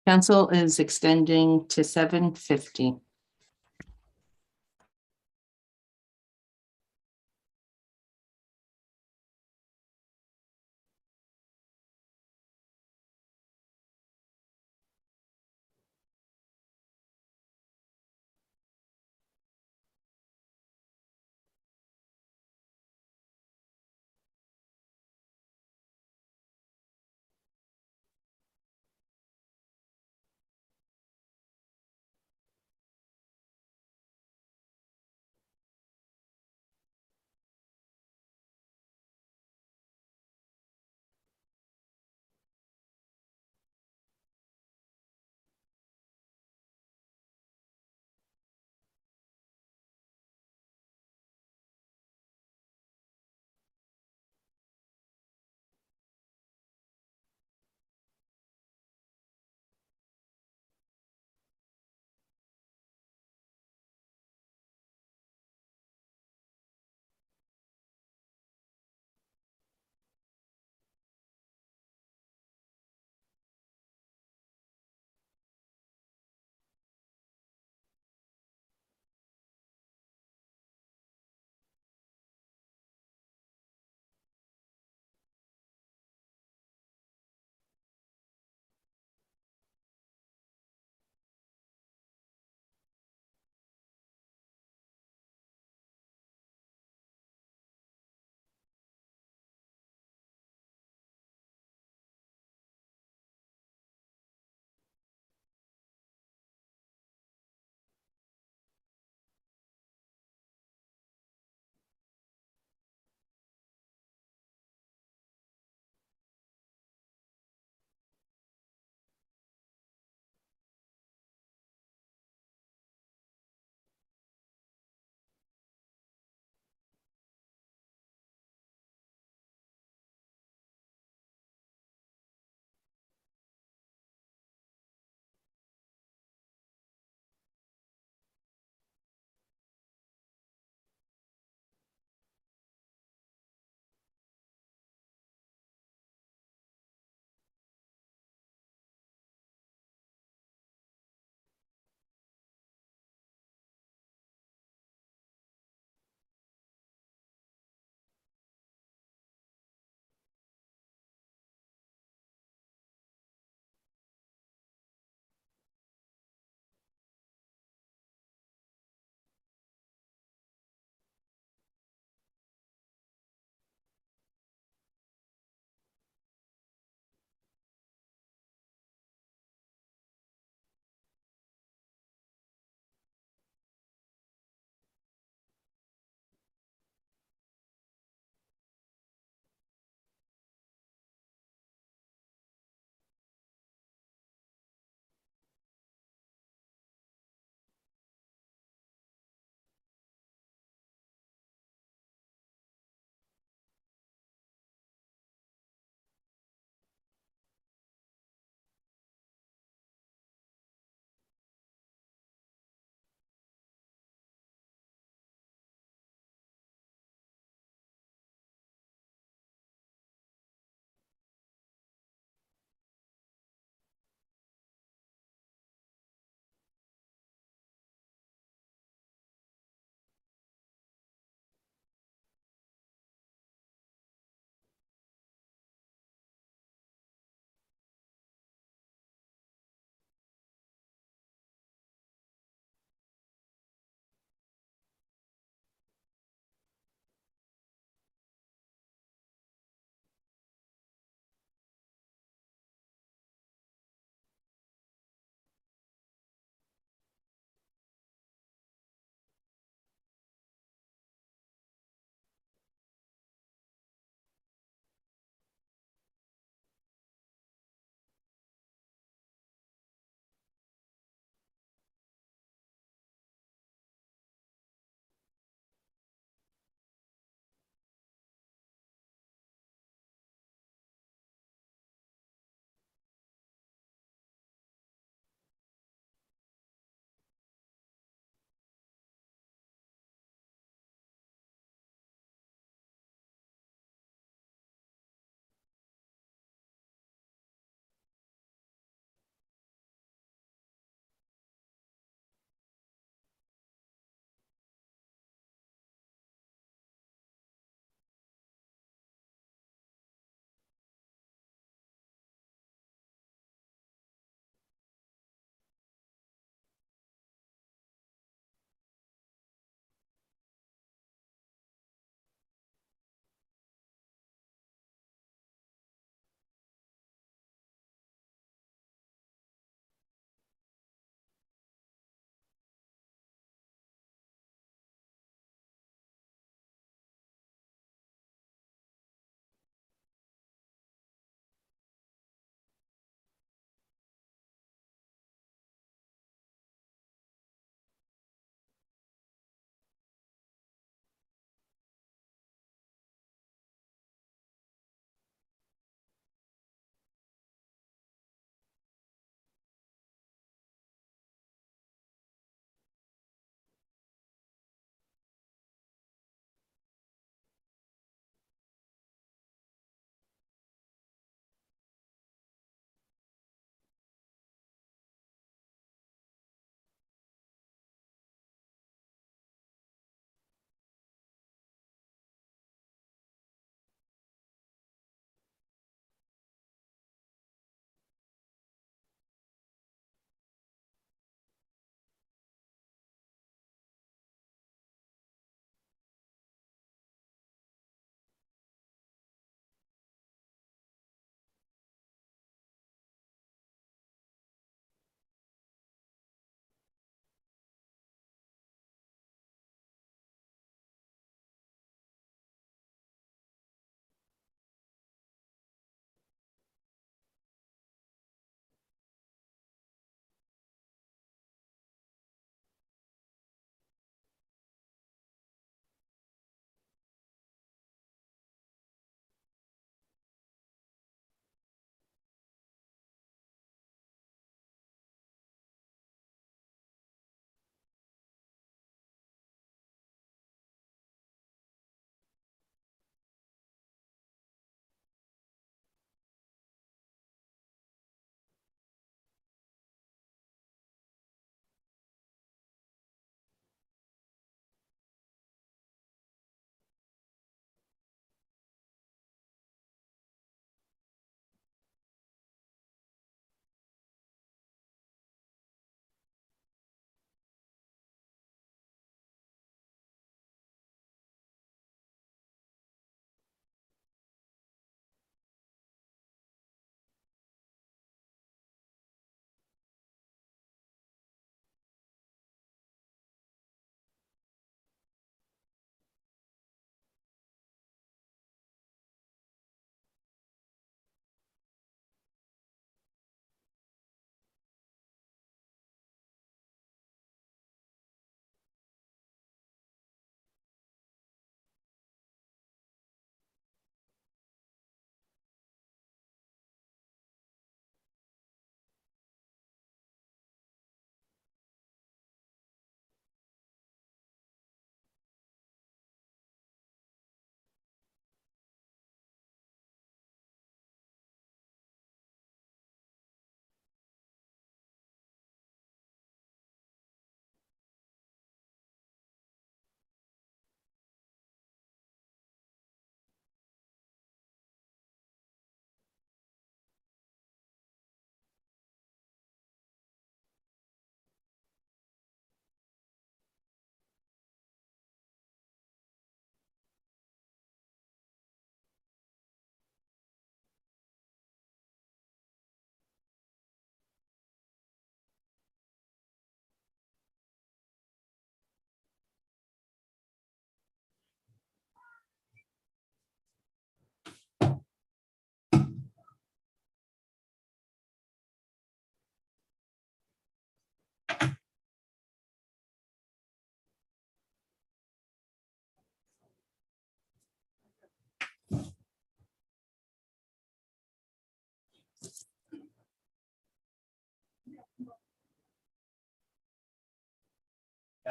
Council is extending to 7:50.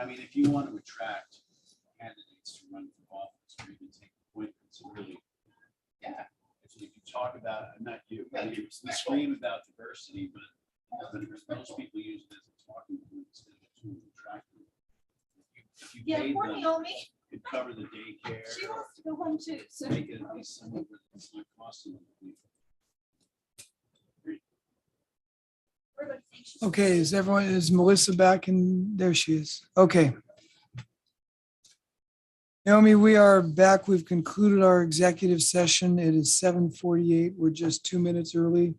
I mean, if you want to attract candidates to run for office or even take appointments, and really, yeah, if you talk about, not you, but you scream about diversity, but most people use it as a talking point instead of a tool to attract them. If you paid them, could cover the daycare. She wants to go home too, so. Make it at least somewhat, but it's not costing them. Okay, is Melissa back? And there she is. Okay. Naomi, we are back. We've concluded our executive session. It is 7:48. We're just 2 minutes early.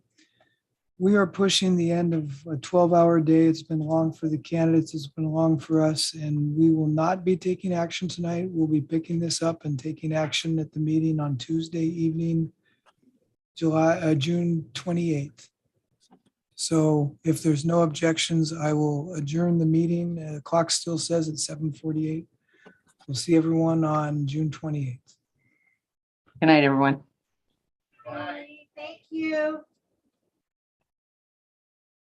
We are pushing the end of a 12-hour day. It's been long for the candidates. It's been long for us, and we will not be taking action tonight. We'll be picking this up and taking action at the meeting on Tuesday evening, June 28th. So if there's no objections, I will adjourn the meeting. The clock still says it's 7:48. We'll see everyone on June 28th. Good night, everyone. Thank you.